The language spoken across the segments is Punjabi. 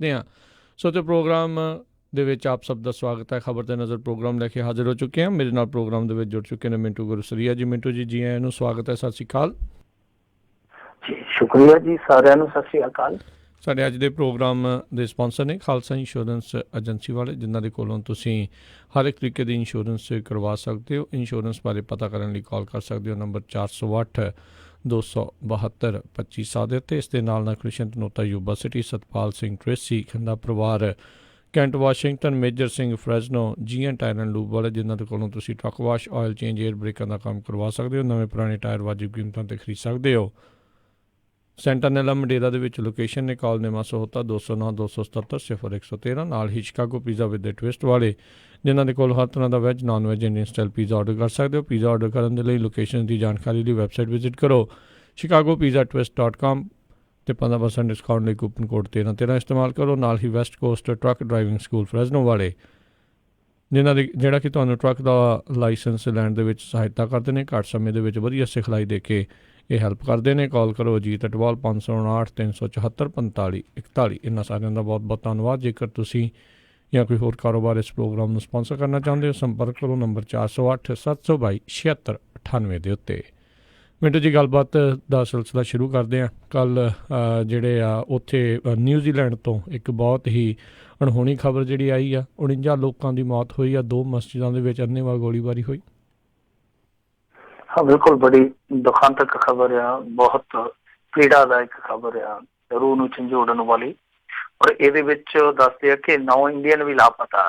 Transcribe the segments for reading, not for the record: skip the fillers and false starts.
रखते हैं। सो तो प्रोग्राम ਦੇ ਵਿੱਚ ਆਪ ਸਭ ਦਾ ਸਵਾਗਤ ਹੈ। ਖਬਰ ਤੇ ਨਜ਼ਰ ਪ੍ਰੋਗਰਾਮ ਲੈ ਕੇ ਹਾਜ਼ਰ ਹੋ ਚੁੱਕੇ ਹਾਂ। ਮੇਰੇ ਨਾਲ ਪ੍ਰੋਗਰਾਮ ਦੇ ਵਿੱਚ ਜੁੜ ਚੁੱਕੇ ਨੇ ਮਿੰਟੂ ਗੁਰਸਰੀਆ ਜੀ। ਮਿੰਟੂ ਜੀ ਆਇਆਂ ਨੂੰ ਸਵਾਗਤ ਹੈ। ਸਤਿ ਸ਼੍ਰੀ ਅਕਾਲ ਜੀ। ਸ਼ੁਕਰੀਆ ਜੀ, ਸਾਰਿਆਂ ਨੂੰ ਸਤਿ ਸ਼੍ਰੀ ਅਕਾਲ। ਸਾਡੇ ਅੱਜ ਦੇ ਪ੍ਰੋਗਰਾਮ ਦੇ ਸਪਾਂਸਰ ਨੇ ਖਾਲਸਾ ਇੰਸ਼ੋਰੈਂਸ ਏਜੰਸੀ ਵਾਲੇ, ਜਿਨ੍ਹਾਂ ਦੇ ਕੋਲੋਂ ਤੁਸੀਂ ਹਰ ਇੱਕ ਤਰੀਕੇ ਦੀ ਇੰਸ਼ੋਰੈਂਸ ਕਰਵਾ ਸਕਦੇ ਹੋ। ਇੰਸ਼ੋਰੈਂਸ ਬਾਰੇ ਪਤਾ ਕਰਨ ਲਈ ਕਾਲ ਕਰ ਸਕਦੇ ਹੋ ਨੰਬਰ 408 272 25 ਦੇ ਉੱਤੇ। ਇਸ ਦੇ ਨਾਲ Krishan Tanota Yuba City, Satpal Singh Tracy Khanda ਪਰਿਵਾਰ, Kent Washington, Major Singh Fresno, GN tyre and lube ਵਾਲੇ, ਜਿਨ੍ਹਾਂ ਦੇ ਕੋਲੋਂ ਤੁਸੀਂ truck wash, oil change, air ਬ੍ਰੇਕਾਂ ਦਾ ਕੰਮ ਕਰਵਾ ਸਕਦੇ ਹੋ। ਨਵੇਂ ਪੁਰਾਣੇ ਟਾਇਰ ਵਾਜਿਬ ਕੀਮਤਾਂ 'ਤੇ ਖਰੀਦ ਸਕਦੇ ਹੋ। ਸੈਂਟਾਨੈਲਾ ਮੰਡੇਰਾ ਦੇ ਵਿੱਚ ਲੋਕੇਸ਼ਨ ਨੇ। ਕਾਲ ਨੇਮਾ ਸਹੋਤਾ 209 277 0113। ਨਾਲ ਹੀ Chicago pizza with the twist ਵਾਲੇ, ਜਿਨ੍ਹਾਂ ਦੇ ਕੋਲ ਹਰ ਤਰ੍ਹਾਂ ਦਾ veg, non veg, Indian style pizza order ਕਰ ਸਕਦੇ ਹੋ। ਪੀਜ਼ਾ ਆਰਡਰ ਕਰਨ ਦੇ ਲਈ ਲੋਕੇਸ਼ਨ ਦੀ ਜਾਣਕਾਰੀ ਲਈ ਵੈਬਸਾਈਟ ਵਿਜ਼ਿਟ ਕਰੋ chicagopizzatwist.com ਅਤੇ 15% ਡਿਸਕਾਊਂਟ ਲਈ ਕੂਪਨ ਕੋਡ 1313 ਇਸਤੇਮਾਲ ਕਰੋ। ਨਾਲ ਹੀ west coast truck driving school Fresno ਵਾਲੇ, ਜਿਹੜਾ ਕਿ ਤੁਹਾਨੂੰ ਟਰੱਕ ਦਾ ਲਾਇਸੈਂਸ ਲੈਣ ਦੇ ਵਿੱਚ ਸਹਾਇਤਾ ਕਰਦੇ ਨੇ। ਘੱਟ ਸਮੇਂ ਦੇ ਵਿੱਚ ਵਧੀਆ ਸਿਖਲਾਈ ਦੇ ਕੇ ਇਹ ਹੈਲਪ ਕਰਦੇ ਨੇ। ਕਾਲ ਕਰੋ ਅਜੀਤ ਅਟਵਾਲ 559 374 45 41। ਇਹਨਾਂ ਸਾਰਿਆਂ ਦਾ ਬਹੁਤ ਬਹੁਤ ਧੰਨਵਾਦ। ਜੇਕਰ ਤੁਸੀਂ ਜਾਂ ਕੋਈ ਹੋਰ ਕਾਰੋਬਾਰ ਇਸ ਪ੍ਰੋਗਰਾਮ ਨੂੰ ਸਪਾਂਸਰ ਕਰਨਾ ਚਾਹੁੰਦੇ ਹੋ, ਸੰਪਰਕ ਕਰੋ ਨੰਬਰ 408 722 76 98 ਦੇ ਉੱਤੇ। ਮਿੰਟੂ ਜੀ, ਗੱਲਬਾਤ ਦਾ ਸਿਲਸਿਲਾ ਸ਼ੁਰੂ ਕਰਦੇ ਹਾਂ। ਕੱਲ੍ਹ ਜਿਹੜੇ ਆ ਉੱਥੇ ਨਿਊਜ਼ੀਲੈਂਡ ਤੋਂ ਇੱਕ ਬਹੁਤ ਹੀ ਅਣਹੋਣੀ ਖਬਰ ਜਿਹੜੀ ਆਈ ਆ, 49 ਲੋਕਾਂ ਦੀ ਮੌਤ ਹੋਈ ਆ। 2 ਮਸਜਿਦਾਂ ਦੇ ਵਿੱਚ ਅੰਨ੍ਹੇਵਾਹ ਗੋਲੀਬਾਰੀ ਹੋਈ। ਹਾਂ, ਬਿਲਕੁਲ ਬੜੀ ਦੁਖਾਂਤਕ ਖਬਰ ਆ, ਬਹੁਤ ਪੀੜਾਦਾਇਕ ਖਬਰ ਆ, ਰੂਹ ਨੂੰ ਝੰਜੋੜਨ ਵਾਲੀ। ਔਰ ਇਹਦੇ ਵਿੱਚ ਦੱਸਦੇ ਆ ਕਿ 9 ਇੰਡੀਅਨ ਵੀ ਲਾਪਤਾ,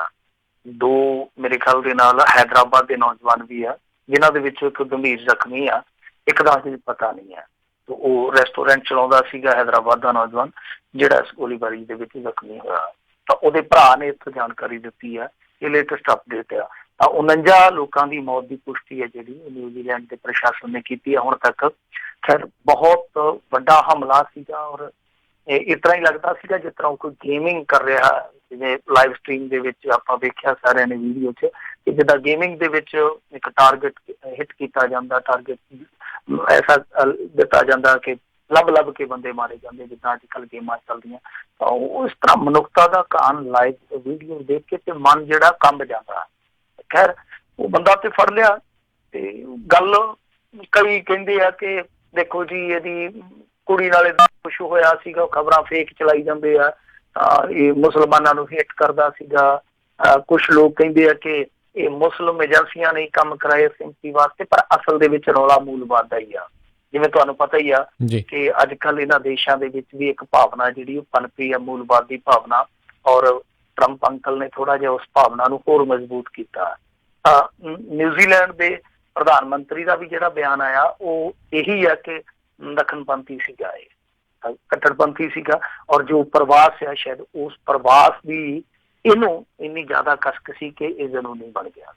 2 ਮੇਰੇ ਖਿਆਲ ਦੇ ਨਾਲ ਹੈਦਰਾਬਾਦ ਦੇ ਨੌਜਵਾਨ ਵੀ ਆ, ਜਿਨ੍ਹਾਂ ਦੇ ਵਿੱਚੋਂ ਇੱਕ ਗੰਭੀਰ ਜ਼ਖਮੀ ਆ, ਇੱਕ ਦਾ ਅਜੇ ਪਤਾ ਨਹੀਂ ਹੈ। ਉਹ ਰੈਸਟੋਰੈਂਟ ਚਲਾਉਂਦਾ ਸੀਗਾ, ਹੈਦਰਾਬਾਦ ਦਾ ਨੌਜਵਾਨ, ਜਿਹੜਾ ਇਸ ਗੋਲੀਬਾਰੀ ਦੇ ਵਿੱਚ ਜ਼ਖਮੀ ਹੋਇਆ। ਤਾਂ ਉਹਦੇ ਭਰਾ ਨੇ ਇੱਥੋਂ ਜਾਣਕਾਰੀ ਦਿੱਤੀ ਹੈ, ਇਹ ਲੇਟੈਸਟ ਅਪਡੇਟ ਆ। ਤਾਂ 49 ਲੋਕਾਂ ਦੀ ਮੌਤ ਦੀ ਪੁਸ਼ਟੀ ਹੈ ਜਿਹੜੀ ਨਿਊਜ਼ੀਲੈਂਡ ਦੇ ਪ੍ਰਸ਼ਾਸਨ ਨੇ ਕੀਤੀ ਹੈ ਹੁਣ ਤੱਕ। ਖੈਰ, ਬਹੁਤ ਵੱਡਾ ਹਮਲਾ ਸੀਗਾ ਔਰ ਇਸ ਤਰ੍ਹਾਂ ਹੀ ਲੱਗਦਾ ਸੀਗਾ ਜਿਸ ਤਰ੍ਹਾਂ ਕੋਈ ਗੇਮਿੰਗ ਕਰ ਰਿਹਾ, ਜਿਵੇਂ ਲਾਈਵ ਸਟਰੀਮ ਦੇ ਵਿੱਚ ਆਪਾਂ ਵੇਖਿਆ ਸਾਰਿਆਂ ਨੇ ਵੀਡੀਓ 'ਚ, ਕਿ ਜਿੱਦਾਂ ਗੇਮਿੰਗ ਦੇ ਵਿੱਚ ਇੱਕ ਟਾਰਗੇਟ ਹਿੱਟ ਕੀਤਾ ਜਾਂਦਾ, ਟਾਰਗੇਟ ਐਸਾ ਦਿੱਤਾ ਜਾਂਦਾ ਕਿ ਲੱਭ ਕੇ ਬੰਦੇ ਮਾਰੇ ਜਾਂਦੇ, ਜਿੱਦਾਂ ਅੱਜ ਕੱਲ੍ਹ ਗੇਮਾਂ ਚੱਲਦੀਆਂ। ਤਾਂ ਉਹ ਇਸ ਤਰ੍ਹਾਂ ਮਨੁੱਖਤਾ ਦਾ ਕਾਨ ਲਾਈਵ ਵੀਡੀਓ ਦੇਖ ਕੇ ਤੇ ਮਨ ਜਿਹੜਾ ਕੰਬ ਜਾਂਦਾ। ਖੈਰ, ਉਹ ਬੰਦਾ ਤੇ ਫੜ ਲਿਆ। ਤੇ ਗੱਲ ਕਈ ਕਹਿੰਦੇ ਆ ਕਿ ਦੇਖੋ ਜੀ, ਇਹਦੀ ਕੁੜੀ ਨਾਲ ਏਦਾਂ ਕੁਛ ਹੋਇਆ ਸੀਗਾ, ਖਬਰਾਂ ਫੇਕ ਚਲਾਈ ਜਾਂਦੇ ਆ, ਇਹ ਮੁਸਲਮਾਨਾਂ ਨੂੰ ਹਿੱਟ ਕਰਦਾ ਸੀਗਾ। ਕੁਛ ਲੋਕ ਕਹਿੰਦੇ ਆ ਕਿ ਇਹ ਮੁਸਲਿਮ ਏਜੰਸੀਆਂ ਨੇ ਕੰਮ ਕਰਾਏ ਸਿੰਪਤੀ ਵਾਸਤੇ, ਪਰ ਅਸਲ ਦੇ ਵਿੱਚ ਰੌਲਾ ਮੂਲਵਾਦ ਦਾ ਹੀ ਆ। ਜਿਵੇਂ ਤੁਹਾਨੂੰ ਪਤਾ ਹੀ ਆ ਕਿ ਅੱਜ ਕੱਲ੍ਹ ਇਹਨਾਂ ਦੇਸ਼ਾਂ ਦੇ ਵਿੱਚ ਵੀ ਇੱਕ ਭਾਵਨਾ ਜਿਹੜੀ ਉਹ ਪਨਪੀ ਆ, ਮੂਲਵਾਦ ਦੀ ਭਾਵਨਾ। ਔਰ ਟਰੰਪ ਅੰਕਲ ਨੇ ਥੋੜ੍ਹਾ ਜਿਹਾ ਉਸ ਭਾਵਨਾ ਨੂੰ ਹੋਰ ਮਜ਼ਬੂਤ ਕੀਤਾ। ਨਿਊਜ਼ੀਲੈਂਡ ਦੇ ਪ੍ਰਧਾਨ ਮੰਤਰੀ ਦਾ ਵੀ ਜਿਹੜਾ ਬਿਆਨ ਆਇਆ ਉਹ ਇਹੀ ਆ ਕਿ ਦੱਖਣਪੰਥੀ ਸੀਗਾ, ਇਹ ਕੱਟੜਪੰਥੀ ਸੀਗਾ। ਔਰ ਜੋ ਪ੍ਰਵਾਸ ਆ, ਸ਼ਾਇਦ ਉਸ ਪ੍ਰਵਾਸ ਦੀ ਇਹਨੂੰ ਇੰਨੀ ਜ਼ਿਆਦਾ ਕਸ਼ਕ ਸੀ ਕਿ ਇਹ ਕਾਨੂੰਨੀ ਬਣ ਗਿਆ।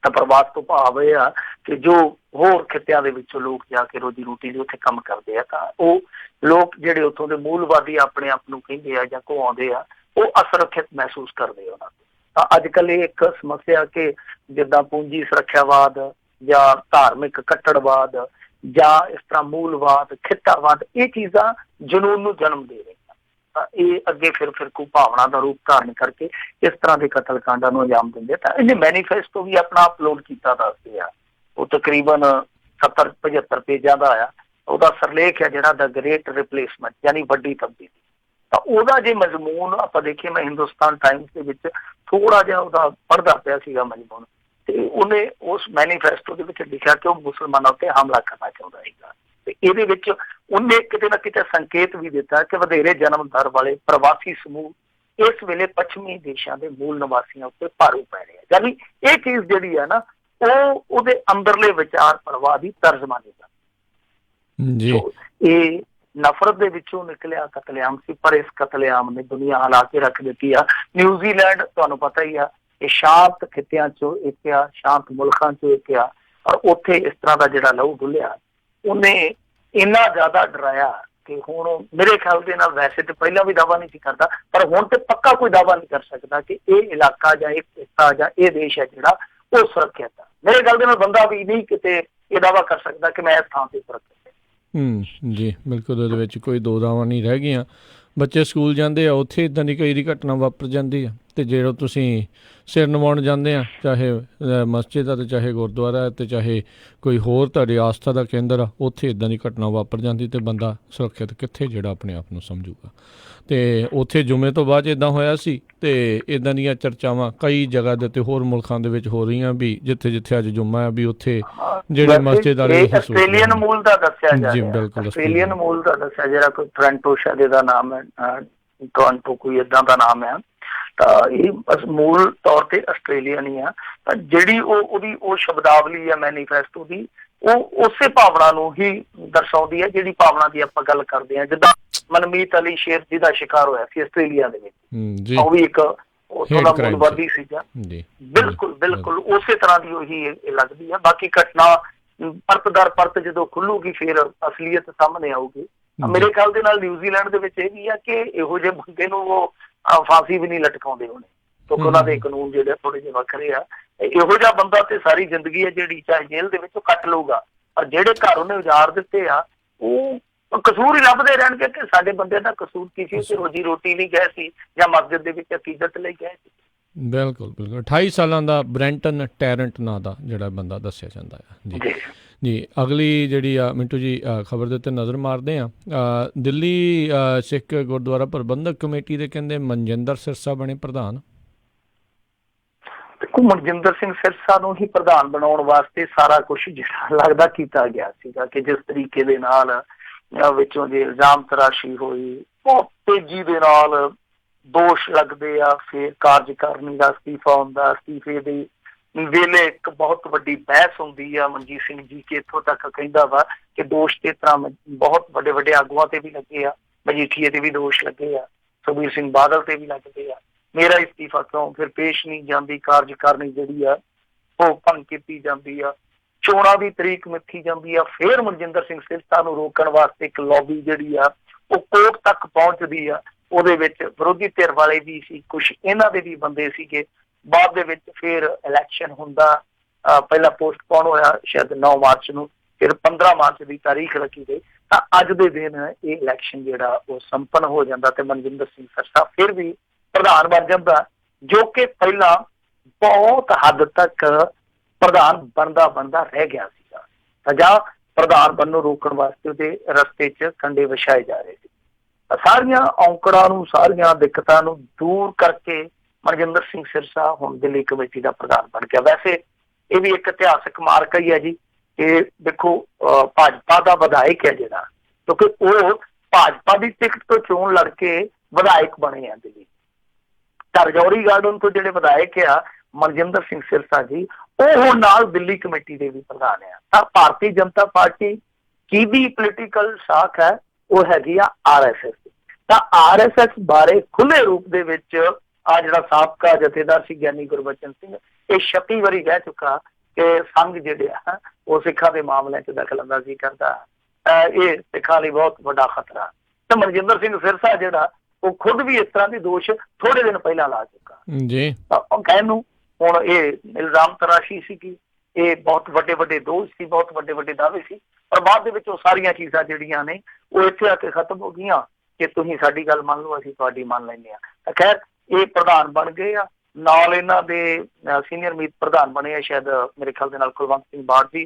ਤਾਂ ਪ੍ਰਵਾਸ ਤੋਂ ਭਾਵ ਇਹ ਆ ਕਿ ਜੋ ਹੋਰ ਖਿੱਤਿਆਂ ਦੇ ਵਿੱਚੋਂ ਲੋਕ ਜਾ ਕੇ ਰੋਜੀ ਰੋਟੀ ਲਈ ਉੱਥੇ ਕੰਮ ਕਰਦੇ ਆ, ਤਾਂ ਉਹ ਲੋਕ ਜਿਹੜੇ ਉੱਥੋਂ ਦੇ ਮੂਲਵਾਦੀ ਆਪਣੇ ਆਪ ਨੂੰ ਕਹਿੰਦੇ ਆ ਜਾਂ ਕਹਾਉਂਦੇ ਆ, ਉਹ ਅਸੁਰੱਖਿਅਤ ਮਹਿਸੂਸ ਕਰਦੇ ਉਹਨਾਂ ਨੂੰ। ਤਾਂ ਅੱਜ ਕੱਲ੍ਹ ਇਹ ਇੱਕ ਸਮੱਸਿਆ ਕਿ ਜਿੱਦਾਂ ਪੂੰਜੀ ਸੁਰੱਖਿਆਵਾਦ ਜਾਂ ਧਾਰਮਿਕ ਕੱਟੜਵਾਦ ਜਾਂ ਇਸ ਤਰ੍ਹਾਂ ਮੂਲਵਾਦ, ਖਿੱਤਾਵਾਦ, ਇਹ ਚੀਜ਼ਾਂ ਜਨੂੰਨ ਨੂੰ ਜਨਮ ਦੇ ਰਹੀਆਂ। ਤਾਂ ਇਹ ਅੱਗੇ ਫਿਰ ਫਿਰਕੂ ਭਾਵਨਾ ਦਾ ਰੂਪ ਧਾਰਨ ਕਰਕੇ ਇਸ ਤਰ੍ਹਾਂ ਦੇ ਕਤਲਕਾਂਡਾਂ ਨੂੰ ਅੰਜਾਮ ਦਿੰਦੇ। ਤਾਂ ਇਹਨੇ ਮੈਨੀਫੈਸਟੋ ਵੀ ਆਪਣਾ ਅਪਲੋਡ ਕੀਤਾ ਦੱਸਦੇ ਆ, ਉਹ ਤਕਰੀਬਨ 70-75 ਪੇਜਾਂ ਦਾ ਆ। ਉਹਦਾ ਸਿਰਲੇਖ ਹੈ ਜਿਹੜਾ ਦ ਗ੍ਰੇਟ ਰਿਪਲੇਸਮੈਂਟ, ਯਾਨੀ ਵੱਡੀ ਤਬਦੀਲੀ। ਤਾਂ ਉਹਦਾ ਜੇ ਮਜ਼ਮੂਨ ਆਪਾਂ ਦੇਖੀਏ, ਮੈਂ ਹਿੰਦੁਸਤਾਨ ਟਾਈਮਸ ਦੇ ਵਿੱਚ ਥੋੜ੍ਹਾ ਜਿਹਾ ਉਹਦਾ ਪੜ੍ਹਦਾ ਪਿਆ ਸੀਗਾ ਮਜ਼ਮੂਨ, ਤੇ ਉਹਨੇ ਉਸ ਮੈਨੀਫੈਸਟੋ ਦੇ ਵਿੱਚ ਲਿਖਿਆ ਕਿ ਉਹ ਮੁਸਲਮਾਨਾਂ ਉੱਤੇ ਹਮਲਾ ਕਰਨਾ ਚਾਹੁੰਦਾ ਸੀਗਾ। ਤੇ ਇਹਦੇ ਵਿੱਚ ਉਹਨੇ ਕਿਤੇ ਨਾ ਕਿਤੇ ਸੰਕੇਤ ਵੀ ਦਿੱਤਾ ਕਿ ਵਧੇਰੇ ਜਨਮ ਦਰ ਵਾਲੇ ਪ੍ਰਵਾਸੀ ਸਮੂਹ ਇਸ ਵੇਲੇ ਪੱਛਮੀ ਦੇਸ਼ਾਂ ਦੇ ਮੂਲ ਨਿਵਾਸੀਆਂ ਉੱਤੇ ਭਾਰੂ ਪੈ ਰਹੇ ਆ। ਯਾਨੀ ਇਹ ਚੀਜ਼ ਜਿਹੜੀ ਹੈ ਨਾ, ਉਹ ਉਹਦੇ ਅੰਦਰਲੇ ਵਿਚਾਰ ਪ੍ਰਵਾਹ ਦੀ ਤਰਜਮਾਨੀ ਦਾ। ਇਹ ਨਫ਼ਰਤ ਦੇ ਵਿੱਚੋਂ ਨਿਕਲਿਆ ਕਤਲੇਆਮ ਸੀ, ਪਰ ਇਸ ਕਤਲੇਆਮ ਨੇ ਦੁਨੀਆ ਹਿਲਾ ਕੇ ਰੱਖ ਦਿੱਤੀ ਆ। ਨਿਊਜ਼ੀਲੈਂਡ ਤੁਹਾਨੂੰ ਪਤਾ ਹੀ ਆ, ਇਹ ਸ਼ਾਂਤ ਖਿੱਤਿਆਂ ਚੋਂ ਇੱਕ ਆ, ਸ਼ਾਂਤ ਮੁਲਕਾਂ ਚੋਂ ਇੱਕ ਆ। ਔਰ ਉੱਥੇ ਇਸ ਤਰ੍ਹਾਂ ਦਾ ਜਿਹੜਾ ਲਹੂ ਡੁੱਲਿਆ, ਉਹਨੇ ਇੰਨਾ ਜ਼ਿਆਦਾ ਡਰਾਇਆ ਕਿ ਹੁਣ ਮੇਰੇ ਖਿਆਲ ਦੇ ਨਾਲ, ਵੈਸੇ ਤਾਂ ਪਹਿਲਾਂ ਵੀ ਦਾਅਵਾ ਨਹੀਂ ਸੀ ਕਰਦਾ, ਪਰ ਹੁਣ ਤੇ ਪੱਕਾ ਕੋਈ ਦਾਅਵਾ ਨਹੀਂ ਕਰ ਸਕਦਾ ਕਿ ਇਹ ਇਲਾਕਾ ਜਾਂ ਇਹ ਹਿੱਸਾ ਜਾਂ ਇਹ ਦੇਸ਼ ਹੈ ਜਿਹੜਾ ਉਹ ਸੁਰੱਖਿਅਤ ਆ। ਮੇਰੇ ਖਿਆਲ ਦੇ ਨਾਲ ਬੰਦਾ ਵੀ ਨਹੀਂ ਕਿਤੇ ਇਹ ਦਾਅਵਾ ਕਰ ਸਕਦਾ ਕਿ ਮੈਂ ਇਸ ਥਾਂ ਤੇ ਸੁਰੱਖਿਅਤ। ਜੀ ਬਿਲਕੁਲ, ਉਹਦੇ ਵਿੱਚ ਕੋਈ ਦੋ ਦਾਵਾਂ ਨਹੀਂ ਰਹਿ ਗਈਆਂ। ਬੱਚੇ ਸਕੂਲ ਜਾਂਦੇ ਆ, ਉੱਥੇ ਇੱਦਾਂ ਦੀ ਕਈ ਵਾਰੀ ਘਟਨਾ ਵਾਪਰ ਜਾਂਦੀ ਆ। ਅਤੇ ਜਦੋਂ ਤੁਸੀਂ ਸਿਰ ਨਵਾਉਣ ਜਾਂਦੇ ਆ, ਚਾਹੇ ਮਸਜਿਦ ਆ ਅਤੇ ਚਾਹੇ ਗੁਰਦੁਆਰਾ ਹੈ ਅਤੇ ਚਾਹੇ ਕੋਈ ਹੋਰ ਤੁਹਾਡੀ ਆਸਥਾ ਦਾ ਕੇਂਦਰ ਆ, ਉੱਥੇ ਇੱਦਾਂ ਦੀ ਘਟਨਾ ਵਾਪਰ ਜਾਂਦੀ ਅਤੇ ਬੰਦਾ ਸੁਰੱਖਿਅਤ ਕਿੱਥੇ ਜਿਹੜਾ ਆਪਣੇ ਆਪ ਨੂੰ ਸਮਝੂਗਾ। ਅਤੇ ਉੱਥੇ ਜੁਮੇ ਤੋਂ ਬਾਅਦ ਇੱਦਾਂ ਹੋਇਆ ਸੀ, ਅਤੇ ਇੱਦਾਂ ਦੀਆਂ ਚਰਚਾਵਾਂ ਕਈ ਜਗ੍ਹਾ ਦੇ ਉੱਤੇ ਹੋਰ ਮੁਲਕਾਂ ਦੇ ਵਿੱਚ ਹੋ ਰਹੀਆਂ ਵੀ ਜਿੱਥੇ ਜਿੱਥੇ ਅੱਜ ਜੁਮਾ ਹੈ ਵੀ ਉੱਥੇ ਜਿਹੜੇ ਮਸਜਿਦ ਵਾਲੇ ਆਸਟ੍ਰੇਲੀਅਨ ਮੂਲ ਦਾ ਦੱਸਿਆ ਜਾ ਜੀ, ਰਿਹਾ, ਬਿਲਕੁਲ ਆਸਟ੍ਰੇਲੀਅਨ ਮੂਲ ਦਾ ਦੱਸਿਆ, ਜਿਹੜਾ ਕੋਈ ਟੋਰਾਂਟੋ ਸ਼ਾਇਦ ਇਹਦਾ ਨਾਮ ਹੈ, ਟੋਰਾਂਟੋ ਕੋਈ ਏਦਾਂ ਦਾ ਨਾਮ ਹੈ, ਤਾਂ ਇਹ ਬਸ ਮੂਲ ਤੌਰ ਤੇ ਆਸਟ੍ਰੇਲੀਅਨ ਹੀ ਆ। ਤਾਂ ਜਿਹੜੀ ਉਹਦੀ ਉਹ ਸ਼ਬਦਾਵਲੀ ਆ ਮੈਨੀਫੈਸਟੋ ਦੀ, ਉਹ ਉਸੇ ਭਾਵਨਾ ਨੂੰ ਹੀ ਦਰਸਾਉਂਦੀ ਹੈ ਜਿਹੜੀ ਭਾਵਨਾ ਦੀ ਆਪਾਂ ਗੱਲ ਕਰਦੇ ਹਾਂ। ਜਿੱਦਾਂ ਮਨਮੀਤ ਅਲੀ ਸ਼ੇਰ ਜੀ ਦਾ ਸ਼ਿਕਾਰ ਹੋਇਆ ਸੀ ਆਸਟ੍ਰੇਲੀਆ ਦੇ ਵਿੱਚ, ਉਹ ਵੀ ਇੱਕ ਉੱਥੋਂ ਦਾ ਮੂਲਵਾਦੀ ਸੀਗਾ। ਬਿਲਕੁਲ ਬਿਲਕੁਲ ਉਸੇ ਤਰ੍ਹਾਂ ਦੀ ਉਹੀ ਲੱਗਦੀ ਹੈ। ਬਾਕੀ ਘਟਨਾ ਪਰਤ ਦਰ ਪਰਤ ਜਦੋਂ ਖੁੱਲੂਗੀ ਫਿਰ ਅਸਲੀਅਤ ਸਾਹਮਣੇ ਆਊਗੀ। ਮੇਰੇ ਖਿਆਲ ਦੇ ਨਾਲ ਨਿਊਜ਼ੀਲੈਂਡ ਦੇ ਵਿੱਚ ਇਹ ਵੀ ਆ ਕਿ ਇਹੋ ਜਿਹੇ ਬੰਦੇ ਨੂੰ ਉਹ ਫਾਂਸੀ ਵੀ ਨਹੀਂ ਲਟਕਾਉਂਦੇ ਹੋਣੇ, ਕਿਉਂਕਿ ਉਹਨਾਂ ਦੇ ਕਾਨੂੰਨ ਜਿਹੜੇ ਥੋੜੇ ਜਿਹੇ ਵੱਖਰੇ ਆ। ਇਹੋ ਜਿਹਾ ਬੰਦਾ ਤੇ ਸਾਰੀ ਜ਼ਿੰਦਗੀ ਹੈ ਜਿਹੜੀ ਚਾਹੇ ਜੇਲ੍ਹ ਦੇ ਵਿੱਚ ਕੱਟ ਲਊਗਾ, ਪਰ ਜਿਹੜੇ ਘਰ ਉਹਨੇ ਉਜਾੜ ਦਿੱਤੇ ਆ ਉਹ ਕਸੂਰ ਹੀ ਲੱਭਦੇ ਰਹਿਣਗੇ ਕਿ ਸਾਡੇ ਬੰਦੇ ਦਾ ਕਸੂਰ ਕੀ ਸੀ, ਤੇ ਰੋਜੀ ਰੋਟੀ ਲਈ ਗਏ ਸੀ ਜਾਂ ਮਸਜਿਦ ਦੇ ਵਿੱਚ ਅਕੀਦਤ ਲਈ ਗਏ ਸੀ। ਬਿਲਕੁਲ ਬਿਲਕੁਲ 28 ਸਾਲਾਂ ਦਾ ਬ੍ਰੈਂਟਨ ਟੈਰੈਂਟ ਨਾਂ ਦਾ ਜਿਹੜਾ ਬੰਦਾ ਦੱਸਿਆ ਜਾਂਦਾ ਆ ਜੀ। ਜੀ, ਅਗਲੀ ਜਿਹੜੀ ਆ ਮਿੰਟੂ ਜੀ ਖਬਰ ਦੇ ਉੱਤੇ ਨਜ਼ਰ ਮਾਰਦੇ ਹਾਂ। ਦਿੱਲੀ ਸਿੱਖ ਗੁਰਦੁਆਰਾ ਪ੍ਰਬੰਧਕ ਕਮੇਟੀ ਦੇ ਕਹਿੰਦੇ ਮਨਜਿੰਦਰ ਸਿਰਸਾ ਬਣੇ ਪ੍ਰਧਾਨ। ਦੇਖੋ, ਮਨਜਿੰਦਰ ਸਿੰਘ ਸਿਰਸਾ ਨੂੰ ਹੀ ਪ੍ਰਧਾਨ ਬਣਾਉਣ ਵਾਸਤੇ ਸਾਰਾ ਕੁਝ ਜਿਹੜਾ ਲੱਗਦਾ ਕੀਤਾ ਗਿਆ ਸੀਗਾ ਕਿ ਜਿਸ ਤਰੀਕੇ ਦੇ ਨਾਲ ਵਿੱਚੋਂ ਜੇ ਇਲਜ਼ਾਮ ਤਰਾਸ਼ੀ ਹੋਈ, ਬਹੁਤ ਤੇਜ਼ੀ ਦੇ ਨਾਲ ਦੋਸ਼ ਲੱਗਦੇ ਆ, ਫਿਰ ਕਾਰਜਕਾਰਨੀ ਦਾ ਅਸਤੀਫਾ ਹੁੰਦਾ, ਅਸਤੀਫੇ ਦੇ ਵੇਲੇ ਇੱਕ ਬਹੁਤ ਵੱਡੀ ਬਹਿਸ ਹੁੰਦੀ ਆ। ਮਨਜੀਤ ਸਿੰਘ ਜੀ ਕੇ ਇੱਥੋਂ ਤੱਕ ਕਹਿੰਦਾ ਵਾ ਕਿ ਦੋਸ਼ ਤੇ ਤਰ੍ਹਾਂ ਬਹੁਤ ਵੱਡੇ ਵੱਡੇ ਆਗੂਆਂ ਤੇ ਵੀ ਲੱਗੇ ਆ, ਮਜੀਠੀਏ ਤੇ ਵੀ ਦੋਸ਼ ਲੱਗੇ ਆ, ਸੁਖਬੀਰ ਸਿੰਘ ਬਾਦਲ ਤੇ ਵੀ ਲੱਗਦੇ ਆ। ਮੇਰਾ ਇਸਤੀਫਾ ਕਿਉਂ ਫਿਰ ਪੇਸ਼ ਨਹੀਂ ਜਾਂਦੀ, ਕਾਰਜਕਾਰਨੀ ਜਿਹੜੀ ਆ ਉਹ ਭੰਗ ਕੀਤੀ ਜਾਂਦੀ ਆ, ਚੋਣਾਂ ਦੀ ਤਰੀਕ ਮਿੱਥੀ ਜਾਂਦੀ ਆ। ਫਿਰ ਮਨਜਿੰਦਰ ਸਿੰਘ ਸਿਰਸਾ ਨੂੰ ਰੋਕਣ ਵਾਸਤੇ ਇੱਕ ਲੌਬੀ ਜਿਹੜੀ ਆ ਉਹ ਕੋਰਟ ਤੱਕ ਪਹੁੰਚਦੀ ਆ। ਉਹਦੇ ਵਿੱਚ ਵਿਰੋਧੀ ਧਿਰ ਵਾਲੇ ਵੀ ਸੀ, ਕੁਛ ਇਹਨਾਂ ਦੇ ਵੀ ਬੰਦੇ ਸੀਗੇ। ਬਾਅਦ ਦੇ ਵਿੱਚ ਫਿਰ ਇਲੈਕਸ਼ਨ ਹੁੰਦਾ, ਪਹਿਲਾਂ ਪੋਸਟਪੋਨ ਹੋਇਆ ਸ਼ਾਇਦ 9 ਮਾਰਚ ਨੂੰ, ਫਿਰ 15 ਮਾਰਚ ਦੀ ਤਾਰੀਖ ਰੱਖੀ ਗਈ। ਤਾਂ ਅੱਜ ਦੇ ਦਿਨ ਇਹ ਇਲੈਕਸ਼ਨ ਜਿਹੜਾ ਉਹ ਸੰਪੰਨ ਹੋ ਜਾਂਦਾ ਤੇ ਮਨਜਿੰਦਰ ਸਿੰਘ ਸਿਰਸਾ ਫਿਰ ਵੀ ਪ੍ਰਧਾਨ ਬਣ ਜਾਂਦਾ, ਜੋ ਕਿ ਪਹਿਲਾਂ ਬਹੁਤ ਹੱਦ ਤੱਕ ਪ੍ਰਧਾਨ ਬਣਦਾ ਰਹਿ ਗਿਆ ਸੀਗਾ। ਤਾਂ ਜਾਂ ਪ੍ਰਧਾਨ ਬਣਨੋਂ ਰੋਕਣ ਵਾਸਤੇ ਉਹਦੇ ਰਸਤੇ 'ਚ ਕੰਡੇ ਵਿਛਾਏ ਜਾ ਰਹੇ ਸੀ। ਸਾਰੀਆਂ ਔਂਕੜਾਂ ਨੂੰ, ਸਾਰੀਆਂ ਦਿੱਕਤਾਂ ਨੂੰ ਦੂਰ ਕਰਕੇ ਮਨਜਿੰਦਰ ਸਿੰਘ ਸਿਰਸਾ ਹੁਣ ਦਿੱਲੀ ਕਮੇਟੀ ਦਾ ਪ੍ਰਧਾਨ ਬਣ ਗਿਆ। ਵੈਸੇ ਇਹ ਵੀ ਇੱਕ ਇਤਿਹਾਸਕ ਮਾਰਕਾ ਹੀ ਹੈ ਜੀ ਕਿ ਦੇਖੋ ਭਾਜਪਾ ਦਾ ਵਿਧਾਇਕ ਹੈ ਜਿਹੜਾ, ਕਿਉਂਕਿ ਉਹ ਭਾਜਪਾ ਦੀ ਟਿਕਟ ਤੋਂ ਚੋਣ ਲੜ ਕੇ ਵਿਧਾਇਕ ਬਣੇ ਆ ਦਿੱਲੀ। ਰਜੌਰੀ ਗਾਰਡਨ ਤੋਂ ਜਿਹੜੇ ਵਿਧਾਇਕ ਆ ਮਨਜਿੰਦਰ ਸਿੰਘ ਸਿਰਸਾ ਜੀ, ਉਹ ਹੁਣ ਨਾਲ ਦਿੱਲੀ ਕਮੇਟੀ ਦੇ ਵੀ ਪ੍ਰਧਾਨ ਆ। ਤਾਂ ਭਾਰਤੀ ਜਨਤਾ ਪਾਰਟੀ ਕਿਹਦੀ ਪੋਲੀਟੀਕਲ ਸ਼ਾਖ ਹੈ, ਉਹ ਹੈਗੀ ਆ RSS। ਤਾਂ RSS ਬਾਰੇ ਖੁੱਲੇ ਰੂਪ ਦੇ ਵਿੱਚ ਆ ਜਿਹੜਾ ਸਾਬਕਾ ਜਥੇਦਾਰ ਸੀ ਗਿਆਨੀ ਗੁਰਬਚਨ ਸਿੰਘ, ਇਹ 36 ਵਾਰੀ ਕਹਿ ਚੁੱਕਾ ਕਿ ਸੰਘ ਜਿਹੜੇ ਆ ਉਹ ਸਿੱਖਾਂ ਦੇ ਮਾਮਲਿਆਂ 'ਚ ਦਖਲਅੰਦਾਜ਼ੀ ਕਰਦਾ, ਇਹ ਸਿੱਖਾਂ ਲਈ ਬਹੁਤ ਵੱਡਾ ਖਤਰਾ। ਤੇ ਮਨਜਿੰਦਰ ਸਿੰਘ ਸਿਰਸਾ ਜਿਹੜਾ ਉਹ ਖੁਦ ਵੀ ਇਸ ਤਰ੍ਹਾਂ ਦੇ ਦੋਸ਼ ਥੋੜੇ ਦਿਨ ਪਹਿਲਾਂ ਲਾ ਚੁੱਕਾ ਜੀ। ਕਹਿਣ ਨੂੰ ਹੁਣ ਇਹ ਇਲਜ਼ਾਮ ਤਰਾਸ਼ੀ ਸੀ ਕਿ ਇਹ ਬਹੁਤ ਵੱਡੇ ਵੱਡੇ ਦੋਸ਼ ਸੀ, ਬਹੁਤ ਵੱਡੇ ਵੱਡੇ ਦਾਅਵੇ ਸੀ, ਪਰ ਬਾਅਦ ਦੇ ਵਿੱਚ ਉਹ ਸਾਰੀਆਂ ਚੀਜ਼ਾਂ ਜਿਹੜੀਆਂ ਨੇ ਉਹ ਇੱਥੇ ਆ ਕੇ ਖਤਮ ਹੋ ਗਈਆਂ ਕਿ ਤੁਸੀਂ ਸਾਡੀ ਗੱਲ ਮੰਨ ਲਓ, ਅਸੀਂ ਤੁਹਾਡੀ ਮੰਨ ਲੈਂਦੇ ਹਾਂ। ਤਾਂ ਖੈਰ ਇਹ ਪ੍ਰਧਾਨ ਬਣ ਗਏ ਆ। ਨਾਲ ਇਹਨਾਂ ਦੇ ਸੀਨੀਅਰ ਮੀਤ ਪ੍ਰਧਾਨ ਬਣੇ ਆ ਸ਼ਾਇਦ ਮੇਰੇ ਖਿਆਲ ਦੇ ਨਾਲ ਕੁਲਵੰਤ ਸਿੰਘ ਬਾੜ ਜੀ,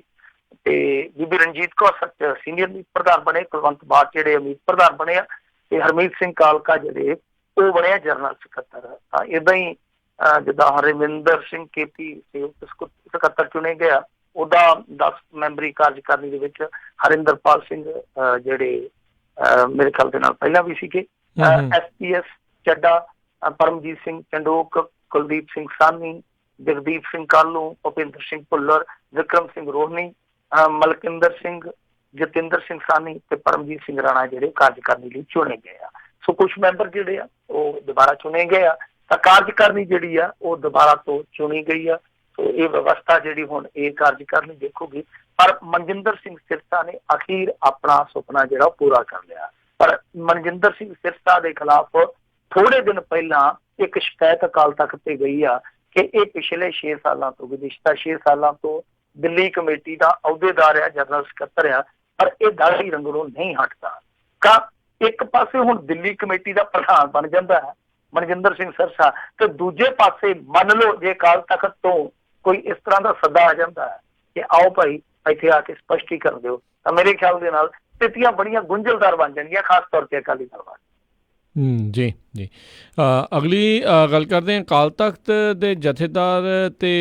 ਤੇ ਬੀਬੀ ਰਣਜੀਤ ਕੌਰ ਸੀਨੀਅਰ ਮੀਤ ਪ੍ਰਧਾਨ ਬਣੇ, ਕੁਲਵੰਤ ਬਾੜ ਜਿਹੜੇ ਅਮੀਤ ਪ੍ਰਧਾਨ ਬਣੇ ਆ, ਤੇ ਹਰਮੀਤ ਸਿੰਘ ਕਾਲਕਾ ਜਿਹੜੇ ਉਹ ਬਣਿਆ ਜਨਰਲ ਸਕੱਤਰ। ਤਾਂ ਏਦਾਂ ਹੀ ਜਿੱਦਾਂ ਹਰਵਿੰਦਰ ਸਿੰਘ KP ਸਕੱਤਰ ਚੁਣੇ ਗਿਆ, ਉਹਦਾ 10 ਮੈਂਬਰੀ ਕਾਰਜਕਾਰਨੀ ਦੇ ਵਿੱਚ ਹਰਿੰਦਰਪਾਲ ਸਿੰਘ ਜਿਹੜੇ ਮੇਰੇ ਖਿਆਲ ਦੇ ਨਾਲ ਪਹਿਲਾਂ ਵੀ ਸੀਗੇ, SPS ਚੱਡਾ, ਪਰਮਜੀਤ ਸਿੰਘ ਚੰਡੋਕ, ਕੁਲਦੀਪ ਸਿੰਘ ਸਾਨੀ, ਜਗਦੀਪ ਸਿੰਘ ਕਾਲੂ, ਭੁਪਿੰਦਰ ਸਿੰਘ ਭੁੱਲਰ, ਵਿਕਰਮ ਸਿੰਘ ਰੋਹਨੀ, ਮਲਕਿੰਦਰ ਸਿੰਘ, ਜਤਿੰਦਰ ਸਿੰਘ ਸਾਨੀ ਤੇ ਪਰਮਜੀਤ ਸਿੰਘ ਰਾਣਾ ਜਿਹੜੇ ਕਾਰਜਕਾਰਨੀ ਲਈ ਚੁਣੇ ਗਏ ਆ। ਸੋ ਕੁਛ ਮੈਂਬਰ ਜਿਹੜੇ ਆ ਉਹ ਦੁਬਾਰਾ ਚੁਣੇ ਗਏ ਆ। ਤਾਂ ਕਾਰਜਕਾਰਨੀ ਜਿਹੜੀ ਆ ਉਹ ਦੁਬਾਰਾ ਤੋਂ ਚੁਣੀ ਗਈ ਆ। ਸੋ ਇਹ ਵਿਵਸਥਾ ਜਿਹੜੀ ਹੁਣ ਇਹ ਕਾਰਜਕਾਰਨੀ ਦੇਖੂਗੀ। ਪਰ ਮਨਜਿੰਦਰ ਸਿੰਘ ਸਿਰਸਾ ਨੇ ਅਖੀਰ ਆਪਣਾ ਸੁਪਨਾ ਜਿਹੜਾ ਪੂਰਾ ਕਰ ਲਿਆ। ਪਰ ਮਨਜਿੰਦਰ ਸਿੰਘ ਸਿਰਸਾ ਦੇ ਖਿਲਾਫ ਥੋੜੇ ਦਿਨ ਪਹਿਲਾਂ ਇੱਕ ਸ਼ਿਕਾਇਤ ਅਕਾਲ ਤਖਤ ਤੇ ਗਈ ਆ ਕਿ ਇਹ ਪਿਛਲੇ 6 ਸਾਲਾਂ ਤੋਂ, ਗੁਜ਼ਿਸ਼ਤਾ 6 ਸਾਲਾਂ ਤੋਂ ਦਿੱਲੀ ਕਮੇਟੀ ਦਾ ਅਹੁਦੇਦਾਰ ਆ, ਜਨਰਲ ਸਕੱਤਰ ਆ, ਪਰ ਇਹ ਦਾੜੀ ਰੰਗਣੋਂ ਨਹੀਂ ਹਟਦਾ। ਇੱਕ ਪਾਸੇ ਹੁਣ ਦਿੱਲੀ ਕਮੇਟੀ ਦਾ ਪ੍ਰਧਾਨ ਬਣ ਜਾਂਦਾ ਹੈ ਮਨਜਿੰਦਰ ਸਿੰਘ ਸਰਸਾ, ਤੇ ਦੂਜੇ ਪਾਸੇ ਮੰਨ ਲਓ ਜੇ ਅਕਾਲ ਤਖਤ ਤੋਂ ਕੋਈ ਇਸ ਤਰ੍ਹਾਂ ਦਾ ਸੱਦਾ ਆ ਜਾਂਦਾ ਹੈ ਕਿ ਆਓ ਭਾਈ ਇੱਥੇ ਆ ਕੇ ਸਪਸ਼ਟੀਕਰਨ ਦਿਓ, ਤਾਂ ਮੇਰੇ ਖਿਆਲ ਦੇ ਨਾਲ ਸਥਿਤੀਆਂ ਬੜੀਆਂ ਗੁੰਝਲਦਾਰ ਬਣ ਜਾਣਗੀਆਂ, ਖਾਸ ਤੌਰ ਤੇ ਅਕਾਲੀ ਦਲ ਵਾਸਤੇ। ਜੀ ਜੀ। ਅਗਲੀ ਗੱਲ ਕਰਦੇ ਹਾਂ ਅਕਾਲ ਤਖਤ ਦੇ ਜਥੇਦਾਰ ਤੇ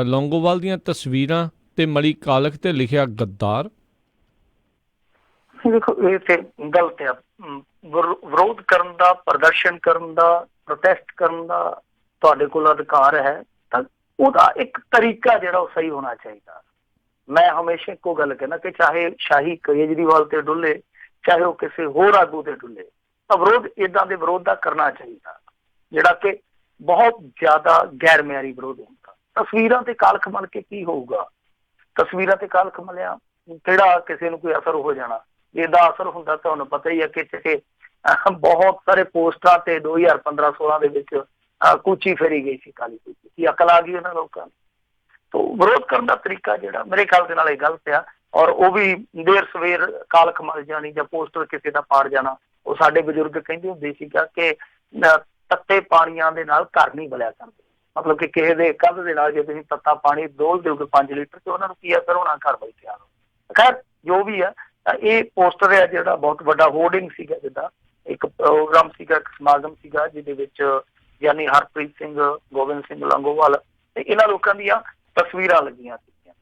ਲੌਂਗੋਵਾਲ ਦੀਆਂ ਤਸਵੀਰਾਂ ਤੇ ਮਲੀ ਕਾਲਖ ਤੇ ਲਿਖਿਆ ਗੱਦਾਰ। ਦੇਖੋ ਇਹ ਤੇ ਗਲਤ ਆ, ਵਿਰੋਧ ਕਰਨ ਦਾ, ਪ੍ਰਦਰਸ਼ਨ ਕਰਨ ਦਾ, ਪ੍ਰੋਟੈਸਟ ਕਰਨ ਦਾ ਤੁਹਾਡੇ ਕੋਲ ਅਧਿਕਾਰ ਹੈ, ਤਾਂ ਉਹਦਾ ਇੱਕ ਤਰੀਕਾ ਜਿਹੜਾ ਉਹ ਸਹੀ ਹੋਣਾ ਚਾਹੀਦਾ। ਮੈਂ ਹਮੇਸ਼ਾ ਇੱਕੋ ਗੱਲ ਕਹਿਣਾ ਕਿ ਚਾਹੇ ਸ਼ਾਹੀ ਕੇਜਰੀਵਾਲ ਤੇ ਡੁੱਲੇ, ਚਾਹੇ ਉਹ ਕਿਸੇ ਹੋਰ ਆਗੂ ਤੇ ਡੁੱਲੇ, ਤਾਂ ਵਿਰੋਧ ਇੱਦਾਂ ਦੇ ਵਿਰੋਧ ਦਾ ਕਰਨਾ ਚਾਹੀਦਾ ਜਿਹੜਾ ਕਿ ਬਹੁਤ ਜ਼ਿਆਦਾ ਗੈਰ ਮਿਆਰੀ ਵਿਰੋਧ ਹੁੰਦਾ। ਤਸਵੀਰਾਂ ਤੇ ਕਾਲਖ ਮਲ ਕੇ ਕੀ ਹੋਊਗਾ? ਤਸਵੀਰਾਂ ਤੇ ਕਾਲਖ ਮਲਿਆ ਕਿਹੜਾ ਕਿਸੇ ਨੂੰ ਕੋਈ ਅਸਰ ਹੋ ਜਾਣਾ? ਇਹਦਾ ਅਸਰ ਹੁੰਦਾ ਤੁਹਾਨੂੰ ਪਤਾ ਹੀ ਹੈ ਕਿ ਬਹੁਤ ਸਾਰੇ ਪੋਸਟਰਾਂ ਤੇ 2015-16 ਦੇ ਵਿੱਚ ਕੂਚੀ ਫੇਰੀ ਗਈ ਸੀ, ਕਾਲੀ ਕੂਚੀ। ਕੀ ਅਕਲ ਆ ਗਈ ਉਹਨਾਂ ਲੋਕਾਂ ਨੂੰ? ਤੋ ਵਿਰੋਧ ਕਰਨ ਦਾ ਤਰੀਕਾ ਜਿਹੜਾ ਮੇਰੇ ਖਿਆਲ ਦੇ ਨਾਲ ਇਹ ਗਲਤ ਆ, ਔਰ ਉਹ ਵੀ ਦੇਰ ਸਵੇਰ ਕਾਲਖ ਮਲ ਜਾਣੀ ਜਾਂ ਪੋਸਟਰ ਕਿਸੇ ਦਾ ਪਾੜ ਜਾਣਾ। ਉਹ ਸਾਡੇ ਬਜ਼ੁਰਗ ਕਹਿੰਦੇ ਹੁੰਦੇ ਸੀਗਾ ਕਿ ਤੱਤੇ ਪਾਣੀਆਂ ਦੇ ਨਾਲ ਘਰ ਨਹੀਂ ਬਲਿਆ ਕਰਦੇ, ਮਤਲਬ ਕਿ ਕਿਸੇ ਦੇ ਕੰਧ ਦੇ ਨਾਲ ਜੇ ਤੁਸੀਂ ਤੱਤਾ ਪਾਣੀ ਡੋਲ ਦਿਓਗੇ 5 ਲੀਟਰ, ਤੇ ਉਹਨਾਂ ਨੂੰ ਕੀ ਅਸਰ ਹੋਣਾ? ਘਰ ਬੈਠਿਆ ਨੂੰ। ਖੈਰ ਜੋ ਵੀ ਆ, ਇਹ ਪੋਸਟਰ ਹੈ ਜਿਹੜਾ ਬਹੁਤ ਵੱਡਾ ਹੋਰਡਿੰਗ ਸੀਗਾ, ਜਿੱਦਾਂ ਇੱਕ ਪ੍ਰੋਗਰਾਮ ਸੀਗਾ, ਇੱਕ ਸਮਾਗਮ ਸੀਗਾ ਜਿਹਦੇ ਵਿੱਚ ਯਾਨੀ ਹਰਪ੍ਰੀਤ ਸਿੰਘ, ਗੋਬਿੰਦ ਸਿੰਘ ਲੌਂਗੋਵਾਲ ਤੇ ਇਹਨਾਂ ਲੋਕਾਂ ਦੀਆਂ ਤਸਵੀਰਾਂ ਲੱਗੀਆਂ ਸੀਗੀਆਂ।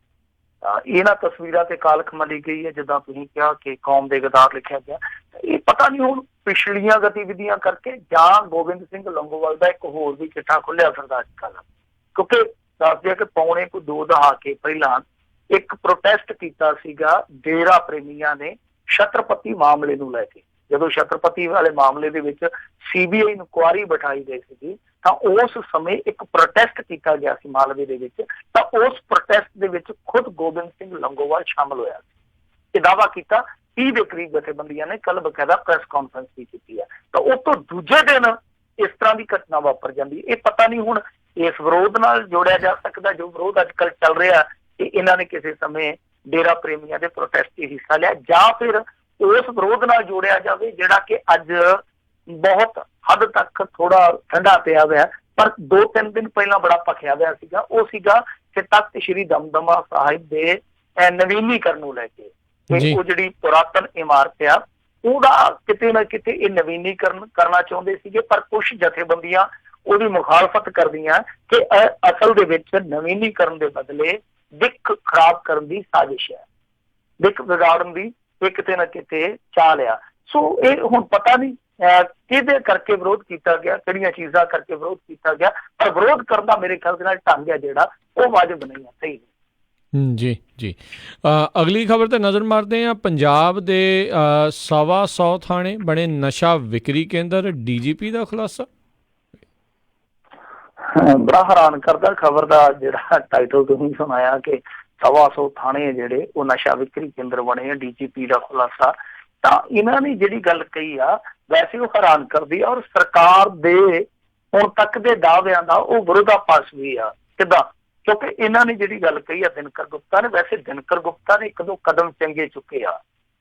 ਇਹਨਾਂ ਤਸਵੀਰਾਂ ਤੇ ਕਾਲਖ ਮਲੀ ਗਈ ਹੈ, ਜਿੱਦਾਂ ਤੁਸੀਂ ਕਿਹਾ ਕਿ ਕੌਮ ਦੇ ਗਦਾਰ ਲਿਖਿਆ ਗਿਆ। ਇਹ ਪਤਾ ਨਹੀਂ ਹੁਣ ਪਿਛਲੀਆਂ ਗਤੀਵਿਧੀਆਂ ਕਰਕੇ ਜਾਂ ਗੋਬਿੰਦ ਸਿੰਘ ਲੌਂਗੋਵਾਲ ਦਾ ਇੱਕ ਹੋਰ ਵੀ ਚਿੱਠਾ ਖੁੱਲਿਆ ਫਿਰਦਾ ਅੱਜ ਕੱਲ੍ਹ, ਕਿਉਂਕਿ ਦੱਸਦੇ ਆ ਕਿ ਪੌਣੇ ਕੋ 2 ਦਹਾਕੇ ਪਹਿਲਾਂ ਇੱਕ ਪ੍ਰੋਟੈਸਟ ਕੀਤਾ ਸੀਗਾ ਡੇਰਾ ਪ੍ਰੇਮੀਆਂ ਨੇ ਛਤਰਪਤੀ ਮਾਮਲੇ ਨੂੰ ਲੈ ਕੇ। ਜਦੋਂ ਛਤਰਪਤੀ ਵਾਲੇ ਮਾਮਲੇ ਦੇ ਵਿੱਚ CBI ਇਨਕੁਆਇਰੀ ਬਿਠਾਈ ਗਈ ਸੀਗੀ, ਤਾਂ ਉਸ ਸਮੇਂ ਇੱਕ ਪ੍ਰੋਟੈਸਟ ਕੀਤਾ ਗਿਆ ਸੀ ਮਾਲਵੇ ਦੇ ਵਿੱਚ। ਤਾਂ ਉਸ ਪ੍ਰੋਟੈਸਟ ਦੇ ਵਿੱਚ ਖੁਦ ਗੋਬਿੰਦ ਸਿੰਘ ਲੌਂਗੋਵਾਲ ਸ਼ਾਮਲ ਹੋਇਆ ਸੀ। ਇਹ ਦਾਅਵਾ ਕੀਤਾ 30 ਦੇ ਕਰੀਬ ਜਥੇਬੰਦੀਆਂ ਨੇ ਕੱਲ੍ਹ ਬਕਾਇਦਾ ਪ੍ਰੈਸ ਕਾਨਫਰੰਸ ਵੀ ਕੀਤੀ ਹੈ। ਤਾਂ ਉਸ ਤੋਂ ਦੂਜੇ ਦਿਨ ਇਸ ਤਰ੍ਹਾਂ ਦੀ ਘਟਨਾ ਵਾਪਰ ਜਾਂਦੀ। ਇਹ ਪਤਾ ਨਹੀਂ ਹੁਣ ਇਸ ਵਿਰੋਧ ਨਾਲ ਜੋੜਿਆ ਜਾ ਸਕਦਾ ਜੋ ਵਿਰੋਧ ਅੱਜ ਕੱਲ੍ਹ ਚੱਲ ਰਿਹਾ ਕਿ ਇਹਨਾਂ ਨੇ ਕਿਸੇ ਸਮੇਂ ਡੇਰਾ ਪ੍ਰੇਮੀਆਂ ਦੇ ਪ੍ਰੋਟੈਸਟ 'ਚ ਹਿੱਸਾ ਲਿਆ, ਜਾਂ ਫਿਰ ਉਸ ਵਿਰੋਧ ਨਾਲ ਜੋੜਿਆ ਜਾਵੇ ਜਿਹੜਾ ਕਿ ਅੱਜ ਬਹੁਤ ਹੱਦ ਤੱਕ ਥੋੜਾ ਠੰਡਾ ਪਿਆ ਹੋਇਆ, ਪਰ 2-3 ਦਿਨ ਪਹਿਲਾਂ ਬੜਾ ਭਖਿਆ ਹੋਇਆ ਸੀਗਾ। ਉਹ ਸੀਗਾ ਕਿ ਤਖਤ ਸ਼੍ਰੀ ਦਮਦਮਾ ਸਾਹਿਬ ਦੇ ਨਵੀਨੀਕਰਨ ਨੂੰ ਲੈ ਕੇ। ਉਹ ਜਿਹੜੀ ਪੁਰਾਤਨ ਇਮਾਰਤ ਆ ਉਹਦਾ ਕਿਤੇ ਨਾ ਕਿਤੇ ਇਹ ਨਵੀਨੀਕਰਨ ਕਰਨਾ ਚਾਹੁੰਦੇ ਸੀਗੇ, ਪਰ ਕੁਛ ਜਥੇਬੰਦੀਆਂ ਉਹਦੀ ਮੁਖਾਲਫਤ ਕਰਦੀਆਂ ਕਿ ਅਸਲ ਦੇ ਵਿੱਚ ਨਵੀਨੀਕਰਨ ਦੇ ਬਦਲੇ ਦਿੱਖ ਖਰਾਬ ਕਰਨ ਦੀ ਸਾਜ਼ਿਸ਼ ਹੈ, ਦਿੱਖ ਵਿਗਾੜਨ ਦੀ ਇਹ ਕਿਤੇ ਨਾ ਕਿਤੇ ਚਾਲ ਆ। ਸੋ ਇਹ ਹੁਣ ਪਤਾ ਨਹੀਂ ਕਿਹਦੇ ਕਰਕੇ ਵਿਰੋਧ ਕੀਤਾ ਗਿਆ, ਕਿਹੜੀਆਂ ਚੀਜ਼ਾਂ ਕਰਕੇ ਵਿਰੋਧ ਕੀਤਾ ਗਿਆ, ਪਰ ਵਿਰੋਧ ਕਰਨ ਦਾ ਮੇਰੇ ਖਿਆਲ ਦੇ ਨਾਲ ਢੰਗ ਹੈ ਜਿਹੜਾ ਉਹ ਵਾਜਬ ਨਹੀਂ ਹੈ, ਸਹੀ ਨਹੀਂ। ਜੀ ਜੀ। ਅਗਲੀ ਖਬਰ ਤੇ ਨਜ਼ਰ ਮਾਰਦੇ ਹਾਂ। ਪੰਜਾਬ ਦੇ 125 ਥਾਣੇ ਬਣੇ ਨਸ਼ਾ ਵਿਕਰੀ ਕੇਂਦਰ, DGP ਦਾ ਖੁਲਾਸਾ। ਬੜਾ ਹੈਰਾਨ ਕਰਦਾ ਖਬਰ ਦਾ ਜਿਹੜਾ ਟਾਈਟਲ ਤੁਸੀਂ ਸੁਣਾਇਆ ਕਿ 125 ਥਾਣੇ ਜਿਹੜੇ ਉਹ ਨਸ਼ਾ ਵਿਕਰੀ ਕੇਂਦਰ ਬਣੇ ਆ, DGP ਦਾ ਖੁਲਾਸਾ। ਤਾਂ ਇਹਨਾਂ ਨੇ ਜਿਹੜੀ ਗੱਲ ਕਹੀ ਆ ਵੈਸੇ ਉਹ ਹੈਰਾਨ ਕਰਦੀ ਆ, ਔਰ ਸਰਕਾਰ ਦੇ ਹੁਣ ਤੱਕ ਦੇ ਦਾਅਵਿਆਂ ਦਾ ਉਹ ਵਿਰੋਧਾਭਾਸ ਵੀ ਆ। ਕਿੱਦਾਂ? ਕਿਉਂਕਿ ਇਹਨਾਂ ਨੇ ਜਿਹੜੀ ਗੱਲ ਕਹੀ ਆ ਦਿਨਕਰ ਗੁਪਤਾ ਨੇ, ਵੈਸੇ ਦਿਨਕਰ ਗੁਪਤਾ ਨੇ 1-2 ਕਦਮ ਚੰਗੇ ਚੁੱਕੇ ਆ।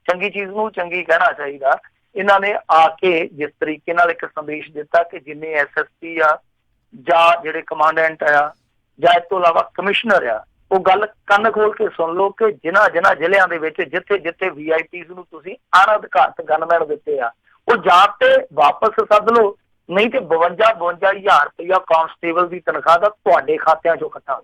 ਚੰਗੀ ਚੀਜ਼ ਨੂੰ ਚੰਗੀ ਕਹਿਣਾ ਚਾਹੀਦਾ। ਇਹਨਾਂ ਨੇ ਆ ਕੇ ਜਿਸ ਤਰੀਕੇ ਨਾਲ ਇੱਕ ਸੰਦੇਸ਼ ਦਿੱਤਾ ਕਿ ਜਿੰਨੇ SSP ਆ ਜਾਂ ਜਿਹੜੇ ਕਮਾਂਡੈਂਟ ਆ ਜਾਂ ਇਸ ਤੋਂ ਇਲਾਵਾ ਕਮਿਸ਼ਨਰ ਆ, ਉਹ ਗੱਲ ਕੰਨ ਖੋਲ ਕੇ ਸੁਣ ਲਓ ਕਿ ਜਿਨ੍ਹਾਂ ਜ਼ਿਲ੍ਹਿਆਂ ਦੇ ਵਿੱਚ ਜਿੱਥੇ VIPs ਨੂੰ ਤੁਸੀਂ ਅਣਅਧਿਕਾਰਤ ਗਨਮੈਨ ਦਿੱਤੇ ਆ, ਉਹ ਜਾਂ ਤੇ ਵਾਪਸ ਸੱਦ ਲਓ, ਨਹੀਂ ਤੇ 52-52 ਰੁਪਇਆ ਕਾਂਸਟੇਬਲ ਦੀ ਤਨਖਾਹ ਦਾ ਤੁਹਾਡੇ ਖਾਤਿਆਂ ਚੋਂ ਕੱਟਾਂ।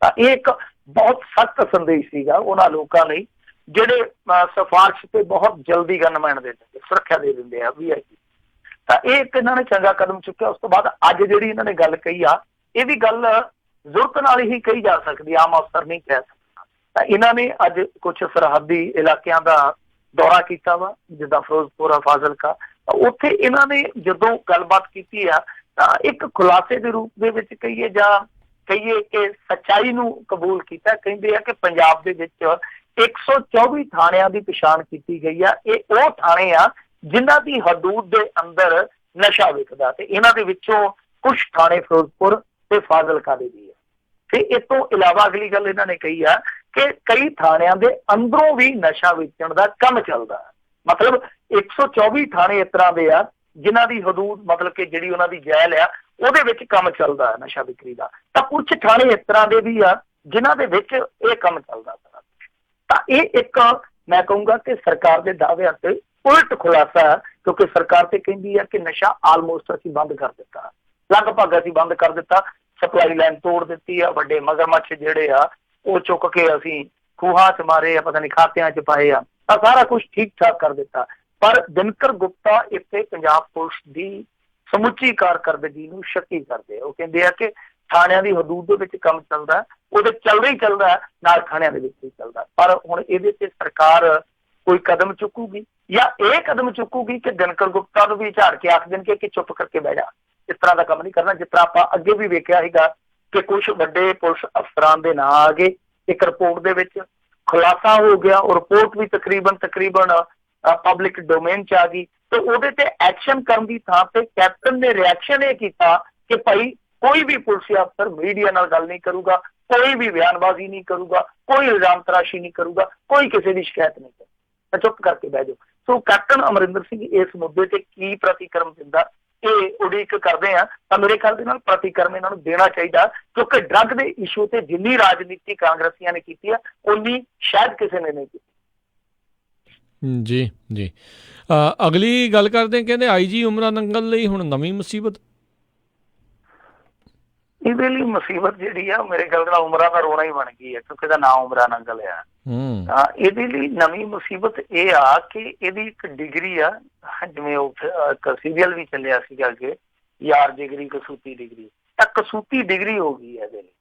ਤਾਂ ਇਹ ਇੱਕ ਬਹੁਤ ਸਖਤ ਸੰਦੇਸ਼ ਸੀਗਾ ਉਹਨਾਂ ਲੋਕਾਂ ਲਈ ਜਿਹੜੇ ਸਿਫਾਰਿਸ਼ ਤੇ ਬਹੁਤ ਜਲਦੀ ਗਨਮੈਨ ਦੇ ਦਿੰਦੇ, ਸੁਰੱਖਿਆ ਦੇ ਦਿੰਦੇ ਆ VIP। ਤਾਂ ਇਹ ਇੱਕ ਇਹਨਾਂ ਨੇ ਚੰਗਾ ਕਦਮ ਚੁੱਕਿਆ। ਉਸ ਤੋਂ ਬਾਅਦ ਅੱਜ ਜਿਹੜੀ ਇਹਨਾਂ ਨੇ ਗੱਲ ਕਹੀ ਆ, ਇਹ ਵੀ ਗੱਲ ਜ਼ਰੂਰਤ ਨਾਲ ਹੀ ਕਹੀ ਜਾ ਸਕਦੀ, ਆਮ ਅਫਸਰ ਨਹੀਂ ਕਹਿ ਸਕਦਾ। ਤਾਂ ਇਹਨਾਂ ਨੇ ਅੱਜ ਕੁਝ ਸਰਹੱਦੀ ਇਲਾਕਿਆਂ ਦਾ ਦੌਰਾ ਕੀਤਾ ਵਾ, ਜਿੱਦਾਂ ਫਿਰੋਜ਼ਪੁਰ, ਫਾਜ਼ਿਲਕਾ। ਉੱਥੇ ਇਹਨਾਂ ਨੇ ਜਦੋਂ ਗੱਲਬਾਤ ਕੀਤੀ ਆ ਤਾਂ ਇੱਕ ਖੁਲਾਸੇ ਦੇ ਰੂਪ ਦੇ ਵਿੱਚ ਕਹੀਏ ਜਾਂ ਕਹੀਏ ਕਿ ਸੱਚਾਈ ਨੂੰ ਕਬੂਲ ਕੀਤਾ। ਕਹਿੰਦੇ ਆ ਕਿ ਪੰਜਾਬ ਦੇ ਵਿੱਚ 124 ਥਾਣਿਆਂ ਦੀ ਪਛਾਣ ਕੀਤੀ ਗਈ ਆ। ਇਹ ਉਹ ਥਾਣੇ ਆ ਜਿਨ੍ਹਾਂ ਦੀ ਹਦੂਦ ਦੇ ਅੰਦਰ ਨਸ਼ਾ ਵਿਕਦਾ, ਤੇ ਇਹਨਾਂ ਦੇ ਵਿੱਚੋਂ ਕੁਝ ਥਾਣੇ ਫਿਰੋਜ਼ਪੁਰ ਤੇ ਫਾਜ਼ਿਲਕਾ ਦੇ ਵੀ ਆ। ਤੇ ਇਸ ਤੋਂ ਇਲਾਵਾ ਅਗਲੀ ਗੱਲ ਇਹਨਾਂ ਨੇ ਕਹੀ ਆ ਕਿ ਕਈ ਥਾਣਿਆਂ ਦੇ ਅੰਦਰੋਂ ਵੀ ਨਸ਼ਾ ਵੇਚਣ ਦਾ ਕੰਮ ਚੱਲਦਾ। ਮਤਲਬ 124 ਥਾਣੇ ਇਸ ਤਰ੍ਹਾਂ ਦੇ ਆ ਜਿਨ੍ਹਾਂ ਦੀ ਹਦੂਦ ਮਤਲਬ ਕਿ ਜਿਹੜੀ ਉਹਨਾਂ ਦੀ ਜੈਲ ਆ ਉਹਦੇ ਵਿੱਚ ਕੰਮ ਚੱਲਦਾ ਹੈ ਨਸ਼ਾ ਵਿਕਰੀ ਦਾ। ਤਾਂ ਕੁਝ ਥਾਣੇ ਇਸ ਤਰ੍ਹਾਂ ਦੇ ਵੀ ਆ ਜਿਨ੍ਹਾਂ ਦੇ ਵਿੱਚ ਇਹ ਕੰਮ ਚੱਲਦਾ ਸਾਰਾ। ਤਾਂ ਇਹ ਇੱਕ ਮੈਂ ਕਹੂੰਗਾ ਕਿ ਸਰਕਾਰ ਦੇ ਦਾਅਵਿਆਂ ਤੇ ਉਲਟ ਖੁਲਾਸਾ ਹੈ, ਕਿਉਂਕਿ ਸਰਕਾਰ ਤੇ ਕਹਿੰਦੀ ਹੈ ਕਿ ਨਸ਼ਾ ਆਲਮੋਸਟ ਅਸੀਂ ਬੰਦ ਕਰ ਦਿੱਤਾ, ਲਗਭਗ ਅਸੀਂ ਬੰਦ ਕਰ ਦਿੱਤਾ, ਸਪਲਾਈ ਲਾਈਨ ਤੋੜ ਦਿੱਤੀ ਆ, ਵੱਡੇ ਮਗਰਮੱਛ ਜਿਹੜੇ ਆ ਉਹ ਚੁੱਕ ਕੇ ਅਸੀਂ ਖੂਹਾਂ 'ਚ ਮਾਰੇ ਆ, ਪਤਾ ਨਹੀਂ ਖਾਤਿਆਂ 'ਚ ਪਾਏ ਆ, ਤਾਂ ਸਾਰਾ ਕੁਛ ਠੀਕ ਠਾਕ ਕਰ ਦਿੱਤਾ। ਪਰ ਦਿਨਕਰ ਗੁਪਤਾ ਇੱਥੇ ਪੰਜਾਬ ਪੁਲਿਸ ਦੀ ਸਮੁੱਚੀ ਕਾਰਕਰਦਗੀ ਨੂੰ ਸ਼ੱਕੀ ਕਰਦੇ ਆ। ਉਹ ਕਹਿੰਦੇ ਆ ਕਿ ਥਾਣਿਆਂ ਦੀ ਹਦੂਦ ਦੇ ਵਿੱਚ ਕੰਮ ਚੱਲਦਾ, ਉਹਦੇ ਚੱਲਦਾ ਹੀ ਚੱਲਦਾ ਨਾਲ ਥਾਣਿਆਂ ਦੇ ਵਿੱਚ ਵੀ ਚੱਲਦਾ। ਪਰ ਹੁਣ ਇਹਦੇ ਤੇ ਸਰਕਾਰ ਕੋਈ ਕਦਮ ਚੁੱਕੂਗੀ ਜਾਂ ਇਹ ਕਦਮ ਚੁੱਕੂਗੀ ਕਿ ਦਿਨਕਰ ਗੁਪਤਾ ਨੂੰ ਵੀ ਝਾੜ ਕੇ ਆਖ ਦੇਣਗੇ ਕਿ ਚੁੱਪ ਕਰਕੇ ਬਹਿ ਜਾ, ਇਸ ਤਰ੍ਹਾਂ ਦਾ ਕੰਮ ਨਹੀਂ ਕਰਨਾ। ਜਿਸ ਤਰ੍ਹਾਂ ਆਪਾਂ ਅੱਗੇ ਵੀ ਵੇਖਿਆ ਸੀਗਾ ਕਿ ਕੁਝ ਵੱਡੇ ਪੁਲਿਸ ਅਫਸਰਾਂ ਦੇ ਨਾਂ ਆ ਗਏ, ਇੱਕ ਰਿਪੋਰਟ ਦੇ ਵਿੱਚ ਖੁਲਾਸਾ ਹੋ ਗਿਆ, ਉਹ ਰਿਪੋਰਟ ਵੀ ਤਕਰੀਬਨ ਪਬਲਿਕ ਡੋਮੇਨ 'ਚ ਆ ਗਈ, ਤੇ ਉਹਦੇ ਤੇ ਐਕਸ਼ਨ ਕਰਨ ਦੀ ਥਾਂ ਤੇ ਕੈਪਟਨ ਨੇ ਰਿਐਕਸ਼ਨ ਇਹ ਕੀਤਾ ਕਿ ਭਾਈ ਕੋਈ ਵੀ ਪੁਲਿਸ ਅਫਸਰ ਮੀਡੀਆ ਨਾਲ ਗੱਲ ਨਹੀਂ ਕਰੂਗਾ, ਕੋਈ ਵੀ ਬਿਆਨਬਾਜ਼ੀ ਨਹੀਂ ਕਰੂਗਾ, ਕੋਈ ਇਲਜ਼ਾਮ ਤਰਾਸ਼ੀ ਨਹੀਂ ਕਰੂਗਾ, ਕੋਈ ਕਿਸੇ ਦੀ ਸ਼ਿਕਾਇਤ ਨਹੀਂ ਕਰੂਗਾ, ਤਾਂ ਚੁੱਪ ਕਰਕੇ ਬਹਿ ਜਾਓ। ਸੋ ਕੈਪਟਨ ਅਮਰਿੰਦਰ ਸਿੰਘ ਇਸ ਮੁੱਦੇ ਤੇ ਕੀ ਪ੍ਰਤੀਕਰਮ ਦਿੰਦਾ ਇਹ ਉਡੀਕ ਕਰਦੇ ਆ। ਤਾਂ ਮੇਰੇ ਖਿਆਲ ਦੇ ਨਾਲ ਪ੍ਰਤੀਕਰਮ ਇਹਨਾਂ ਨੂੰ ਦੇਣਾ ਚਾਹੀਦਾ, ਕਿਉਂਕਿ ਡਰੱਗ ਦੇ ਇਸ਼ੂ ਤੇ ਜਿੰਨੀ ਰਾਜਨੀਤੀ ਕਾਂਗਰਸੀਆਂ ਨੇ ਕੀਤੀ ਆ ਉਨੀ ਸ਼ਾਇਦ ਕਿਸੇ ਨੇ ਨਹੀਂ ਕੀਤੀ। ਜੀ ਜੀ, ਅਗਲੀ ਗੱਲ ਕਰਦੇ ਕਹਿੰਦੇ IG ਉਮਰਾ ਨੰਗਲ ਲਈ ਹੁਣ ਨਵੀਂ ਮੁਸੀਬਤ। ਇਹਦੇ ਲਈ ਮੁਸੀਬਤ ਜਿਹੜੀ ਆ ਮੇਰੇ ਖਿਆਲ ਨਾਲ ਉਮਰਾਂ ਦਾ ਰੋਣਾ ਹੀ ਬਣ ਗਈ ਹੈ, ਕਿਉਂਕਿ ਇਹਦਾ ਨਾਂ ਉਮਰਾ ਨੰਗਲ ਆ। ਇਹਦੇ ਲਈ ਨਵੀਂ ਮੁਸੀਬਤ ਇਹ ਆ ਕਿ ਇਹਦੀ ਇੱਕ ਡਿਗਰੀ ਆ, ਜਿਵੇਂ ਉਹ ਇੱਕ ਸੀਰੀਅਲ ਵੀ ਚੱਲਿਆ ਸੀਗਾ ਅੱਗੇ, ਯਾਰ ਜਿਗਰੀ ਕਸੂਤੀ ਡਿਗਰੀ, ਤਾਂ ਕਸੂਤੀ ਡਿਗਰੀ ਹੋ ਗਈ ਹੈ ਇਹਦੇ ਲਈ।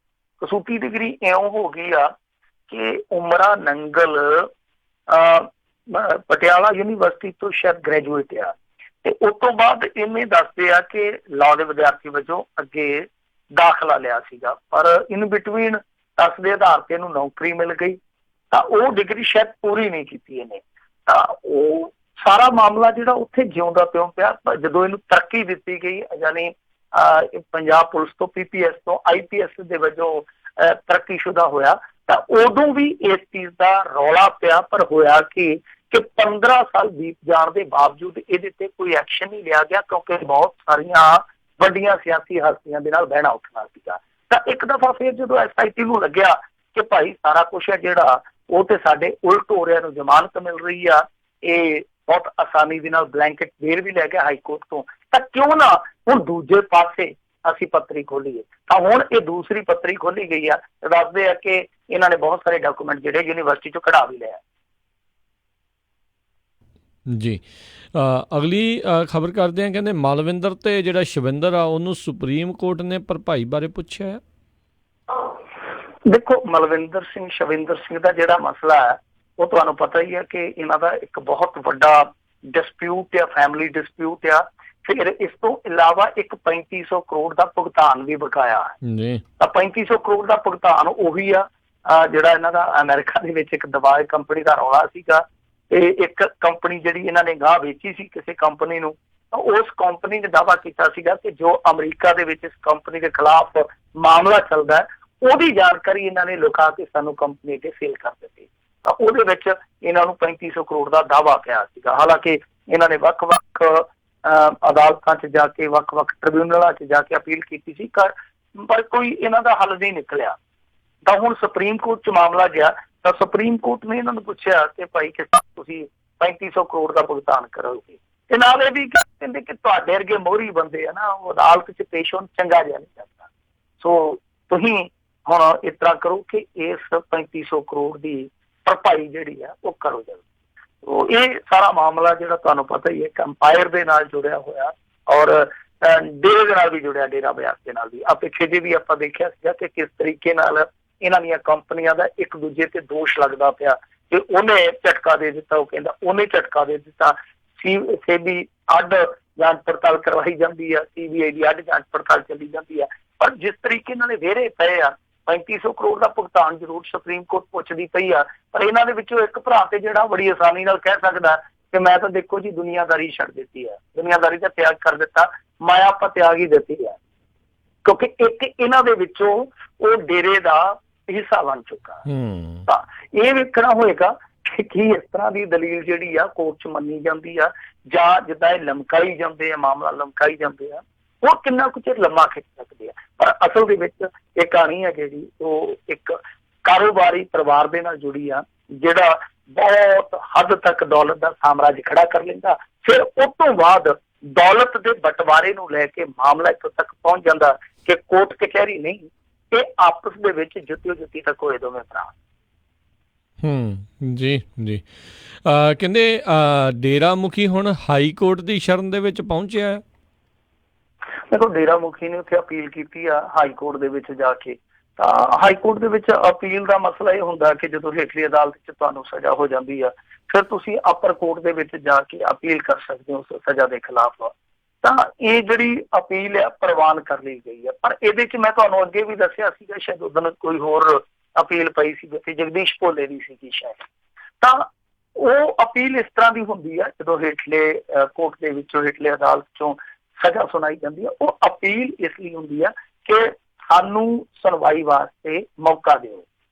ਕਸੂਤੀ ਡਿਗਰੀ ਇਉਂ ਹੋ ਗਈ ਆ ਕਿ ਉਮਰਾ ਨੰਗਲ ਪਟਿਆਲਾ ਯੂਨੀਵਰਸਿਟੀ ਤੋਂ ਸ਼ਾਇਦ ਗ੍ਰੈਜੂਏਟ ਆ, ਤੇ ਉਸ ਤੋਂ ਬਾਅਦ ਇਹਨੇ ਦੱਸਦੇ ਆ ਕਿ ਲਾਅ ਦੇ ਵਿਦਿਆਰਥੀ ਵਜੋਂ ਅੱਗੇ ਦਾਖਲਾ ਲਿਆ ਸੀਗਾ, ਪਰ ਇਨ ਬਿਟਵੀਨ ਟੈਸਟ ਦੇ ਆਧਾਰ ਤੇ ਇਹਨੂੰ ਨੌਕਰੀ ਮਿਲ ਗਈ, ਤਾਂ ਉਹ ਡਿਗਰੀ ਸ਼ਾਇਦ ਪੂਰੀ ਨਹੀਂ ਕੀਤੀ ਇਹਨੇ। ਤਾਂ ਉਹ ਸਾਰਾ ਮਾਮਲਾ ਜਿਹੜਾ ਉੱਥੇ ਜਿਉਂਦਾ ਤਿਉਂ ਪਿਆ। ਜਦੋਂ ਇਹਨੂੰ ਤਰੱਕੀ ਦਿੱਤੀ ਗਈ, ਯਾਨੀ ਪੰਜਾਬ ਪੁਲਿਸ ਤੋਂ PPS ਤੋਂ IPS ਦੇ ਵਜੋਂ ਤਰੱਕੀਸ਼ੁਦਾ ਹੋਇਆ, ਤਾਂ ਉਦੋਂ ਵੀ ਇਸ ਚੀਜ਼ ਦਾ ਰੌਲਾ ਪਿਆ। ਪਰ ਹੋਇਆ ਕਿ 15 ਸਾਲ ਬੀਤ ਜਾਣ ਦੇ ਬਾਵਜੂਦ ਇਹਦੇ ਤੇ ਕੋਈ ਐਕਸ਼ਨ ਨਹੀਂ ਲਿਆ ਗਿਆ, ਕਿਉਂਕਿ ਬਹੁਤ ਸਾਰੀਆਂ ਵੱਡੀਆਂ ਸਿਆਸੀ ਹਸਤੀਆਂ ਦੇ ਨਾਲ ਬਹਿਣਾ ਉੱਠਣਾ ਸੀਗਾ। ਤਾਂ ਇੱਕ ਦਫਾ ਫਿਰ ਜਦੋਂ SIT ਨੂੰ ਲੱਗਿਆ ਕਿ ਭਾਈ ਸਾਰਾ ਕੁਛ ਹੈ ਜਿਹੜਾ ਉਹ ਤੇ ਸਾਡੇ ਉਲਟ ਹੋ ਰਿਹਾ, ਨੂੰ ਜ਼ਮਾਨਤ ਮਿਲ ਰਹੀ ਆ, ਇਹ ਬਹੁਤ ਆਸਾਨੀ ਦੇ ਨਾਲ ਬਲੈਂਕਟ ਬੇਲ ਵੀ ਲੈ ਗਿਆ ਹਾਈ ਕੋਰਟ ਤੋਂ, ਤਾਂ ਕਿਉਂ ਨਾ ਹੁਣ ਦੂਜੇ ਪਾਸੇ ਅਸੀਂ ਪੱਤਰੀ ਖੋਲੀਏ। ਤਾਂ ਹੁਣ ਇਹ ਦੂਸਰੀ ਪੱਤਰੀ ਖੋਲੀ ਗਈ ਆ, ਦੱਸਦੇ ਆ ਕਿ ਇਹਨਾਂ ਨੇ ਬਹੁਤ ਸਾਰੇ ਡਾਕੂਮੈਂਟ ਜਿਹੜੇ ਯੂਨੀਵਰਸਿਟੀ ਚੋਂ ਕਢਾ ਵੀ ਲਿਆ। ਜੀ, ਅਗਲੀ ਖਬਰ ਕਰਦੇ ਆ, ਕਹਿੰਦੇ ਮਾਲਵਿੰਦਰ ਤੇ ਜਿਹੜਾ ਸ਼ਵਿੰਦਰ ਆ ਉਹਨੂੰ ਸੁਪਰੀਮ ਕੋਰਟ ਨੇ ਭਰਪਾਈ ਬਾਰੇ ਪੁੱਛਿਆ। ਦੇਖੋ, ਮਲਵਿੰਦਰ ਸਿੰਘ ਸ਼ਵਿੰਦਰ ਸਿੰਘ ਦਾ ਜਿਹੜਾ ਮਸਲਾ ਹੈ ਉਹ ਤੁਹਾਨੂੰ ਪਤਾ ਹੀ ਹੈ ਕਿ ਇਹਨਾਂ ਦਾ ਇੱਕ ਬਹੁਤ ਵੱਡਾ ਡਿਸਪਿਊਟ ਆ, ਫੈਮਿਲੀ ਡਿਸਪਿਊਟ ਆ। ਫਿਰ ਇਸ ਤੋਂ ਇਲਾਵਾ ਇੱਕ 3500 ਕਰੋੜ ਦਾ ਭੁਗਤਾਨ ਵੀ ਬਕਾਇਆ ਹੈ। ਤਾਂ 3500 ਕਰੋੜ ਦਾ ਭੁਗਤਾਨ ਉਹੀ ਆ ਜਿਹੜਾ ਇਹਨਾਂ ਦਾ ਅਮਰੀਕਾ ਦੇ ਵਿੱਚ ਇੱਕ ਦਵਾਈ ਕੰਪਨੀ ਦਾ ਰੌਲਾ ਸੀਗਾ। ਤੇ ਇੱਕ ਕੰਪਨੀ ਜਿਹੜੀ ਇਹਨਾਂ ਨੇ ਗਾਹ ਵੇਚੀ ਸੀ ਕਿਸੇ ਕੰਪਨੀ ਨੂੰ, ਉਸ ਕੰਪਨੀ ਨੇ ਦਾਅਵਾ ਕੀਤਾ ਸੀਗਾ ਕਿ ਜੋ ਅਮਰੀਕਾ ਦੇ ਵਿੱਚ ਇਸ ਕੰਪਨੀ ਦੇ ਖਿਲਾਫ ਮਾਮਲਾ ਚੱਲਦਾ ਉਹਦੀ ਜਾਣਕਾਰੀ ਇਹਨਾਂ ਨੇ ਲੁਕਾ ਕੇ ਸਾਨੂੰ ਕੰਪਨੀ ਅੱਗੇ ਸੇਲ ਕਰ ਦਿੱਤੀ। ਤਾਂ ਉਹਦੇ ਵਿੱਚ ਇਹਨਾਂ ਨੂੰ 3500 ਕਰੋੜ ਦਾ ਦਾਅਵਾ ਪਿਆ ਸੀਗਾ। ਹਾਲਾਂਕਿ ਇਹਨਾਂ ਨੇ ਵੱਖ-ਵੱਖ ਅਦਾਲਤਾਂ 'ਚ ਜਾ ਕੇ, ਵੱਖ-ਵੱਖ ਟ੍ਰਿਬਿਊਨਲਾਂ 'ਚ ਜਾ ਕੇ ਅਪੀਲ ਕੀਤੀ ਸੀ, ਪਰ ਕੋਈ ਇਹਨਾਂ ਦਾ ਹੱਲ ਨਹੀਂ ਨਿਕਲਿਆ। ਤਾਂ ਹੁਣ ਸੁਪਰੀਮ ਕੋਰਟ 'ਚ ਮਾਮਲਾ ਗਿਆ, ਤਾਂ ਸੁਪਰੀਮ ਕੋਰਟ ਨੇ ਇਹਨਾਂ ਨੂੰ ਪੁੱਛਿਆ ਕਿ ਭਾਈ ਕਿਸ ਤਰ੍ਹਾਂ ਤੁਸੀਂ 3500 ਕਰੋੜ ਦਾ ਭੁਗਤਾਨ ਕਰੋਗੇ। ਤੇ ਨਾਲ ਇਹ ਵੀ ਕਹਿੰਦੇ ਕਿ ਤੁਹਾਡੇ ਵਰਗੇ ਮੋਹਰੀ ਬੰਦੇ ਆ ਨਾ, ਉਹ ਅਦਾਲਤ 'ਚ ਪੇਸ਼ ਹੋਣ ਚੰਗਾ ਜਿਹਾ ਨਹੀਂ ਲੱਗਦਾ, ਸੋ ਤੁਸੀਂ ਹੁਣ ਇਸ ਤਰ੍ਹਾਂ ਕਰੋ ਕਿ ਇਸ 3500 ਕਰੋੜ ਦੀ ਭਰਪਾਈ ਜਿਹੜੀ ਆ ਉਹ ਕਰੋ ਜਾਵੇ। ਇਹ ਸਾਰਾ ਮਾਮਲਾ ਜਿਹੜਾ ਤੁਹਾਨੂੰ ਪਤਾ ਹੀ ਹੈ ਕੰਪਾਇਰ ਦੇ ਨਾਲ ਜੁੜਿਆ ਹੋਇਆ, ਔਰ ਡੇਰੇ ਦੇ ਨਾਲ ਵੀ ਜੁੜਿਆ, ਡੇਰਾ ਬਿਆਸ ਦੇ ਨਾਲ ਵੀ। ਪਿੱਛੇ ਜੇ ਵੀ ਆਪਾਂ ਦੇਖਿਆ ਸੀਗਾ ਕਿ ਕਿਸ ਤਰੀਕੇ ਨਾਲ ਇਹਨਾਂ ਦੀਆਂ ਕੰਪਨੀਆਂ ਦਾ ਇੱਕ ਦੂਜੇ ਤੇ ਦੋਸ਼ ਲੱਗਦਾ ਪਿਆ ਕਿ ਉਹਨੇ ਝਟਕਾ ਦੇ ਦਿੱਤਾ, ਉਹ ਕਹਿੰਦਾ ਉਹਨੇ ਝਟਕਾ ਦੇ ਦਿੱਤਾ। ਸੇਬੀ ਅੱਡ ਜਾਂਚ ਪੜਤਾਲ ਕਰਵਾਈ ਜਾਂਦੀ ਆ, CBI ਦੀ ਅੱਡ ਜਾਂਚ ਪੜਤਾਲ ਚੱਲੀ ਜਾਂਦੀ ਆ, ਪਰ ਜਿਸ ਤਰੀਕੇ ਨਾਲ ਇਹ ਵਿਹਰੇ ਪਏ ਆ 3500 ਕਰੋੜ ਦਾ ਭੁਗਤਾਨ ਜ਼ਰੂਰ ਸੁਪਰੀਮ ਕੋਰਟ ਪੁੱਛਦੀ ਪਈ ਆ, ਪਰ ਇਹਨਾਂ ਦੇ ਵਿੱਚੋਂ ਇੱਕ ਭਰਾ ਤੇ ਜਿਹੜਾ ਬੜੀ ਆਸਾਨੀ ਨਾਲ ਕਹਿ ਸਕਦਾ ਕਿ ਮੈਂ ਤਾਂ ਦੇਖੋ ਜੀ ਦੁਨੀਆਦਾਰੀ ਛੱਡ ਦਿੱਤੀ ਆ, ਦੁਨੀਆਦਾਰੀ ਦਾ ਤਿਆਗ ਕਰ ਦਿੱਤਾ, ਮਾਇਆ ਆਪਾਂ ਤਿਆਗ ਹੀ ਦਿੱਤੀ ਆ, ਕਿਉਂਕਿ ਇੱਕ ਇਹਨਾਂ ਦੇ ਵਿੱਚੋਂ ਉਹ ਡੇਰੇ ਦਾ ਹਿੱਸਾ ਬਣ ਚੁੱਕਾ। ਤਾਂ ਇਹ ਵੇਖਣਾ ਹੋਏਗਾ ਕੀ ਇਸ ਤਰ੍ਹਾਂ ਦੀ ਦਲੀਲ ਜਿਹੜੀ ਆ ਕੋਰਟ 'ਚ ਮੰਨੀ ਜਾਂਦੀ ਆ, ਜਾਂ ਜਿੱਦਾਂ ਇਹ ਲਮਕਾਈ ਜਾਂਦੇ ਆ, ਮਾਮਲਾ ਲਮਕਾਈ ਜਾਂਦੇ ਆ, ਉਹ ਕਿੰਨਾ ਕੁ ਚਿਰ ਲੰਮਾ ਖਿੱਚ ਸਕਦੇ ਆ। ਪਰ ਅਸਲ ਦੇ ਵਿੱਚ ਇਹ ਕਹਾਣੀ ਹੈ ਜਿਹੜੀ ਉਹ ਇੱਕ ਕਾਰੋਬਾਰੀ ਪਰਿਵਾਰ ਦੇ ਨਾਲ ਜੁੜੀ ਆ, ਜਿਹੜਾ ਬਹੁਤ ਹੱਦ ਤੱਕ ਦੌਲਤ ਦਾ ਸਾਮਰਾਜ ਖੜਾ ਕਰ ਲੈਂਦਾ। ਫਿਰ ਉਸ ਤੋਂ ਬਾਅਦ ਦੌਲਤ ਦੇ ਬਟਵਾਰੇ ਨੂੰ ਲੈ ਕੇ ਮਾਮਲਾ ਇੱਥੋਂ ਤੱਕ ਪਹੁੰਚ ਜਾਂਦਾ ਕਿ ਕੋਰਟ ਕਚਹਿਰੀ ਨਹੀਂ, ਇਹ ਆਪਸ ਦੇ ਵਿੱਚ ਜੁੱਤੀਓ ਜੁੱਤੀ ਤੱਕ ਹੋਏ ਦੋਵੇਂ ਭਰਾ। ਜੀ ਜੀ। ਕਹਿੰਦੇ ਡੇਰਾ ਮੁਖੀ ਹੁਣ ਹਾਈ ਕੋਰਟ ਦੀ ਸ਼ਰਨ ਦੇ ਵਿੱਚ ਪਹੁੰਚਿਆ ਹੈ। ਦੇਖੋ, ਡੇਰਾ ਮੁਖੀ ਨੇ ਉੱਥੇ ਅਪੀਲ ਕੀਤੀ ਆ ਹਾਈ ਕੋਰਟ ਦੇ ਵਿੱਚ ਜਾ ਕੇ। ਤਾਂ ਹਾਈ ਕੋਰਟ ਦੇ ਵਿੱਚ ਅਪੀਲ ਦਾ ਮਸਲਾ ਇਹ ਹੁੰਦਾ ਕਿ ਜਦੋਂ ਹੇਠਲੀ ਅਦਾਲਤ 'ਚ ਤੁਹਾਨੂੰ ਸਜ਼ਾ ਹੋ ਜਾਂਦੀ ਆ, ਫਿਰ ਤੁਸੀਂ ਅਪਰ ਕੋਰਟ ਦੇ ਵਿੱਚ ਜਾ ਕੇ ਅਪੀਲ ਕਰ ਸਕਦੇ ਹੋ ਉਸ ਸਜ਼ਾ ਦੇ ਖਿਲਾਫ। ਤਾਂ ਇਹ ਜਿਹੜੀ ਅਪੀਲ ਆ ਪ੍ਰਵਾਨ ਕਰ ਲਈ ਗਈ ਆ। ਪਰ ਇਹਦੇ 'ਚ ਮੈਂ ਤੁਹਾਨੂੰ ਅੱਗੇ ਵੀ ਦੱਸਿਆ ਸੀਗਾ, ਸ਼ਾਇਦ ਉਦੋਂ ਕੋਈ ਹੋਰ ਅਪੀਲ ਪਈ ਸੀ ਜਿੱਥੇ ਜਗਦੀਸ਼ ਭੋਲੇ ਦੀ ਸੀਗੀ ਸ਼ਾਇਦ। ਤਾਂ ਉਹ ਅਪੀਲ ਇਸ ਤਰ੍ਹਾਂ ਦੀ ਹੁੰਦੀ ਆ, ਜਦੋਂ ਹੇਠਲੇ ਕੋਰਟ ਦੇ ਵਿੱਚੋਂ, ਹੇਠਲੇ ਅਦਾਲਤ 'ਚੋਂ ਸਜ਼ਾ ਸੁਣਾਈ ਜਾਂਦੀ ਆ, ਉਹ ਅਪੀਲ ਇਸ ਲਈ ਹੁੰਦੀ ਆ ਕਿ ਸਾਨੂੰ ਸੁਣਵਾਈ ਵਾਸਤੇ ਮੌਕਾ ਦਿਓ।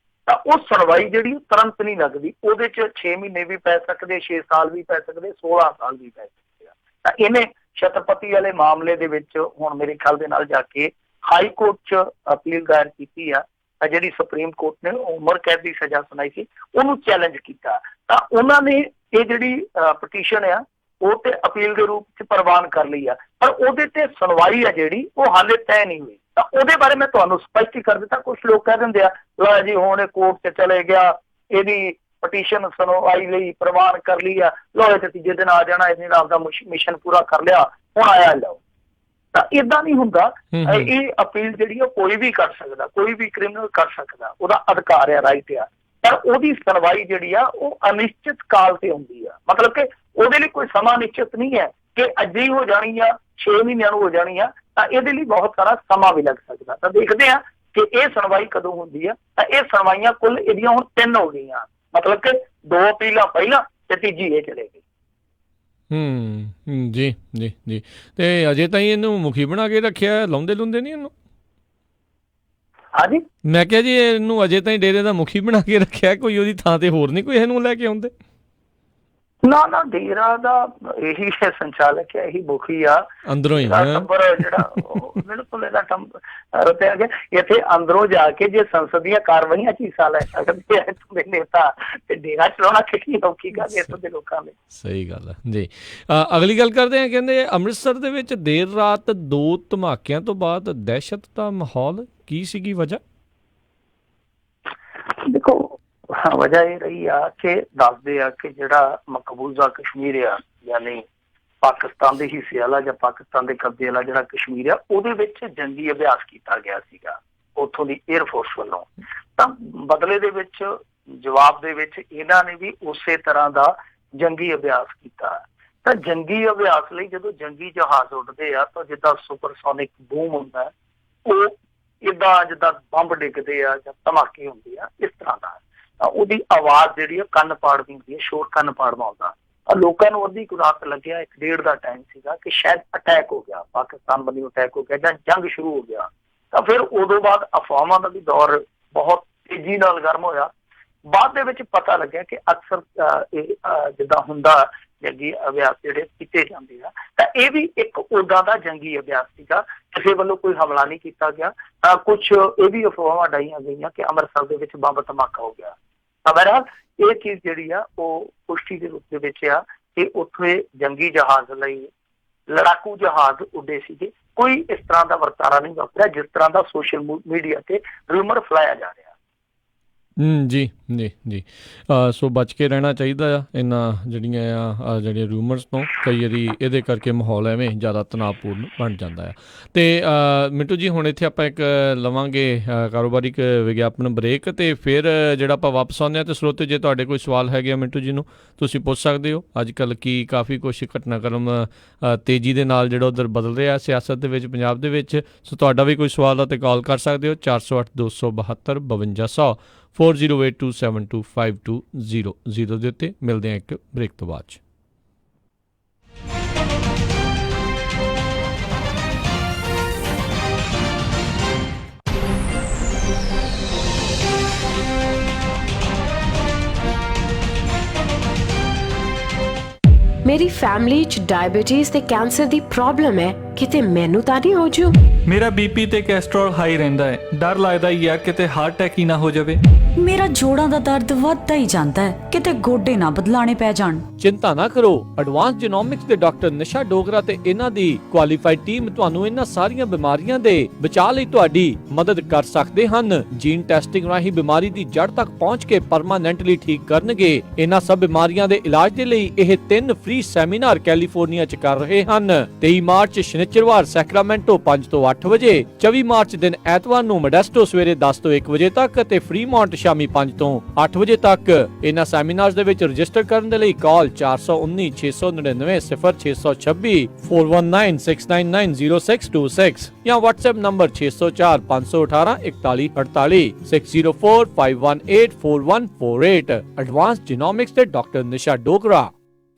ਤਾਂ ਉਹ ਸੁਣਵਾਈ ਜਿਹੜੀ ਤੁਰੰਤ ਨਹੀਂ ਲੱਗਦੀ, ਉਹਦੇ 'ਚ 6 ਮਹੀਨੇ ਵੀ ਪੈ ਸਕਦੇ, 6 ਸਾਲ ਵੀ ਪੈ ਸਕਦੇ, 16 ਸਾਲ ਵੀ ਪੈ ਸਕਦੇ ਆ। ਤਾਂ ਇਹਨੇ ਛਤਰਪਤੀ ਵਾਲੇ ਮਾਮਲੇ ਦੇ ਵਿੱਚ ਹੁਣ ਮੇਰੇ ਖਿਆਲ ਦੇ ਨਾਲ ਜਾ ਕੇ ਹਾਈ ਕੋਰਟ 'ਚ ਅਪੀਲ ਦਾਇਰ ਕੀਤੀ ਆ। ਜਿਹੜੀ ਸੁਪਰੀਮ ਕੋਰਟ ਨੇ ਉਮਰ ਕੈਦ ਦੀ ਸਜ਼ਾ ਸੁਣਾਈ ਸੀ, ਉਹਨੂੰ ਚੈਲੰਜ ਕੀਤਾ। ਤਾਂ ਉਹਨਾਂ ਨੇ ਇਹ ਜਿਹੜੀ ਪਟੀਸ਼ਨ ਆ ਉਹ ਤੇ ਅਪੀਲ ਦੇ ਰੂਪ 'ਚ ਪ੍ਰਵਾਨ ਕਰ ਲਈ ਆ, ਪਰ ਉਹਦੇ ਤੇ ਸੁਣਵਾਈ ਆ ਜਿਹੜੀ ਉਹ ਹਾਲੇ ਤੈਅ ਨਹੀਂ ਹੋਈ। ਤਾਂ ਉਹਦੇ ਬਾਰੇ ਮੈਂ ਤੁਹਾਨੂੰ ਸਪਸ਼ਟ ਕਰ ਦਿੱਤਾ। ਕੁਛ ਲੋਕ ਕਹਿ ਦਿੰਦੇ ਆ ਲਓ ਜੀ ਹੁਣ ਇਹ ਕੋਰਟ 'ਚ ਚਲੇ ਗਿਆ, ਇਹਦੀ ਪਟੀਸ਼ਨ ਸੁਣਵਾਈ ਲਈ ਪ੍ਰਵਾਨ ਕਰ ਲਈ ਆ, ਲਓ ਇਹ ਤੀਜੇ ਦਿਨ ਆ ਜਾਣਾ, ਇਹਨੇ ਆਪਦਾ ਮਿਸ਼ਨ ਪੂਰਾ ਕਰ ਲਿਆ, ਹੁਣ ਆਇਆ ਜਾਓ। ਤਾਂ ਏਦਾਂ ਨਹੀਂ ਹੁੰਦਾ। ਇਹ ਅਪੀਲ ਜਿਹੜੀ ਉਹ ਕੋਈ ਵੀ ਕਰ ਸਕਦਾ, ਕੋਈ ਵੀ ਕ੍ਰਿਮੀਨਲ ਕਰ ਸਕਦਾ, ਉਹਦਾ ਅਧਿਕਾਰ ਆ, ਰਾਈਟ ਆ। ਪਰ ਉਹਦੀ ਸੁਣਵਾਈ ਜਿਹੜੀ ਆ ਉਹ ਅਨਿਸ਼ਚਿਤ ਕਾਲ ਤੇ ਹੁੰਦੀ ਆ। ਮਤਲਬ ਕਿ ਉਹਦੇ ਲਈ ਕੋਈ ਸਮਾਂ ਨਿਸ਼ਚਿਤ ਨਹੀਂ ਹੈ ਕਿ ਅੱਜ ਹੀ ਹੋ ਜਾਣੀ ਆ, 6 ਮਹੀਨਿਆਂ ਨੂੰ ਹੋ ਜਾਣੀ ਆ। ਤਾਂ ਇਹਦੇ ਲਈ ਬਹੁਤ ਸਾਰਾ ਸਮਾਂ ਵੀ ਲੱਗ ਸਕਦਾ। ਤਾਂ ਦੇਖਦੇ ਆ ਕਿ ਇਹ ਸੁਣਵਾਈ ਕਦੋਂ ਹੁੰਦੀ ਆ। ਤਾਂ ਇਹ ਸੁਣਵਾਈਆਂ ਕੁੱਲ ਇਹਦੀਆਂ ਹੁਣ 3 ਹੋ ਗਈਆਂ, ਮਤਲਬ ਕਿ 2 ਅਪੀਲਾਂ ਪਹਿਲਾਂ ਤੇ ਤੀਜੀ ਇਹ ਚਲੇਗੀ। ਜੀ ਜੀ ਜੀ। ਤੇ ਅਜੇ ਤਾਈਂ ਇਹਨੂੰ ਮੁਖੀ ਬਣਾ ਕੇ ਰੱਖਿਆ, ਲਾਉਂਦੇ ਲੁੰਦੇ ਨਹੀਂ ਇਹਨੂੰ? ਹਾਂਜੀ, ਮੈਂ ਕਿਹਾ ਜੀ ਇਹਨੂੰ ਅਜੇ ਤਾਈਂ ਡੇਰੇ ਦਾ ਮੁਖੀ ਬਣਾ ਕੇ ਰੱਖਿਆ, ਕੋਈ ਉਹਦੀ ਥਾਂ ਤੇ ਹੋਰ ਨਹੀਂ ਕੋਈ ਇਹਨੂੰ ਲੈ ਕੇ ਆਉਂਦੇ? ਨਾ ਡੇਰਾ ਦਾ ਇਹੀ ਸੰਚਾਲਕ ਹੈ, ਇਹੀ ਮੁਖੀ ਆ ਅੰਦਰੋਂ ਹੀ ਟੱਬਰ ਜਿਹੜਾ ਬਿਲਕੁਲ ਇਹਦਾ ਰਤਿਆ ਗਿਆ। ਇੱਥੇ ਅੰਦਰੋਂ ਜਾ ਕੇ ਜੇ ਸੰਸਦ ਦੀਆਂ ਕਾਰਵਾਈਆਂ 'ਚ ਹਿੱਸਾ ਲੈ ਸਕਦੇ ਆ ਇੱਥੋਂ ਦੇ ਨੇਤਾ, ਤੇ ਡੇਰਾ ਚਲਾਉਣਾ ਕਿੰਨੀ ਔਖੀ ਗੱਲ ਇੱਥੋਂ ਦੇ ਲੋਕਾਂ ਲਈ। ਸਹੀ ਗੱਲ ਹੈ ਜੀ। ਅਗਲੀ ਗੱਲ ਕਰਦੇ ਹਾਂ। ਕਹਿੰਦੇ ਅੰਮ੍ਰਿਤਸਰ ਦੇ ਵਿੱਚ ਦੇਰ ਰਾਤ 2 ਧਮਾਕਿਆਂ ਤੋਂ ਬਾਅਦ ਦਹਿਸ਼ਤ ਦਾ ਮਾਹੌਲ, ਕੀ ਸੀਗੀ ਵਜ੍ਹਾ? ਦੇਖੋ, ਵਜ੍ਹਾ ਇਹ ਰਹੀ ਆ ਕਿ ਦੱਸਦੇ ਆ ਕਿ ਜਿਹੜਾ ਮਕਬੂਜ਼ਾ ਕਸ਼ਮੀਰ ਆ, ਯਾਨੀ ਪਾਕਿਸਤਾਨ ਦੇ ਹਿੱਸੇ ਵਾਲਾ ਜਾਂ ਪਾਕਿਸਤਾਨ ਦੇ ਕਬਜ਼ੇ ਵਾਲਾ ਜਿਹੜਾ ਕਸ਼ਮੀਰ ਆ, ਉਹਦੇ ਵਿੱਚ ਜੰਗੀ ਅਭਿਆਸ ਕੀਤਾ ਗਿਆ ਸੀਗਾ ਉੱਥੋਂ ਦੀ 에ਅਰਫੋਰਸ ਵੱਲੋਂ। ਤਾਂ ਬਦਲੇ ਦੇ ਵਿੱਚ, ਜਵਾਬ ਦੇ ਵਿੱਚ ਇਹਨਾਂ ਨੇ ਵੀ ਉਸੇ ਤਰ੍ਹਾਂ ਦਾ ਜੰਗੀ ਅਭਿਆਸ ਕੀਤਾ। ਤਾਂ ਜੰਗੀ ਅਭਿਆਸ ਲਈ ਜਦੋਂ ਜੰਗੀ ਜਹਾਜ਼ ਉੱਡਦੇ ਆ ਤਾਂ ਜਿੱਦਾਂ ਸੁਪਰਸੋਨਿਕ ਬੂਮ ਹੁੰਦਾ, ਉਹ ਇੱਦਾਂ ਜਿੱਦਾਂ ਬੰਬ ਡਿੱਗਦੇ ਆ ਜਾਂ ਧਮਾਕੇ ਹੁੰਦੇ ਆ, ਇਸ ਤਰ੍ਹਾਂ ਦਾ ਉਹਦੀ ਆਵਾਜ਼ ਜਿਹੜੀ ਆ ਕੰਨ ਪਾੜਦੀ ਹੁੰਦੀ ਹੈ, ਸ਼ੋਰ ਕੰਨ ਪਾੜਦਾ ਹੁੰਦਾ। ਲੋਕਾਂ ਨੂੰ ਅੱਧੀ ਕੁ ਰਾਤ ਲੱਗਿਆ, 1-1.5 ਦਾ ਟਾਈਮ ਸੀਗਾ ਕਿ ਸ਼ਾਇਦ ਅਟੈਕ ਹੋ ਗਿਆ, ਪਾਕਿਸਤਾਨ ਵੱਲੋਂ ਅਟੈਕ ਹੋ ਗਿਆ ਜਾਂ ਜੰਗ ਸ਼ੁਰੂ ਹੋ ਗਿਆ। ਤਾਂ ਫਿਰ ਉਦੋਂ ਬਾਅਦ ਅਫਵਾਹਾਂ ਦਾ ਵੀ ਦੌਰ ਬਹੁਤ ਤੇਜ਼ੀ ਨਾਲ ਗਰਮ ਹੋਇਆ। ਬਾਅਦ ਦੇ ਵਿੱਚ ਪਤਾ ਲੱਗਿਆ ਕਿ ਅਕਸਰ ਇਹ ਜਿੱਦਾਂ ਹੁੰਦਾ ਜੰਗੀ ਅਭਿਆਸ ਜਿਹੜੇ ਕੀਤੇ ਜਾਂਦੇ ਆ, ਤਾਂ ਇਹ ਵੀ ਇੱਕ ਉਦਾਂ ਦਾ ਜੰਗੀ ਅਭਿਆਸ ਸੀਗਾ। ਕਿਸੇ ਵੱਲੋਂ ਕੋਈ ਹਮਲਾ ਨਹੀਂ ਕੀਤਾ ਗਿਆ। ਕੁਛ ਇਹ ਵੀ ਅਫਵਾਹਾਂ ਡਾਈਆਂ ਗਈਆਂ ਕਿ ਅੰਮ੍ਰਿਤਸਰ ਦੇ ਵਿੱਚ ਬੰਬ ਧਮਾਕਾ ਹੋ ਗਿਆ। ਤਾਂ ਬਹਰਹਾਲ ਇਹ ਚੀਜ਼ ਜਿਹੜੀ ਆ ਉਹ ਪੁਸ਼ਟੀ ਦੇ ਰੂਪ ਦੇ ਵਿੱਚ ਆ ਕਿ ਉੱਥੇ ਜੰਗੀ ਜਹਾਜ਼ ਲਈ ਲੜਾਕੂ ਜਹਾਜ਼ ਉੱਡੇ ਸੀਗੇ। ਕੋਈ ਇਸ ਤਰ੍ਹਾਂ ਦਾ ਵਰਤਾਰਾ ਨਹੀਂ ਵਾਪਰਿਆ ਜਿਸ ਤਰ੍ਹਾਂ ਦਾ ਸੋਸ਼ਲ ਮੀਡੀਆ ਤੇ ਰਿਊਮਰ ਫੈਲਾਇਆ ਜਾ ਰਿਹਾ। ਜੀ ਜੀ ਜੀ। ਸੋ ਬਚ ਕੇ ਰਹਿਣਾ ਚਾਹੀਦਾ ਆ ਇਹਨਾਂ ਜਿਹੜੀਆਂ ਰਿਊਮਰਸ ਤੋਂ। ਕਈ ਵਾਰੀ ਇਹਦੇ ਕਰਕੇ ਮਾਹੌਲ ਐਵੇਂ ਜ਼ਿਆਦਾ ਤਣਾਅਪੂਰਨ ਬਣ ਜਾਂਦਾ ਆ। ਅਤੇ ਮਿੰਟੂ ਜੀ, ਹੁਣ ਇੱਥੇ ਆਪਾਂ ਇੱਕ ਲਵਾਂਗੇ ਕਾਰੋਬਾਰੀ ਵਿਗਿਆਪਨ ਬ੍ਰੇਕ, ਅਤੇ ਫਿਰ ਜਿਹੜਾ ਆਪਾਂ ਵਾਪਸ ਆਉਂਦੇ ਹਾਂ। ਅਤੇ ਸਰੋਤੇ, ਜੇ ਤੁਹਾਡੇ ਕੋਈ ਸਵਾਲ ਹੈਗੇ ਆ ਮਿੰਟੂ ਜੀ ਨੂੰ, ਤੁਸੀਂ ਪੁੱਛ ਸਕਦੇ ਹੋ। ਅੱਜ ਕੱਲ੍ਹ ਕੀ ਕਾਫੀ ਕੁਛ ਘਟਨਾਕ੍ਰਮ ਤੇਜ਼ੀ ਦੇ ਨਾਲ ਜਿਹੜਾ ਉੱਧਰ ਬਦਲ ਰਿਹਾ ਸਿਆਸਤ ਦੇ ਵਿੱਚ, ਪੰਜਾਬ ਦੇ ਵਿੱਚ। ਸੋ ਤੁਹਾਡਾ ਵੀ ਕੋਈ ਸਵਾਲ ਆ ਤਾਂ ਕਾਲ ਕਰ ਸਕਦੇ ਹੋ 408-272 5200 4082725200 ਦੇ ਉੱਤੇ। ਮਿਲਦੇ ਹਾਂ ਇੱਕ ਬ੍ਰੇਕ ਤੋਂ ਬਾਅਦ 'ਚ। ਮੇਰੀ ਫੈਮਿਲੀ 'ਚ ਡਾਇਬੀਟੀਜ਼ ਤੇ ਕੈਂਸਰ ਦੀ ਪ੍ਰੋਬਲਮ ਹੈ, ਕਿਤੇ ਮੈਨੂੰ ਤਾਂ ਨਹੀਂ ਹੋ ਜੂ। ਮੇਰਾ ਬੀਪੀ ਤੇ ਕੋਲੇਸਟ੍ਰੋਲ ਹਾਈ ਰਹਿੰਦਾ ਹੈ, ਡਰ ਲੱਗਦਾ ਹੀ ਆ ਕਿਤੇ ਹਾਰਟ ਅਟੈਕ ਹੀ ਨਾ ਹੋ ਜਾਵੇ। ਮੇਰਾ ਜੋੜਾਂ ਦਾ ਦਰਦ ਵੱਧਦਾ ਹੀ ਜਾਂਦਾ ਹੈ, ਕਿਤੇ ਗੋਡੇ ਨਾ ਬਦਲਾਣੇ ਪੈ ਜਾਣ। ਚਿੰਤਾ ਨਾ ਕਰੋ, ਐਡਵਾਂਸ ਜੀਨੋਮਿਕਸ ਦੇ ਡਾਕਟਰ ਨਿਸ਼ਾ ਡੋਗਰਾ ਤੇ ਇਹਨਾਂ ਦੀ ਕੁਆਲੀਫਾਈਡ ਟੀਮ ਤੁਹਾਨੂੰ ਇਹਨਾਂ ਸਾਰੀਆਂ ਬਿਮਾਰੀਆਂ ਦੇ ਬਚਾਅ ਲਈ ਤੁਹਾਡੀ ਮਦਦ ਕਰ ਸਕਦੇ ਹਨ। ਜੀਨ ਟੈਸਟਿੰਗ ਰਾਹੀਂ ਬਿਮਾਰੀ ਦੀ ਜੜ ਤੱਕ ਪਹੁੰਚ ਕੇ ਪਰਮਾਨੈਂਟਲੀ ਠੀਕ ਕਰਨਗੇ। ਇਹਨਾਂ ਸਭ ਬਿਮਾਰੀਆਂ ਦੇ ਇਲਾਜ ਦੇ ਲਈ ਇਹ 3 ਫ੍ਰੀ ਸੈਮੀਨਾਰ ਕੈਲੀਫੋਰਨੀਆ 'ਚ ਕਰ ਰਹੇ ਹਨ। 23 ਮਾਰਚ ਸ਼ਨੀਚਰਵਾਰ ਸੈਕਰਾਮੈਂਟੋ 5 ਤੋਂ 8 ਵਜੇ, 24 ਮਾਰਚ ਦਿਨ ਐਤਵਾਰ ਨੂੰ ਮੋਡੈਸਟੋ ਸਵੇਰੇ 10 ਤੋਂ 1 ਵਜੇ ਤੱਕ ਅਤੇ ਫ੍ਰੀਮੌਂਟ ਸ਼ਾਮੀ 5 ਤੋਂ 8 ਵਜੇ ਤੱਕ। ਇਹਨਾਂ ਸੈਮੀਨਾਰਸ ਦੇ ਵਿੱਚ ਰਜਿਸਟਰ ਕਰਨ ਦੇ ਲਈ ਕਾਲ 419 699 0626 4196990626 ਜਾਂ WhatsApp ਨੰਬਰ 604 518 4148 6045184148। ਐਡਵਾਂਸ ਜੀਨੋਮਿਕਸ ਦੇ ਡਾਕਟਰ ਨਿਸ਼ਾ ਡੋਗਰਾ।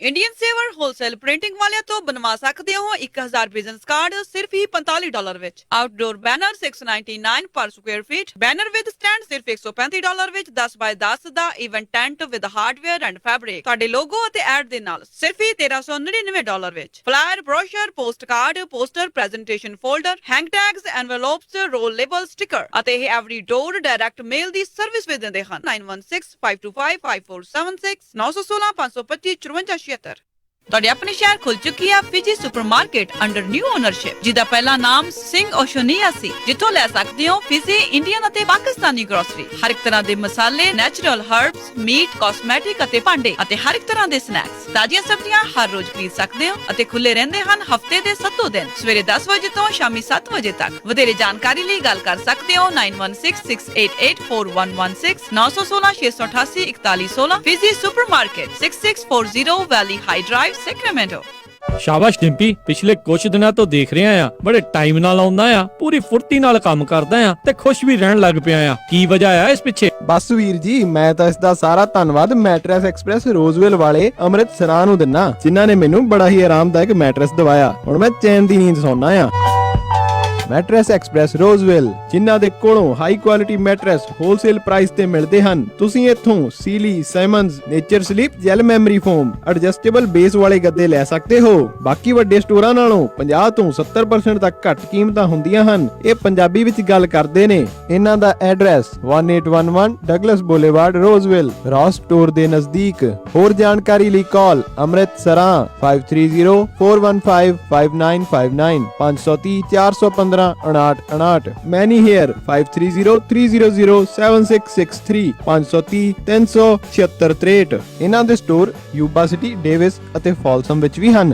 ਇੰਡੀਅਨ ਸੇਵਰ ਹੋਲਸੇਲ ਪ੍ਰਿੰਟਿੰਗ ਵਾਲਿਆਂ ਤੋਂ ਬਣਵਾ ਸਕਦੇ ਹੋ 1000 ਬਿਜ਼ਨਸ ਕਾਰਡ ਸਿਰਫ ਹੀ $45 ਵਿੱਚ। Outdoor banner $699 per square feet, banner with stand ਸਿਰਫ $135 ਵਿੱਚ। 10 ਬਾਈ 10 ਦਾ event tent with hardware and fabric ਤੁਹਾਡੇ ਲੋਗੋ ਅਤੇ ਐਡ ਦੇ ਨਾਲ ਸਿਰਫ ਹੀ $1399 ਵਿੱਚ। Flyer, brochure, post card, poster, presentation folder, hang tags, envelopes, roll label, sticker ਅਤੇ ਇਹ ਐਵਰੀ ਡੋਰ ਡਾਇਰੈਕਟ ਮੇਲ ਦੀ ਸਰਵਿਸ ਵੀ ਦਿੰਦੇ ਹਨ। 9165255476 916 525 54 ਤੁਹਾਡੇ ਆਪਣੇ ਸ਼ਹਿਰ ਖੁੱਲ ਚੁੱਕੀ ਹੈ Fiji supermarket under new ownership, ਜਿਹਦਾ ਪਹਿਲਾ ਨਾਮ ਸਿੰਘ ਓਸ਼ੋਨੀਆ ਸੀ, ਜਿੱਥੋਂ ਲੈ ਸਕਦੇ ਹੋ ਫਿਜੀ, ਇੰਡੀਅਨ ਅਤੇ ਪਾਕਿਸਤਾਨੀ ਗਰੋਸਰੀ, ਹਰ ਇੱਕ ਤਰ੍ਹਾਂ ਦੇ ਮਸਾਲੇ, ਨੈਚੁਰਲ ਹਰਬਸ, ਮੀਟ, ਕਾਸਮੈਟਿਕ ਅਤੇ ਭਾਂਡੇ ਅਤੇ ਹਰ ਇੱਕ ਤਰ੍ਹਾਂ ਦੇ ਸਨੈਕਸ। ਤਾਜ਼ੀਆਂ ਸਬਜ਼ੀਆਂ ਹਰ ਰੋਜ਼ ਖਰੀਦ ਸਕਦੇ ਹੋ ਅਤੇ ਖੁੱਲੇ ਰਹਿੰਦੇ ਹਨ ਹਫਤੇ ਦੇ 7 ਦਿਨ, ਸਵੇਰੇ 10 ਵਜੇ ਤੋਂ ਸ਼ਾਮੀ 7 ਵਜੇ ਤੱਕ। ਵਧੇਰੇ ਜਾਣਕਾਰੀ ਲਈ ਗੱਲ ਕਰ ਸਕਦੇ ਹੋ 9166884116 916 688 4116। ਫਿਜੀ ਸੁਪਰਮਾਰਕੀਟ 6640 ਵੈਲੀ ਹਾਈ ਡਰਾਈਵ, ਸੈਕਰਾਮੈਂਟੋ। ਸ਼ਾਬਾਸ਼ ਡਿੰਪੀ, ਪਿਛਲੇ ਕੁਝ ਦਿਨਾਂ ਤੋਂ ਦੇਖ ਰਿਹਾ ਆ, ਬੜੇ ਟਾਈਮ ਨਾਲ ਆਉਂਦਾ ਆ, ਪੂਰੀ ਫੁਰਤੀ ਨਾਲ ਕੰਮ ਕਰਦਾ ਆ ਤੇ ਖੁਸ਼ ਵੀ ਰਹਿਣ ਲੱਗ ਪਿਆ ਆ। ਕੀ ਵਜ੍ਹਾ ਆ ਇਸ ਪਿੱਛੇ? ਬਸ ਵੀਰ ਜੀ, ਮੈਂ ਤਾਂ ਇਸ ਦਾ ਸਾਰਾ ਧੰਨਵਾਦ ਮੈਟਰੈਸ ਐਕਸਪ੍ਰੈਸ ਰੋਜ਼ਵੈਲ ਵਾਲੇ ਅੰਮ੍ਰਿਤਸਰਾਂ ਨੂੰ ਦਿੰਨਾ, ਜਿਨ੍ਹਾਂ ਨੇ ਮੈਨੂੰ ਬੜਾ ਹੀ ਆਰਾਮਦਾਇਕ ਮੈਟਰੈਸ ਦਵਾਇਆ। ਹੁਣ ਮੈਂ ਚੈਨ ਦੀ ਨੀਂਦ ਸੌਣਾ ਆ। ਮੈਟਰੈਸ ਐਕਸਪ੍ਰੈਸ ਰੋਜ਼ਵੈਲ, ਜਿਨ੍ਹਾਂ ਦੇ ਕੋਲੋਂ high quality mattress wholesale price ਤੇ ਮਿਲਦੇ ਹਨ। ਤੁਸੀਂ ਇੱਥੋਂ Sealy, Simmons, nature sleep, gel memory foam, adjustable base ਵਾਲੇ ਗੱਦੇ ਲੈ ਸਕਦੇ ਹੋ। ਬਾਕੀ ਵੱਡੇ ਸਟੋਰਾਂ ਨਾਲੋਂ 50 ਤੋਂ 70% ਤੱਕ ਘੱਟ ਕੀਮਤਾਂ ਹੁੰਦੀਆਂ ਹਨ। ਇਹ ਪੰਜਾਬੀ ਵਿੱਚ ਗੱਲ ਕਰਦੇ ਨੇ। ਇਹਨਾਂ ਦਾ address 1811 Douglas boulevard, Roseville, Ross store ਦੇ ਨਜ਼ਦੀਕ। ਹੋਰ ਜਾਣਕਾਰੀ ਲਈ ਕਾਲ ਅੰਮ੍ਰਿਤਸਰਾਂ 5304155959 530 415 5959। ਮੈਨੀ ਹੇਅਰ 5303007663 530 37663। ਇਹਨਾਂ ਦੇ ਸਟੋਰ ਯੂਬਾ ਸਿਟੀ, ਡੇਵਿਸ ਅਤੇ ਫਾਲਸਮ ਵਿੱਚ ਵੀ ਹਨ।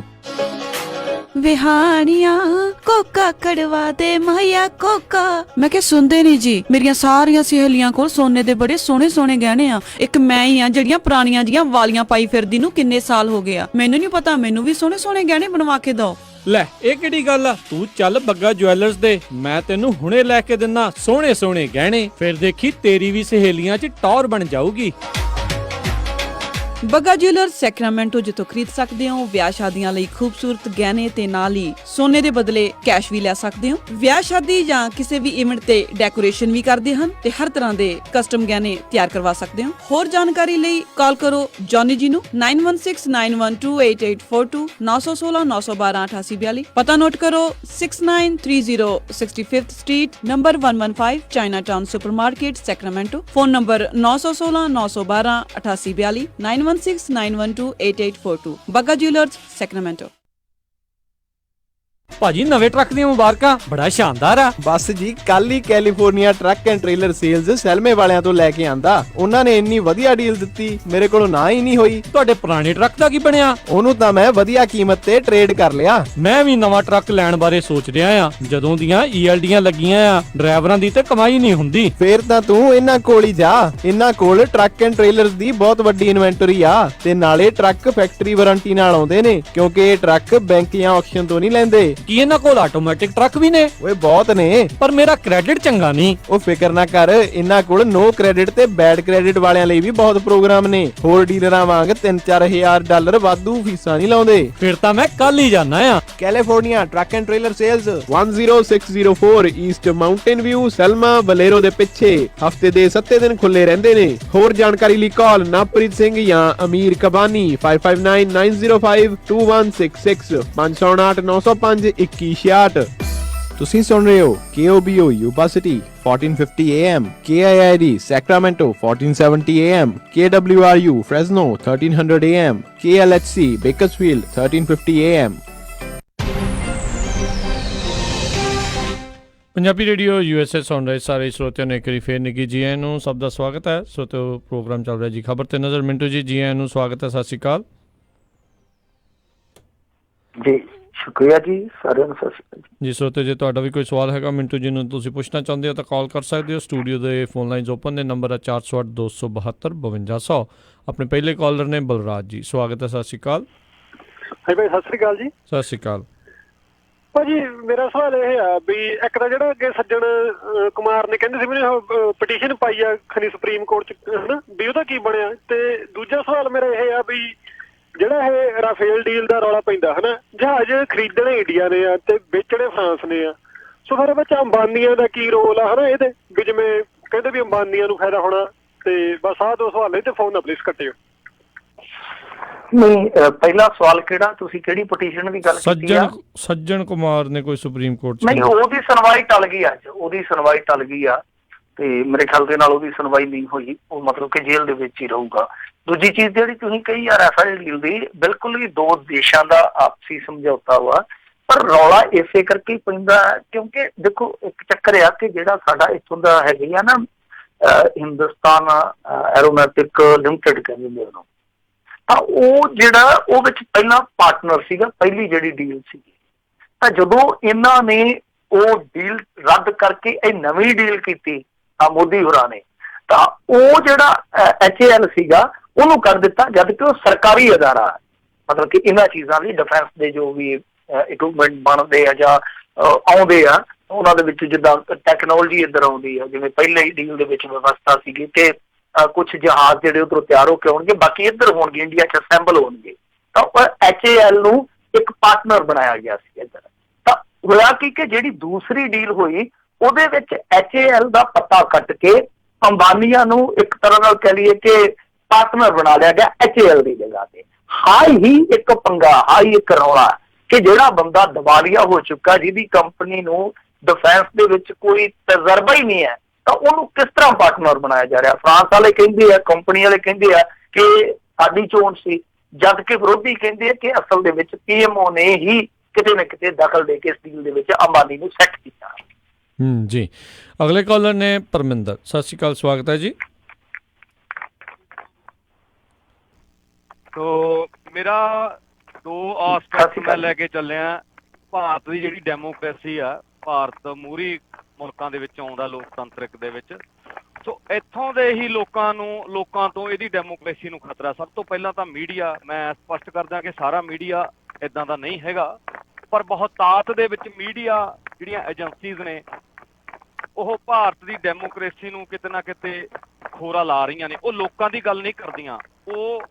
ਵਿਹਾਨੀਆਂ ਕੋਕਾ ਕੜਵਾ ਦੇ ਮਾਇਆ ਕੋਕਾ। ਮੈਂ ਕਿਹਾ ਸੁਣਦੇ ਨਹੀਂ ਜੀ, ਮੇਰੀਆਂ ਸਾਰੀਆਂ ਸਹੇਲੀਆਂ ਕੋਲ ਸੋਨੇ ਦੇ ਬੜੇ ਸੋਹਣੇ ਸੋਹਣੇ ਗਹਿਣੇ ਆ, ਇੱਕ ਮੈਂ ਹੀ ਆ ਜਿਹੜੀਆਂ ਪੁਰਾਣੀਆਂ ਜੀਆਂ ਵਾਲੀਆਂ ਪਾਈ ਫਿਰਦੀ ਨੂੰ ਕਿੰਨੇ ਸਾਲ ਹੋ ਗਏ ਆ। ਮੈਨੂੰ ਨਹੀਂ ਪਤਾ, ਮੈਨੂੰ ਵੀ ਸੋਹਣੇ ਸੋਹਣੇ ਗਹਿਣੇ ਬਣਵਾ ਕੇ ਦਿਓ। ਲੈ ਇਹ ਕਿਹੜੀ ਗੱਲ ਆ, ਤੂੰ ਚੱਲ ਬੱਗਾ ਜੁਐਲਰਸ ਦੇ, ਮੈਂ ਤੈਨੂੰ ਹੁਣੇ ਲੈ ਕੇ ਦਿੰਨਾ ਸੋਹਣੇ ਸੋਹਣੇ ਗਹਿਣੇ, ਫਿਰ ਦੇਖੀ ਤੇਰੀ ਵੀ ਸਹੇਲੀਆਂ 'ਚ ਟੌਰ ਬਣ ਜਾਊਗੀ। ਬੱਗਾ ਜੁਐਲਰਸ ਸੈਕਰਾਮੈਂਟੋ, ਜਿੱਥੋਂ ਖਰੀਦ ਸਕਦੇ ਹੋ ਵਿਆਹ ਸ਼ਾਦੀਆਂ ਲਈ ਖੂਬਸੂਰਤ ਗਹਿਣੇ ਤੇ ਨਾਲ ਹੀ ਸੋਨੇ ਦੇ ਬਦਲੇ ਕੈਸ਼ ਵੀ ਲੈ ਸਕਦੇ ਹੋ। ਵਿਆਹ ਸ਼ਾਦੀ ਜਾਂ ਕਿਸੇ ਵੀ ਇਵੈਂਟ ਤੇ ਡੈਕੋਰੇਸ਼ਨ ਵੀ ਕਰਦੇ ਹਨ ਤੇ ਹਰ ਤਰ੍ਹਾਂ ਦੇ ਕਸਟਮ ਗਹਿਣੇ ਤਿਆਰ ਕਰਵਾ ਸਕਦੇ ਹੋ। ਹੋਰ ਜਾਣਕਾਰੀ ਲਈ ਕਾਲ ਕਰੋ ਜੌਨੀ ਜੀ ਨੂੰ 9169128842 916 912 8842। ਪਤਾ ਨੋਟ ਕਰੋ 6930 65th street, number 115, Chinatown supermarket, Sacramento. Phone number 916 912 8842 9169128842। Bagga jewellers, Sacramento. ਭਾਜੀ ਨਵੇਂ ਟਰੱਕ ਦੀਆਂ ਮੁਬਾਰਕਾਂ, ਬੜਾ ਸ਼ਾਨਦਾਰ ਆ। ਬਸ ਜੀ, ਕੱਲ ਹੀ California truck and trailer sales ਸੈਲਮੇ ਵਾਲਿਆਂ ਤੋਂ ਲੈ ਕੇ ਆਂਦਾ। ਉਹਨਾਂ ਨੇ ਇੰਨੀ ਵਧੀਆ ਡੀਲ ਦਿੱਤੀ, ਮੇਰੇ ਕੋਲੋਂ ਨਾ ਹੀ ਨਹੀਂ ਹੋਈ। ਤੁਹਾਡੇ ਪੁਰਾਣੇ ਟਰੱਕ ਦਾ ਕੀ ਬਣਿਆ? ਉਹਨੂੰ ਤਾਂ ਮੈਂ ਵਧੀਆ ਕੀਮਤ ਤੇ ਟ੍ਰੇਡ ਕਰ ਲਿਆ। ਮੈਂ ਵੀ ਨਵਾਂ ਟਰੱਕ ਲੈਣ ਬਾਰੇ ਸੋਚ ਰਿਹਾ ਆ। ਜਦੋਂ ਦੀਆਂ ELDਆਂ ਲੱਗੀਆਂ ਆ, ਡਰਾਈਵਰਾਂ ਦੀ ਤੇ ਕਮਾਈ ਨਹੀਂ ਹੁੰਦੀ। ਫੇਰ ਤਾਂ ਤੂੰ ਇਹਨਾਂ ਕੋਲ ਹੀ ਜਾ। ਇਹਨਾਂ ਕੋਲ ਟਰੱਕ ਐਂਡ ਟ੍ਰੇਲਰਸ ਦੀ ਬਹੁਤ ਵੱਡੀ ਇਨਵੈਂਟਰੀ ਆ ਤੇ ਨਾਲੇ ਟਰੱਕ ਫੈਕਟਰੀ ਵਾਰੰਟੀ ਨਾਲ ਆਉਂਦੇ ਨੇ, ਕਿਉਂਕਿ ਇਹ ਟਰੱਕ ਬੈਂਕ ਜਾਂ ਆਕਸ਼ਨ ਤੋਂ ਨਹੀਂ ਲੈਂਦੇ। ਕੀ ਇਹਨਾਂ ਕੋਲ ਆਟੋਮੈਟਿਕ ਟਰੱਕ ਵੀ ਨੇ? ਓਏ ਬਹੁਤ ਨੇ, ਪਰ ਮੇਰਾ ਕ੍ਰੈਡਿਟ ਚੰਗਾ ਨਹੀਂ। ਉਹ ਫਿਕਰ ਨਾ ਕਰ, ਇਹਨਾਂ ਕੋਲ ਨੋ ਕ੍ਰੈਡਿਟ ਤੇ ਬੈਡ ਕ੍ਰੈਡਿਟ ਵਾਲਿਆਂ ਲਈ ਵੀ ਬਹੁਤ ਪ੍ਰੋਗਰਾਮ ਨੇ। ਹੋਰ ਡੀਲਰਾਂ ਵਾਂਗ $3-4 ਵਾਧੂ ਫੀਸਾਂ ਨਹੀਂ ਲਾਉਂਦੇ। ਫਿਰ ਤਾਂ ਮੈਂ ਕੱਲ ਹੀ ਜਾਣਾ ਆ। California truck and trailer sales 10604 east mountain view Selma ਬਲੇਰੋ ਦੇ ਪਿੱਛੇ। ਹਫਤੇ ਦੇ 7 ਦਿਨ ਖੁੱਲੇ ਰਹਿੰਦੇ ਨੇ। ਹੋਰ ਜਾਣਕਾਰੀ ਲਈ ਕਾਲ ਨਵਪ੍ਰੀਤ ਸਿੰਘ ਜਾਂ ਅਮੀਰ ਕਬਾਨੀ 5599052166 559-905-2166। ਤੁਸੀਂ ਸੁਣ ਰਹੇ ਹੋ KOBO Yuba city 1450 AM, KIID Sacramento 1470 AM, KWRU Fresno 1300 AM, KLHC Bakersfield 1350 AM। Punjabi radio USA ਸੁਣ ਰਹੇ ਸਾਰੇ ਸਰੋਤਿਆਂ ਨੂੰ ਇੱਕ ਵਾਰੀ ਫੇਰ ਨਿੱਘੀ ਜੀ ਆਇਆਂ ਨੂੰ। ਸਭ ਦਾ ਸਵਾਗਤ ਹੈ। ਸਰੋਤਿਓ, ਪ੍ਰੋਗਰਾਮ ਚੱਲ ਰਿਹਾ ਜੀ ਖਬਰ ਤੇ ਨਜ਼ਰ। ਮਿੰਟੂ ਜੀ, ਜੀ ਆਇਆਂ ਨੂੰ, ਸਵਾਗਤ ਹੈ, ਸਤਿ ਸ਼੍ਰੀ ਅਕਾਲ ਜੀ। ਸ਼ੁਕਰੀਆ ਜੀ, ਸਾਰਿਆਂ ਨੂੰ ਸਤਿ ਸ਼੍ਰੀ ਅਕਾਲ ਜੀ। ਸਰੋਤਿਓ, ਜੇ ਤੁਹਾਡਾ ਵੀ ਕੋਈ ਸਵਾਲ ਹੈਗਾ ਮਿੰਟੂ ਜੀ ਨੂੰ ਤੁਸੀਂ ਪੁੱਛਣਾ ਚਾਹੁੰਦੇ ਹੋ ਤਾਂ ਕਾਲ ਕਰ ਸਕਦੇ ਹੋ। ਸਟੂਡੀਓ ਦੇ ਫੋਨ ਲਾਈਨਸ ਓਪਨ ਨੇ, ਨੰਬਰ ਹੈ 408-272-5200। ਆਪਣੇ ਪਹਿਲੇ ਕਾਲਰ ਨੇ ਬਲਰਾਜ ਜੀ, ਸਵਾਗਤ ਹੈ, ਸਤਿ ਸ਼੍ਰੀ ਅਕਾਲ। ਹਾਂਜੀ ਭਾਈ, ਸਤਿ ਸ਼੍ਰੀ ਅਕਾਲ ਜੀ। ਸਤਿ ਸ਼੍ਰੀ ਅਕਾਲ ਭਾਜੀ, ਮੇਰਾ ਸਵਾਲ ਇਹ ਆ ਵੀ ਇੱਕ ਤਾਂ ਜਿਹੜਾ ਅੱਗੇ ਸੱਜਣ ਕੁਮਾਰ ਨੇ ਕਹਿੰਦੇ ਸੀ ਵੀ ਪਟੀਸ਼ਨ ਪਾਈ ਆ ਖਨੀ ਸੁਪਰੀਮ ਕੋਰਟ ਚ, ਹਨਾ, ਵੀ ਉਹਦਾ ਕੀ ਬਣਿਆ? ਤੇ ਦੂਜਾ ਸਵਾਲ ਮੇਰਾ ਇਹ ਆ ਵੀ ਜਿਹੜਾ ਇਹ ਰਾਫੇਲ ਡੀਲ ਦਾ ਰੌਲਾ ਪੈਂਦਾ, ਹਨਾ, ਜਹਾਜ਼ ਖਰੀਦਣੇ ਇੰਡੀਆ ਨੇ ਆ ਤੇ ਵੇਚਣੇ ਫਰਾਂਸ ਨੇ ਆ, ਸੋ ਫਿਰ ਵਿੱਚ ਅੰਬਾਨੀਆਂ ਦਾ ਕੀ ਰੋਲ ਆ, ਹਨਾ, ਇਹਦੇ ਵੀ ਜਿਵੇਂ ਕਹਿੰਦੇ ਵੀ ਅੰਬਾਨੀਆਂ ਨੂੰ ਫਾਇਦਾ ਹੋਣਾ। ਤੇ ਬਸ ਆਹ ਦੋ ਸਵਾਲ ਨੇ ਤੇ ਫੋਨ ਨਾ ਪਲੀਜ਼ ਕੱਟਿਓ। ਨਹੀਂ, ਪਹਿਲਾ ਸਵਾਲ ਕਿਹੜਾ? ਤੁਸੀਂ ਕਿਹੜੀ ਪਟੀਸ਼ਨ ਦੀ ਗੱਲ ਕੀਤੀ ਆ? ਸੱਜਣ ਕੁਮਾਰ ਨੇ ਕੋਈ ਸੁਪਰੀਮ ਕੋਰਟ ਚ? ਨਹੀਂ, ਉਹਦੀ ਸੁਣਵਾਈ ਟਲ ਗਈ ਅੱਜ, ਉਹਦੀ ਸੁਣਵਾਈ ਟਲ ਗਈ ਆ ਤੇ ਮੇਰੇ ਖਿਆਲ ਦੇ ਨਾਲ ਉਹਦੀ ਸੁਣਵਾਈ ਨਹੀਂ ਹੋਈ। ਉਹ ਮਤਲਬ ਕਿ ਜੇਲ੍ਹ ਦੇ ਵਿੱਚ ਹੀ ਰਹੂਗਾ। ਦੂਜੀ ਚੀਜ਼ ਜਿਹੜੀ ਤੁਸੀਂ ਕਹੀ ਯਾਰ ਰਾਫੇਲ ਡੀਲ ਦੀ, ਬਿਲਕੁਲ ਹੀ ਦੋ ਦੇਸ਼ਾਂ ਦਾ ਆਪਸੀ ਸਮਝੌਤਾ ਵਾ, ਪਰ ਰੌਲਾ ਇਸੇ ਕਰਕੇ ਹੀ ਪੈਂਦਾ ਕਿਉਂਕਿ ਦੇਖੋ ਇੱਕ ਚੱਕਰ ਆ ਕਿ ਜਿਹੜਾ ਸਾਡਾ ਇੱਥੋਂ ਦਾ ਹੈਗੀ ਆ ਨਾ ਹਿੰਦੁਸਤਾਨ ਐਰੋਨੌਟਿਕ ਲਿਮਟਿਡ ਕਹਿੰਦੇ ਉਹਨੂੰ, ਤਾਂ ਉਹ ਜਿਹੜਾ ਉਹ ਵਿੱਚ ਪਹਿਲਾਂ ਪਾਰਟਨਰ ਸੀਗਾ, ਪਹਿਲੀ ਜਿਹੜੀ ਡੀਲ ਸੀਗੀ। ਤਾਂ ਜਦੋਂ ਇਹਨਾਂ ਨੇ ਉਹ ਡੀਲ ਰੱਦ ਕਰਕੇ ਇਹ ਨਵੀਂ ਡੀਲ ਕੀਤੀ ਆ ਮੋਦੀ ਹੋਰਾਂ ਨੇ, ਤਾਂ ਉਹ ਜਿਹੜਾ HAL ਸੀਗਾ ਉਹਨੂੰ ਕਰ ਦਿੱਤਾ, ਜਦ ਕਿ ਉਹ ਸਰਕਾਰੀ ਅਦਾਰਾ, ਮਤਲਬ ਕਿ ਇਹਨਾਂ ਚੀਜ਼ਾਂ ਲਈ ਡਿਫੈਂਸ ਦੇ ਜੋ ਵੀ ਇਕਵਿਪਮੈਂਟ ਬਣਦੇ ਆ ਜਾਂ ਆਉਂਦੇ ਆ ਉਹਨਾਂ ਦੇ ਵਿੱਚ, ਜਿੱਦਾਂ ਟੈਕਨੋਲੋਜੀ ਇੱਧਰ ਆਉਂਦੀ ਆ, ਜਿਵੇਂ ਪਹਿਲੇ ਡੀਲ ਦੇ ਵਿੱਚ ਵਿਵਸਥਾ ਸੀਗੀ ਕਿ ਕੁਛ ਜਹਾਜ਼ ਜਿਹੜੇ ਉੱਧਰੋਂ ਤਿਆਰ ਹੋ ਕੇ ਆਉਣਗੇ, ਬਾਕੀ ਇੱਧਰ ਹੋਣਗੇ, ਇੰਡੀਆ 'ਚ ਅਸੈਂਬਲ ਹੋਣਗੇ। ਤਾਂ HAL ਨੂੰ ਇੱਕ ਪਾਰਟਨਰ ਬਣਾਇਆ ਗਿਆ ਸੀ ਇੱਧਰ। ਤਾਂ ਹੋਇਆ ਕਿ ਜਿਹੜੀ ਦੂਸਰੀ ਡੀਲ ਹੋਈ ਉਹਦੇ ਵਿੱਚ HAL ਦਾ ਪਤਾ ਕੱਟ ਕੇ ਅੰਬਾਨੀਆਂ ਨੂੰ ਇੱਕ ਤਰ੍ਹਾਂ ਨਾਲ ਕਹਿ ਲਈਏ ਕਿ ਪਾਰਟਨਰ ਬਣਾ ਲਿਆ ਗਿਆ HAL ਦੀ ਜਗ੍ਹਾ ਤੇ। ਹਾਈ ਹੀ ਇੱਕ ਪੰਗਾ, ਹਾਈ ਇੱਕ ਰੌਲਾ ਕਿ ਜਿਹੜਾ ਬੰਦਾ ਦਿਵਾਲੀਆ ਹੋ ਚੁੱਕਾ, ਜਿਹਦੀ ਕੰਪਨੀ ਨੂੰ ਡਿਫੈਂਸ ਦੇ ਵਿੱਚ ਕੋਈ ਤਜਰਬਾ ਹੀ ਨਹੀਂ ਹੈ, ਤਾਂ ਉਹਨੂੰ ਕਿਸ ਤਰ੍ਹਾਂ ਪਾਰਟਨਰ ਬਣਾਇਆ ਜਾ ਰਿਹਾ? ਫਰਾਂਸ ਵਾਲੇ ਕਹਿੰਦੇ ਆ, ਕੰਪਨੀ ਵਾਲੇ ਕਹਿੰਦੇ ਆ ਕਿ ਸਾਡੀ ਚੋਣ ਸੀ, ਜਦ ਕਿ ਵਿਰੋਧੀ ਕਹਿੰਦੇ ਆ ਕਿ ਅਸਲ ਦੇ ਵਿੱਚ PMO ਨੇ ਹੀ ਕਿਤੇ ਨਾ ਕਿਤੇ ਦਖਲ ਦੇ ਕੇ ਇਸ ਡੀਲ ਦੇ ਵਿੱਚ ਅੰਬਾਨੀ ਨੂੰ ਸੈੱਟ ਕੀਤਾ। ਜੀ। ਅਗਲੇ ਕਾਲਰ ਨੇ ਪਰਮਿੰਦਰ, ਸਤਿ ਸ਼੍ਰੀ ਅਕਾਲ, ਸਵਾਗਤ ਹੈ ਜੀ। ਤੋ ਮੇਰਾ ਦੋ ਆਸਪੈਕਟ ਮੈਂ ਲੈ ਕੇ ਚੱਲਿਆ। ਭਾਰਤ ਦੀ ਜਿਹੜੀ ਡੈਮੋਕ੍ਰੇਸੀ ਆ, ਭਾਰਤ ਮੂਹਰੀ ਮੁਲਕਾਂ ਦੇ ਵਿੱਚ ਆਉਂਦਾ ਲੋਕਤੰਤਰਿਕ ਦੇ ਵਿੱਚ, ਸੋ ਇੱਥੋਂ ਦੇ ਹੀ ਲੋਕਾਂ ਤੋਂ ਇਹਦੀ ਡੈਮੋਕ੍ਰੇਸੀ ਨੂੰ ਖਤਰਾ। ਸਭ ਤੋਂ ਪਹਿਲਾਂ ਤਾਂ ਮੀਡੀਆ, ਮੈਂ ਸਪਸ਼ਟ ਕਰਦਾ ਕਿ ਸਾਰਾ ਮੀਡੀਆ ਇੱਦਾਂ ਦਾ ਨਹੀਂ ਹੈਗਾ, ਪਰ ਬਹੁਤਾਤ ਦੇ ਵਿੱਚ ਮੀਡੀਆ ਜਿਹੜੀਆਂ ਏਜੰਸੀਜ਼ ਨੇ ਉਹ ਭਾਰਤ ਦੀ ਡੈਮੋਕ੍ਰੇਸੀ ਨੂੰ ਕਿਤੇ ਨਾ ਕਿਤੇ ਖੋਰਾ ਲਾ ਰਹੀਆਂ ਨੇ। ਉਹ ਲੋਕਾਂ ਦੀ ਗੱਲ ਨਹੀਂ ਕਰਦੀਆਂ, ਉਹ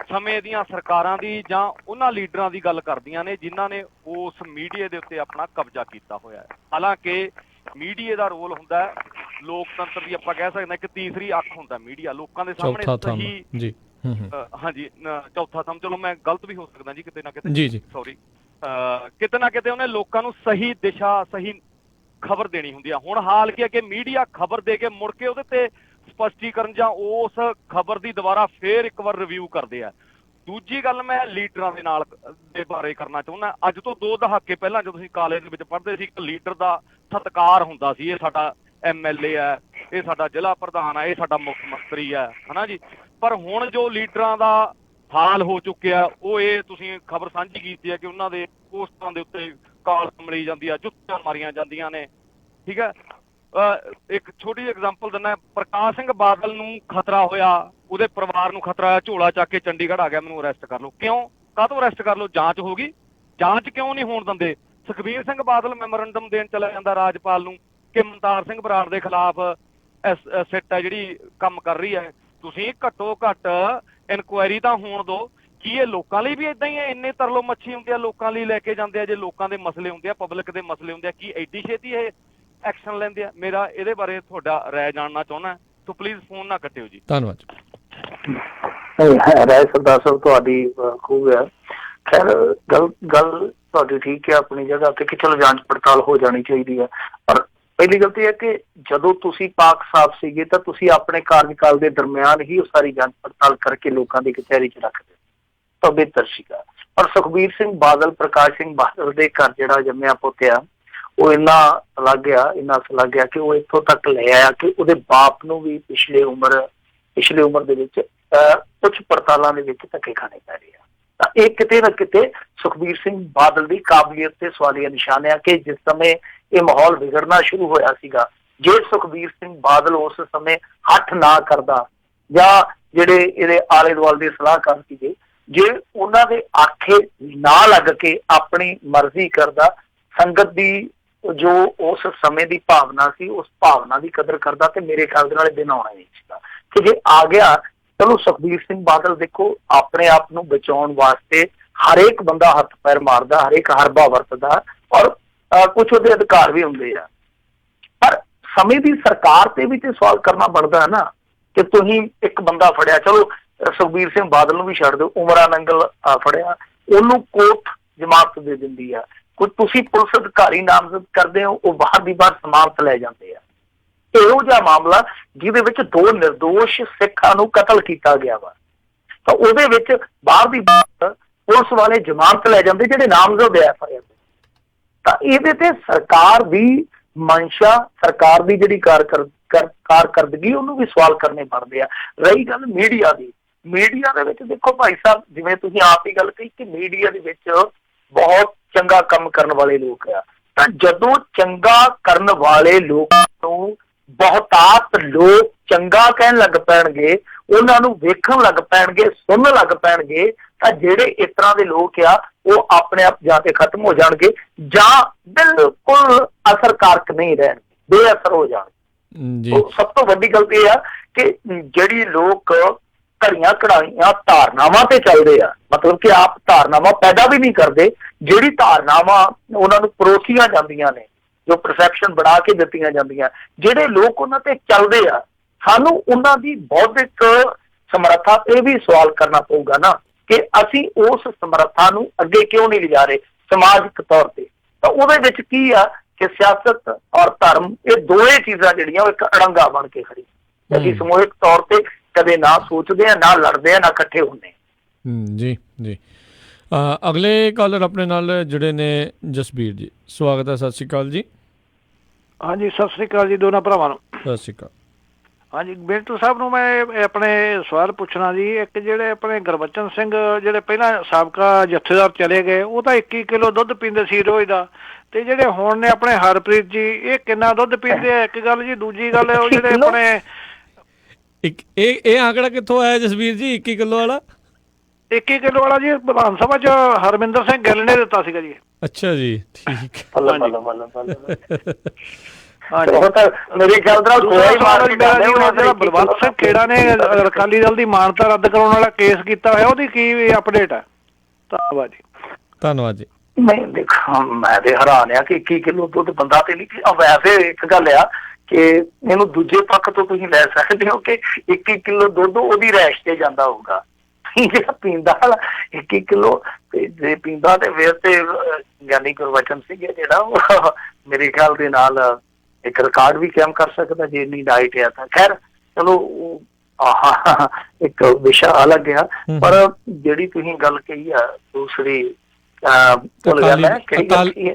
ਸਮੇਂ ਦੀਆਂ ਸਰਕਾਰਾਂ ਦੀ ਜਾਂ ਉਹਨਾਂ ਲੀਡਰਾਂ ਦੀ ਗੱਲ ਕਰਦੀਆਂ ਨੇ ਜਿਨ੍ਹਾਂ ਨੇ ਉਸ ਮੀਡੀਆ ਦੇ ਉੱਤੇ ਆਪਣਾ ਕਬਜ਼ਾ ਕੀਤਾ ਹੋਇਆ ਹੈ। ਹਾਲਾਂਕਿ ਮੀਡੀਆ ਦਾ ਰੋਲ ਹੁੰਦਾ ਹੈ ਲੋਕਤੰਤਰ ਦੀ, ਆਪਾਂ ਕਹਿ ਸਕਦੇ ਹਾਂ ਕਿ ਤੀਸਰੀ ਅੱਖ ਹੁੰਦਾ ਮੀਡੀਆ, ਲੋਕਾਂ ਦੇ ਸਾਹਮਣੇ ਸਹੀ ਜੀ ਹਾਂਜੀ ਚੌਥਾ ਥੰਮ, ਚਲੋ ਮੈਂ ਗਲਤ ਵੀ ਹੋ ਸਕਦਾ ਜੀ ਕਿਤੇ ਨਾ ਕਿਤੇ, ਜੀ ਸੌਰੀ, ਕਿਤੇ ਨਾ ਕਿਤੇ ਉਹਨੇ ਲੋਕਾਂ ਨੂੰ ਸਹੀ ਦਿਸ਼ਾ, ਸਹੀ ਖਬਰ ਦੇਣੀ ਹੁੰਦੀ ਆ। ਹੁਣ ਹਾਲ ਕੀ ਹੈ ਕਿ ਮੀਡੀਆ ਖਬਰ ਦੇ ਕੇ ਮੁੜ ਕੇ ਉਹਦੇ ਤੇ ਸਪਸ਼ਟੀਕਰਨ ਜਾਂ ਉਸ ਖਬਰ ਦੀ ਦੁਬਾਰਾ ਫੇਰ ਇੱਕ ਵਾਰ ਰਿਵਿਊ ਕਰਦੇ ਆ। ਦੂਜੀ ਗੱਲ ਮੈਂ ਲੀਡਰਾਂ ਦੇ ਨਾਲ ਦੇ ਬਾਰੇ ਕਰਨਾ ਚਾਹੁੰਦਾ। ਅੱਜ ਤੋਂ 2 ਦਹਾਕੇ ਪਹਿਲਾਂ ਜਦੋਂ ਅਸੀਂ ਕਾਲਜ ਦੇ ਵਿੱਚ ਪੜ੍ਹਦੇ ਸੀ, ਇੱਕ ਲੀਡਰ ਦਾ ਸਤਿਕਾਰ ਹੁੰਦਾ ਸੀ, ਇਹ ਸਾਡਾ MLA ਹੈ, ਇਹ ਸਾਡਾ ਜ਼ਿਲ੍ਹਾ ਪ੍ਰਧਾਨ ਹੈ, ਇਹ ਸਾਡਾ ਮੁੱਖ ਮੰਤਰੀ ਹੈ, ਹਨਾ ਜੀ। ਪਰ ਹੁਣ ਜੋ ਲੀਡਰਾਂ ਦਾ ਹਾਲ ਹੋ ਚੁੱਕਿਆ, ਉਹ ਇਹ ਤੁਸੀਂ ਖਬਰ ਸਾਂਝੀ ਕੀਤੀ ਹੈ ਕਿ ਉਹਨਾਂ ਦੇ ਪੋਸਟਾਂ ਦੇ ਉੱਤੇ ਕਾਲ ਮਰੀ ਜਾਂਦੀ ਆ, ਜੁੱਤੀਆਂ ਮਾਰੀਆਂ ਜਾਂਦੀਆਂ ਨੇ, ਠੀਕ ਹੈ। ਇੱਕ ਛੋਟੀ ਜਿਹੀ ਐਗਜ਼ਾਮਪਲ ਦਿੰਦਾ, ਪ੍ਰਕਾਸ਼ ਸਿੰਘ ਬਾਦਲ ਨੂੰ ਖਤਰਾ ਹੋਇਆ, ਉਹਦੇ ਪਰਿਵਾਰ ਨੂੰ ਖਤਰਾ ਹੋਇਆ, ਝੋਲਾ ਚੱਕ ਕੇ ਚੰਡੀਗੜ੍ਹ ਆ ਗਿਆ, ਮੈਨੂੰ ਅਰੈਸਟ ਕਰ ਲਓ। ਕਿਉਂ? ਕਾਹਤੋਂ ਅਰੈਸਟ ਕਰ ਲਓ? ਜਾਂਚ ਹੋ ਗਈ, ਜਾਂਚ ਕਿਉਂ ਨਹੀਂ ਹੋਣ ਦਿੰਦੇ? ਸੁਖਬੀਰ ਸਿੰਘ ਬਾਦਲ ਮੈਮੋਰੰਡਮ ਦੇਣ ਚਲਾ ਜਾਂਦਾ ਰਾਜਪਾਲ ਨੂੰ ਕਿ ਮਨਤਾਰ ਸਿੰਘ ਬਰਾੜ ਦੇ ਖਿਲਾਫ ਸਿੱਟ ਹੈ ਜਿਹੜੀ ਕੰਮ ਕਰ ਰਹੀ ਹੈ। ਤੁਸੀਂ ਘੱਟੋ ਘੱਟ ਇਨਕੁਆਇਰੀ ਤਾਂ ਹੋਣ ਦਿਓ। ਕੀ ਇਹ ਲੋਕਾਂ ਲਈ ਵੀ ਇਦਾਂ ਹੀ ਹੈ? ਇੰਨੇ ਤਰਲੋ ਮੱਛੀ ਹੁੰਦੇ ਆ, ਲੋਕਾਂ ਲਈ ਲੈ ਕੇ ਜਾਂਦੇ ਆ। ਜੇ ਲੋਕਾਂ ਦੇ ਮਸਲੇ ਹੁੰਦੇ ਆ, ਪਬਲਿਕ ਦੇ ਮਸਲੇ ਹੁੰਦੇ ਆ, ਕੀ ਐਡੀ ਛੇਤੀ ਇਹ ਐਕਸ਼ਨ ਲੈਂਦੇ ਆ? ਮੇਰਾ ਇਹਦੇ ਬਾਰੇ ਤੁਹਾਡਾ ਰਾਏ ਜਾਣਨਾ ਚਾਹੁੰਦਾ, ਸੋ ਪਲੀਜ਼ ਫੋਨ ਨਾ ਕੱਟਿਓ ਜੀ। ਧੰਨਵਾਦ। ਰਾਏ ਸਰਦਾਰ ਸਾਹਿਬ ਤੁਹਾਡੀ ਖੂਬ ਹੈ। ਖੈਰ ਗੱਲ ਤੁਹਾਡੀ ਠੀਕ ਹੈ ਆਪਣੀ ਜਗ੍ਹਾ ਤੇ ਕਿ ਚਲੋ ਜਾਂਚ ਪੜਤਾਲ ਹੋ ਜਾਣੀ ਚਾਹੀਦੀ ਹੈ। ਪਰ ਪਹਿਲੀ ਗੱਲ ਤਾਂ ਇਹ ਹੈ ਕਿ ਜਦੋਂ ਤੁਸੀਂ ਪਾਕ ਸਾਹਿਬ ਸੀਗੇ ਤਾਂ ਤੁਸੀਂ ਆਪਣੇ ਕਾਰਜਕਾਲ ਦੇ ਦਰਮਿਆਨ ਹੀ ਉਹ ਸਾਰੀ ਜਾਂਚ ਪੜਤਾਲ ਕਰਕੇ ਲੋਕਾਂ ਦੀ ਕਚਹਿਰੀ 'ਚ ਰੱਖਦੇ ਤਾਂ ਬਿਹਤਰ ਸੀਗਾ। ਪਰ ਸੁਖਬੀਰ ਸਿੰਘ ਬਾਦਲ, ਪ੍ਰਕਾਸ਼ ਸਿੰਘ ਬਾਦਲ ਦੇ ਘਰ ਜਿਹੜਾ ਜੰਮਿਆ ਪੁੱਤਿਆ ਉਹ ਇੰਨਾ ਲੱਗ ਗਿਆ ਕਿ ਉਹ ਇੱਥੋਂ ਤੱਕ ਲੈ ਆਇਆ ਕਿ ਉਹਦੇ ਬਾਪ ਨੂੰ ਵੀ ਪਿਛਲੇ ਉਮਰ ਦੇ ਵਿੱਚ ਕੁਝ ਪੜਤਾਲਾਂ ਦੇ ਵਿੱਚ ਧੱਕੇ ਖਾਣੇ ਪੈ ਰਹੇ ਆ। ਤਾਂ ਇਹ ਕਿਤੇ ਨਾ ਕਿਤੇ ਸੁਖਬੀਰ ਸਿੰਘ ਬਾਦਲ ਦੀ ਕਾਬਲੀਅਤ ਤੇ ਸਵਾਲੀਆ ਨਿਸ਼ਾਨ ਆ ਕਿ ਜਿਸ ਸਮੇਂ ਇਹ ਮਾਹੌਲ ਵਿਗੜਨਾ ਸ਼ੁਰੂ ਹੋਇਆ ਸੀਗਾ, ਜੇ ਸੁਖਬੀਰ ਸਿੰਘ ਬਾਦਲ ਉਸ ਸਮੇਂ ਹੱਥ ਨਾ ਕਰਦਾ ਜਾਂ ਜਿਹੜੇ ਇਹਦੇ ਆਲੇ ਦੁਆਲੇ ਦੇ ਸਲਾਹਕਾਰ ਸੀਗੇ, ਜੇ ਉਹਨਾਂ ਦੇ ਆਖੇ ਨਾ ਲੱਗ ਕੇ ਆਪਣੀ ਮਰਜ਼ੀ ਕਰਦਾ, ਸੰਗਤ ਦੀ ਜੋ ਉਸ ਸਮੇਂ ਦੀ ਭਾਵਨਾ ਸੀ ਉਸ ਭਾਵਨਾ ਦੀ ਕਦਰ ਕਰਦਾ, ਤੇ ਮੇਰੇ ਖਿਆਲ ਦੇ ਨਾਲ ਇਹ ਦਿਨ ਆਉਣਾ ਨਹੀਂ ਸੀਗਾ। ਕਿ ਜੇ ਆ ਗਿਆ, ਚਲੋ ਸੁਖਬੀਰ ਸਿੰਘ ਬਾਦਲ ਦੇਖੋ ਆਪਣੇ ਆਪ ਨੂੰ ਬਚਾਉਣ ਵਾਸਤੇ ਹਰੇਕ ਬੰਦਾ ਹੱਥ ਪੈਰ ਮਾਰਦਾ, ਹਰੇਕ ਹਰਬਾ ਵਰਤਦਾ, ਔਰ ਕੁਛ ਉਹਦੇ ਅਧਿਕਾਰ ਵੀ ਹੁੰਦੇ ਆ। ਪਰ ਸਮੇਂ ਦੀ ਸਰਕਾਰ ਤੇ ਵੀ ਤੇ ਸਵਾਲ ਕਰਨਾ ਬਣਦਾ ਹੈ ਨਾ ਕਿ ਤੁਸੀਂ ਇੱਕ ਬੰਦਾ ਫੜਿਆ, ਚਲੋ ਸੁਖਬੀਰ ਸਿੰਘ ਬਾਦਲ ਨੂੰ ਵੀ ਛੱਡ ਦਿਓ, ਉਮਰਾ ਨੰਗਲ ਫੜਿਆ, ਉਹਨੂੰ ਕੋਰਟ ਜ਼ਮਾਨਤ ਦੇ ਦਿੰਦੀ ਆ। ਕੋਈ ਤੁਸੀਂ ਪੁਲਿਸ ਅਧਿਕਾਰੀ ਨਾਮਜ਼ਦ ਕਰਦੇ ਹੋ, ਉਹ ਬਾਹਰ ਦੀ ਬਾਹਰ ਜ਼ਮਾਨਤ ਲੈ ਜਾਂਦੇ ਆ। ਇਹੋ ਜਿਹਾ ਮਾਮਲਾ ਜਿਹਦੇ ਵਿੱਚ 2 ਨਿਰਦੋਸ਼ ਸਿੱਖਾਂ ਨੂੰ ਕਤਲ ਕੀਤਾ ਗਿਆ ਵਾ, ਤਾਂ ਉਹਦੇ ਵਿੱਚ ਬਾਹਰ ਦੀ ਬਾਹਰ ਪੁਲਿਸ ਵਾਲੇ ਜ਼ਮਾਨਤ ਲੈ ਜਾਂਦੇ ਜਿਹੜੇ ਨਾਮਜ਼ਦ ਹੈ FIR। ਤਾਂ ਇਹਦੇ ਤੇ ਸਰਕਾਰ ਦੀ ਮਨਸ਼ਾ, ਸਰਕਾਰ ਦੀ ਜਿਹੜੀ ਕਾਰਕਰਦਗੀ ਉਹਨੂੰ ਵੀ ਸਵਾਲ ਕਰਨੇ ਪੜਦੇ ਆ। ਰਹੀ ਗੱਲ ਮੀਡੀਆ ਦੀ, ਮੀਡੀਆ ਦੇ ਵਿੱਚ ਦੇਖੋ ਭਾਈ ਸਾਹਿਬ, ਜਿਵੇਂ ਤੁਸੀਂ ਆਪ ਹੀ ਗੱਲ ਕਹੀ ਕਿ ਮੀਡੀਆ ਦੇ ਵਿੱਚ ਬਹੁਤ ਚੰਗਾ ਕੰਮ ਕਰਨ ਵਾਲੇ ਲੋਕ ਆ, ਤਾਂ ਜਦੋਂ ਚੰਗਾ ਕਰਨ ਵਾਲੇ ਲੋਕ ਨੂੰ ਬਹੁਤਾਤ ਲੋਕ ਚੰਗਾ ਕਹਿਣ ਲੱਗ ਪੈਣਗੇ, ਉਹਨਾਂ ਨੂੰ ਵੇਖਣ ਲੱਗ ਪੈਣਗੇ, ਸੁਣਨ ਲੱਗ ਪੈਣਗੇ, ਤਾਂ ਜਿਹੜੇ ਇਸ ਤਰ੍ਹਾਂ ਦੇ ਲੋਕ ਆ ਉਹ ਆਪਣੇ ਆਪ ਜਾਂ ਤੇ ਖਤਮ ਹੋ ਜਾਣਗੇ ਜਾਂ ਬਿਲਕੁਲ ਅਸਰਕਾਰਕ ਨਹੀਂ ਰਹਿਣਗੇ, ਬੇਅਸਰ ਹੋ ਜਾਣਗੇ। ਸਭ ਤੋਂ ਵੱਡੀ ਗੱਲ ਇਹ ਆ ਕਿ ਜਿਹੜੀ ਲੋਕ ਘੜੀਆਂ ਕਢਾਈਆਂ ਧਾਰਨਾਵਾਂ ਤੇ ਚੱਲਦੇ ਆ, ਮਤਲਬ ਕਿ ਆਪ ਧਾਰਨਾਵਾਂ ਪੈਦਾ ਵੀ ਨਹੀਂ ਕਰਦੇ, ਜਿਹੜੀ ਧਾਰਨਾਵਾਂ ਉਹਨਾਂ ਨੂੰ ਪਰੋਸੀਆਂ ਜਾਂਦੀਆਂ ਨੇ, ਜੋ ਪਰਸੈਪਸ਼ਨ ਬਣਾ ਕੇ ਦਿੱਤੀਆਂ ਜਾਂਦੀਆਂ, ਜਿਹੜੇ ਲੋਕ ਉਹਨਾਂ ਤੇ ਚੱਲਦੇ ਆ, ਸਾਨੂੰ ਉਹਨਾਂ ਦੀ ਬੌਧਿਕ ਸਮਰੱਥਾ ਤੇ ਵੀ ਸਵਾਲ ਕਰਨਾ ਪਊਗਾ ਨਾ ਕਿ ਅਸੀਂ ਉਸ ਸਮਰੱਥਾ ਨੂੰ ਅੱਗੇ ਕਿਉਂ ਨਹੀਂ ਲਿਜਾ ਰਹੇ ਸਮਾਜਿਕ ਤੌਰ ਤੇ। ਤਾਂ ਉਹਦੇ ਵਿੱਚ ਕੀ ਆ ਕਿ ਸਿਆਸਤ ਔਰ ਧਰਮ, ਇਹ ਦੋਵੇਂ ਚੀਜ਼ਾਂ ਜਿਹੜੀਆਂ ਉਹ ਇੱਕ ਅੜੰਗਾ ਬਣ ਕੇ ਖੜੀ। ਅਸੀਂ ਸਮੂਹਿਕ ਤੌਰ ਤੇ ਕਦੇ ਨਾ ਸੋਚਦੇ ਆ, ਨਾ ਲੜਦੇ ਆ, ਨਾ ਇਕੱਠੇ ਹੁੰਦੇ। ਜੀ ਜੀ, ਅਗਲੇ ਕਾਲਰ ਆਪਣੇ ਨਾਲ ਜੁੜੇ ਨੇ ਜਸਬੀਰ ਜੀ, ਸਵਾਗਤ ਹੈ। ਸਤਿ ਸ਼੍ਰੀ ਅਕਾਲ ਜੀ। ਹਾਂਜੀ, ਸਤਿ ਸ਼੍ਰੀ ਅਕਾਲ ਜੀ ਦੋਨਾਂ ਭਰਾਵਾਂ ਨੂੰ। ਸਤਿ ਸ਼੍ਰੀ ਅਕਾਲ। ਹਾਂਜੀ, ਬਿੰਟੂ ਸਾਹਿਬ ਨੂੰ ਮੈਂ ਆਪਣੇ ਸਵਾਲ ਪੁੱਛਣਾ ਜੀ। ਇੱਕ ਜਿਹੜੇ ਆਪਣੇ ਗੁਰਬਚਨ ਸਿੰਘ ਜਿਹੜੇ ਪਹਿਲਾਂ ਸਾਬਕਾ ਜਥੇਦਾਰ ਚਲੇ ਗਏ, ਉਹ ਤਾਂ 21 ਕਿਲੋ ਦੁੱਧ ਪੀਂਦੇ ਸੀ ਰੋਜ਼ ਦਾ, ਤੇ ਜਿਹੜੇ ਹੁਣ ਨੇ ਆਪਣੇ ਹਰਪ੍ਰੀਤ ਜੀ, ਇਹ ਕਿੰਨਾ ਦੁੱਧ ਪੀਂਦੇ ਆ? ਇੱਕ ਗੱਲ ਜੀ। ਦੂਜੀ ਗੱਲ ਉਹ ਜਿਹੜੇ ਆਪਣੇ ਇਹ ਆંકੜਾ ਕਿੱਥੋਂ ਆਇਆ ਜਸਬੀਰ ਜੀ 21 ਕਿਲੋ ਵਾਲਾ? 21 ਕਿਲੋ ਵਾਲਾ ਜੀ ਵਿਧਾਨ ਸਭਾ ਚ ਹਰਮਿੰਦਰ ਸਿੰਘ ਗਿੱਲ ਨੇ ਦਿੱਤਾ ਸੀਗਾ ਜੀ। ਅੱਛਾ ਜੀ, ਠੀਕ। ਮੇਰੇ ਖਿਆਲ ਨਾਲ ਬਲਵੰਤ ਸਿੰਘ ਖੇੜਾ ਨੇ ਅਕਾਲੀ ਦਲ ਦੀ ਮਾਨਤਾ ਰੱਦ ਕਰਾਉਣ ਵਾਲਾ ਕੇਸ ਕੀਤਾ ਹੋਇਆ, ਉਹਦੀ ਕੀ ਅਪਡੇਟ ਹੈ? ਧੰਨਵਾਦ ਜੀ। ਧੰਨਵਾਦ ਜੀ। ਨਹੀਂ ਦੇਖੋ, ਮੈਂ ਤੇ ਹੈਰਾਨ ਆ ਕਿ 21 ਕਿਲੋ ਦੁੱਧ ਬੰਦਾ ਤੇ ਨਹੀਂ। ਵੈਸੇ ਇੱਕ ਗੱਲ ਆ ਕਿ ਇਹਨੂੰ ਦੂਜੇ ਪੱਖ ਤੋਂ ਤੁਸੀਂ ਲੈ ਸਕਦੇ ਹੋ ਕਿ 21 ਕਿਲੋ ਦੁੱਧ ਉਹਦੀ ਰੈਸ਼ ਤੇ ਜਾਂਦਾ ਹੋਊਗਾ, ਜਿਹੜਾ ਪੀਂਦਾ 21 ਕਿਲੋ ਤੇ ਜੇ ਪੀਂਦਾ ਤੇ ਫਿਰ ਤੇ ਗਿਆਨੀ ਗੁਰਬਚਨ ਸਿੰਘ ਜਿਹੜਾ ਉਹ ਮੇਰੇ ਖਿਆਲ ਦੇ ਨਾਲ ਇੱਕ ਰਿਕਾਰਡ ਵੀ ਕਾਇਮ ਕਰ ਸਕਦਾ ਜੇ ਇੰਨੀ ਡਾਈਟ ਆ ਤਾਂ। ਖੈਰ ਚਲੋ ਇੱਕ ਵਿਸ਼ਾ ਅਲੱਗ ਆ, ਪਰ ਜਿਹੜੀ ਤੁਸੀਂ ਗੱਲ ਕਹੀ ਆ ਦੂਸਰੀ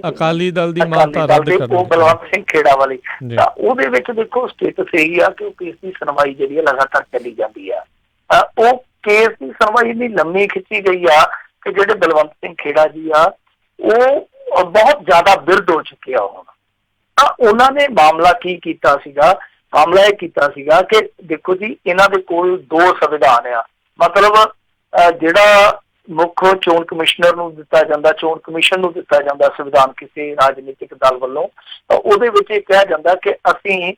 ਅਕਾਲੀ ਦਲ ਦੀ ਮਾਨਤਾ ਰੱਦ ਉਹ ਬਲਵੰਤ ਸਿੰਘ ਖੇੜਾ ਵਾਲੀ, ਤਾਂ ਉਹਦੇ ਵਿੱਚ ਦੇਖੋ ਸਟੇਟਸ ਇਹੀ ਆ ਕਿ ਉਹ ਕੇਸ ਦੀ ਸੁਣਵਾਈ ਜਿਹੜੀ ਆ ਲਗਾਤਾਰ ਚੱਲੀ ਜਾਂਦੀ ਆ। ਉਹ ਕੇਸ ਦੀ ਸੁਣਵਾਈ ਇੰਨੀ ਲੰਮੀ ਖਿੱਚੀ ਗਈ ਆ ਕਿ ਜਿਹੜੇ ਬਲਵੰਤ ਸਿੰਘ ਖੇੜਾ ਜੀ ਆ ਉਹ ਬਹੁਤ ਜ਼ਿਆਦਾ ਬਿਰਧ ਹੋ ਚੁੱਕੇ ਆ ਹੁਣ। ਤਾਂ ਉਹਨਾਂ ਨੇ ਮਾਮਲਾ ਕੀ ਕੀਤਾ ਸੀਗਾ? ਮਾਮਲਾ ਇਹ ਕੀਤਾ ਸੀਗਾ ਕਿ ਦੇਖੋ ਜੀ, ਇਹਨਾਂ ਦੇ ਕੋਲ 2 ਸੰਵਿਧਾਨ ਆ, ਮਤਲਬ ਜਿਹੜਾ ਮੁੱਖ ਚੋਣ ਕਮਿਸ਼ਨਰ ਨੂੰ ਦਿੱਤਾ ਜਾਂਦਾ, ਚੋਣ ਕਮਿਸ਼ਨ ਨੂੰ ਦਿੱਤਾ ਜਾਂਦਾ ਸੰਵਿਧਾਨ ਕਿਸੇ ਰਾਜਨੀਤਿਕ ਦਲ ਵੱਲੋਂ, ਤਾਂ ਉਹਦੇ ਵਿੱਚ ਇਹ ਕਿਹਾ ਜਾਂਦਾ ਕਿ ਅਸੀਂ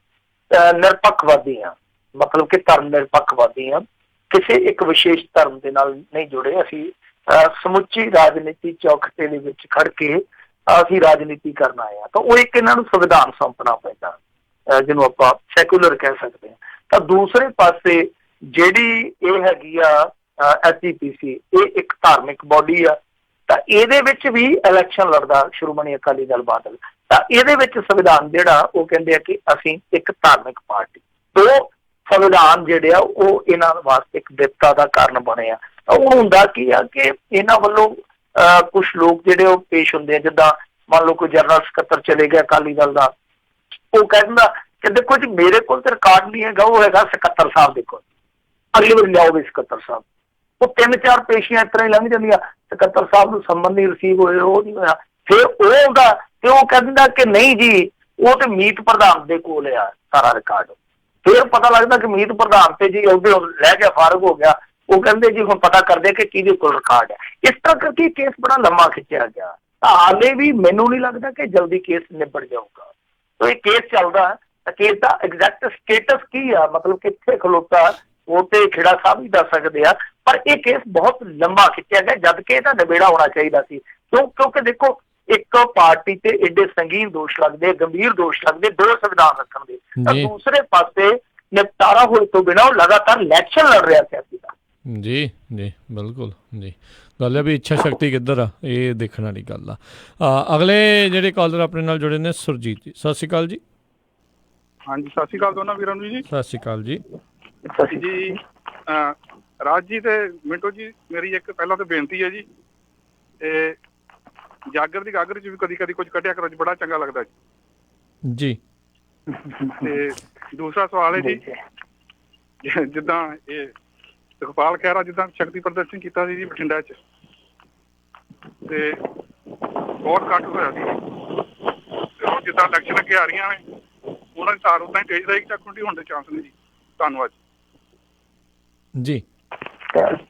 ਨਿਰਪੱਖਵਾਦੀ ਹਾਂ, ਮਤਲਬ ਕਿ ਧਰਮ ਨਿਰਪੱਖਵਾਦੀ ਹਾਂ, ਕਿਸੇ ਇੱਕ ਵਿਸ਼ੇਸ਼ ਧਰਮ ਦੇ ਨਾਲ ਨਹੀਂ ਜੁੜੇ, ਅਸੀਂ ਸਮੁੱਚੀ ਰਾਜਨੀਤੀ ਚੌਖਟੇ ਦੇ ਵਿੱਚ ਖੜ ਕੇ ਅਸੀਂ ਰਾਜਨੀਤੀ ਕਰਨ ਆਏ ਹਾਂ। ਤਾਂ ਉਹ ਇੱਕ ਇਹਨਾਂ ਨੂੰ ਸੰਵਿਧਾਨ ਸੌਂਪਣਾ ਪੈਂਦਾ, ਜਿਹਨੂੰ ਆਪਾਂ ਸੈਕੂਲਰ ਕਹਿ ਸਕਦੇ ਹਾਂ। ਤਾਂ ਦੂਸਰੇ ਪਾਸੇ ਜਿਹੜੀ ਇਹ ਹੈਗੀ ਆ SGPC, ਇਹ ਇੱਕ ਧਾਰਮਿਕ ਬੋਡੀ ਆ, ਤਾਂ ਇਹਦੇ ਵਿੱਚ ਵੀ ਇਲੈਕਸ਼ਨ ਲੜਦਾ ਸ਼੍ਰੋਮਣੀ ਅਕਾਲੀ ਦਲ ਬਾਦਲ। ਤਾਂ ਇਹਦੇ ਵਿੱਚ ਸੰਵਿਧਾਨ ਜਿਹੜਾ ਉਹ ਕਹਿੰਦੇ ਆ ਕਿ ਅਸੀਂ ਇੱਕ ਧਾਰਮਿਕ ਪਾਰਟੀ, ਦੋ ਸੰਵਿਧਾਨ ਜਿਹੜੇ ਆ ਉਹ ਇਹਨਾਂ ਵਾਸਤੇ ਇੱਕ ਬਿਪਤਾ ਦਾ ਕਾਰਨ ਬਣੇ ਆ। ਤਾਂ ਉਹ ਹੁੰਦਾ ਕੀ ਆ ਕਿ ਇਹਨਾਂ ਵੱਲੋਂ ਕੁਛ ਲੋਕ ਜਿਹੜੇ ਉਹ ਪੇਸ਼ ਹੁੰਦੇ ਆ, ਜਿੱਦਾਂ ਮੰਨ ਲਓ ਕੋਈ ਜਨਰਲ ਸਕੱਤਰ ਚਲੇ ਗਿਆ ਅਕਾਲੀ ਦਲ ਦਾ, ਉਹ ਕਹਿ ਦਿੰਦਾ ਕਿ ਦੇਖੋ ਜੀ ਮੇਰੇ ਕੋਲ ਤੇ ਰਿਕਾਰਡ ਨਹੀਂ ਹੈਗਾ, ਉਹ ਹੈਗਾ ਸਕੱਤਰ ਸਾਹਿਬ ਦੇ ਕੋਲ, ਅਗਲੀ ਵਾਰੀ ਲਿਆਓ ਵੀ ਸਕੱਤਰ ਸਾਹਿਬ। ਉਹ 3-4 ਪੇਸ਼ੀਆਂ ਇਸ ਤਰ੍ਹਾਂ ਹੀ ਲੰਘ ਜਾਂਦੀਆਂ, ਸਕੱਤਰ ਸਾਹਿਬ ਨੂੰ ਸੰਮਨ ਨਹੀਂ ਰਿਸੀਵ ਹੋਏ, ਉਹ ਨਹੀਂ ਹੋਇਆ, ਫਿਰ ਉਹ ਆਉਂਦਾ ਤੇ ਉਹ ਕਹਿ ਦਿੰਦਾ ਕਿ ਨਹੀਂ ਜੀ ਉਹ ਤੇ ਮੀਤ ਪ੍ਰਧਾਨ ਦੇ ਕੋਲ ਆ ਸਾਰਾ ਰਿਕਾਰਡ। ਫਿਰ ਪਤਾ ਲੱਗਦਾ ਕਿ ਮੀਤ ਪ੍ਰਧਾਨ ਤੇ ਜੀ ਉਹਦੇ ਲੈ ਗਿਆ, ਫਾਰਗ ਹੋ ਗਿਆ, ਉਹ ਕਹਿੰਦੇ ਜੀ ਹੁਣ ਪਤਾ ਕਰਦੇ ਕਿ ਕਿਹਦੇ ਕੋਲ ਰਿਕਾਰਡ ਹੈ। ਇਸ ਤਰ੍ਹਾਂ ਕਰਕੇ ਕੇਸ ਬੜਾ ਲੰਮਾ ਖਿੱਚਿਆ ਗਿਆ, ਤਾਂ ਹਾਲੇ ਵੀ ਮੈਨੂੰ ਨਹੀਂ ਲੱਗਦਾ ਕਿ ਜਲਦੀ ਕੇਸ ਨਿਬੜ ਜਾਊਗਾ। ਤਾਂ ਇਹ ਕੇਸ ਚੱਲਦਾ, ਕੇਸ ਦਾ ਐਗਜ਼ੈਕਟ ਸਟੇਟਸ ਕੀ ਆ, ਮਤਲਬ ਕਿੱਥੇ ਖਲੋਤਾ, ਉਹ ਤੇ ਖੇੜਾ ਸਾਹਿਬ ਵੀ ਦੱਸ ਸਕਦੇ ਆ, ਪਰ ਇਹ ਕੇਸ ਬਹੁਤ ਲੰਮਾ ਖਿੱਚਿਆ ਗਿਆ, ਜਦ ਕਿ ਇਹਦਾ ਨਿਬੇੜਾ ਹੋਣਾ ਚਾਹੀਦਾ ਸੀ। ਕਿਉਂਕਿ ਦੇਖੋ ਇੱਕ ਪਾਰਟੀ ਤੇ ਏਡੇ ਸੰਗੀਨ ਦੋਸ਼ ਲੱਗਦੇ, ਗੰਭੀਰ ਦੋਸ਼ ਲੱਗਦੇ, ਦੋ ਸੰਵਿਧਾਨ ਰੱਖਣ ਦੇ, ਤਾਂ ਦੂਸਰੇ ਪਾਸੇ ਨਿਪਟਾਰਾ ਹੋਏ ਤੋਂ ਬਿਨਾਂ ਉਹ ਲਗਾਤਾਰ ਇਲੈਕਸ਼ਨ ਲੜ ਰਿਹਾ ਸੀ। ਜੀ ਜੀ ਬਿਲਕੁਲ ਜੀ, ਗੱਲ ਹੈ ਵੀ ਇੱਛਾ ਸ਼ਕਤੀ ਕਿੱਧਰ ਆ, ਇਹ ਦੇਖਣ ਵਾਲੀ ਗੱਲ ਆ। ਅਗਲੇ ਜਿਹੜੇ ਕਾਲਰ ਆਪਣੇ ਨਾਲ ਜੁੜੇ ਨੇ, ਸੁਰਜੀਤ ਜੀ, ਸਤਿ ਸ਼੍ਰੀ ਅਕਾਲ ਜੀ। ਹਾਂਜੀ ਸਤਿ ਸ਼੍ਰੀ ਅਕਾਲ ਦੋਨਾਂ ਵੀਰਾਂ ਨੂੰ ਜੀ। ਸਤਿ ਸ਼੍ਰੀ ਅਕਾਲ ਜੀ। ਜੀ ਰਾਜ ਜੀ ਤੇ ਮਿੰਟੋ ਜੀ, ਮੇਰੀ ਇੱਕ ਪਹਿਲਾਂ ਤਾਂ ਬੇਨਤੀ ਹੈ ਜੀ, ਤੇ ਜਾਗਰ ਦੀ ਗਾਗਰ 'ਚ ਵੀ ਕਦੀ ਕਦੀ ਕੁਝ ਕੱਢਿਆ ਕਰੋ ਜੀ, ਬੜਾ ਚੰਗਾ ਲੱਗਦਾ ਜੀ। ਤੇ ਦੂਸਰਾ ਸਵਾਲ ਹੈ ਜੀ, ਜਿੱਦਾਂ ਇਹ ਸੁਖਪਾਲ ਖਹਿਰਾ ਜਿੱਦਾਂ ਸ਼ਕਤੀ ਪ੍ਰਦਰਸ਼ਨ ਕੀਤਾ ਸੀ ਜੀ ਬਠਿੰਡਾ 'ਚ, ਤੇ ਬਹੁਤ ਘੱਟ ਹੋਇਆ ਸੀ, ਤੇ ਉਹ ਜਿੱਦਾਂ ਇਲੈਕਸ਼ਨ ਅੱਗੇ ਆ ਰਹੀਆਂ ਨੇ ਉਹਨਾਂ ਦੀ ਤਾਰ ਉਦਾਂ ਹੀ ਤੇਜ਼ ਰਹੇਗੀ, ਚੱਕੁੰਡੀ ਹੋਣ ਦੇ ਚਾਂਸ ਨੇ ਜੀ। ਧੰਨਵਾਦ ਜੀ।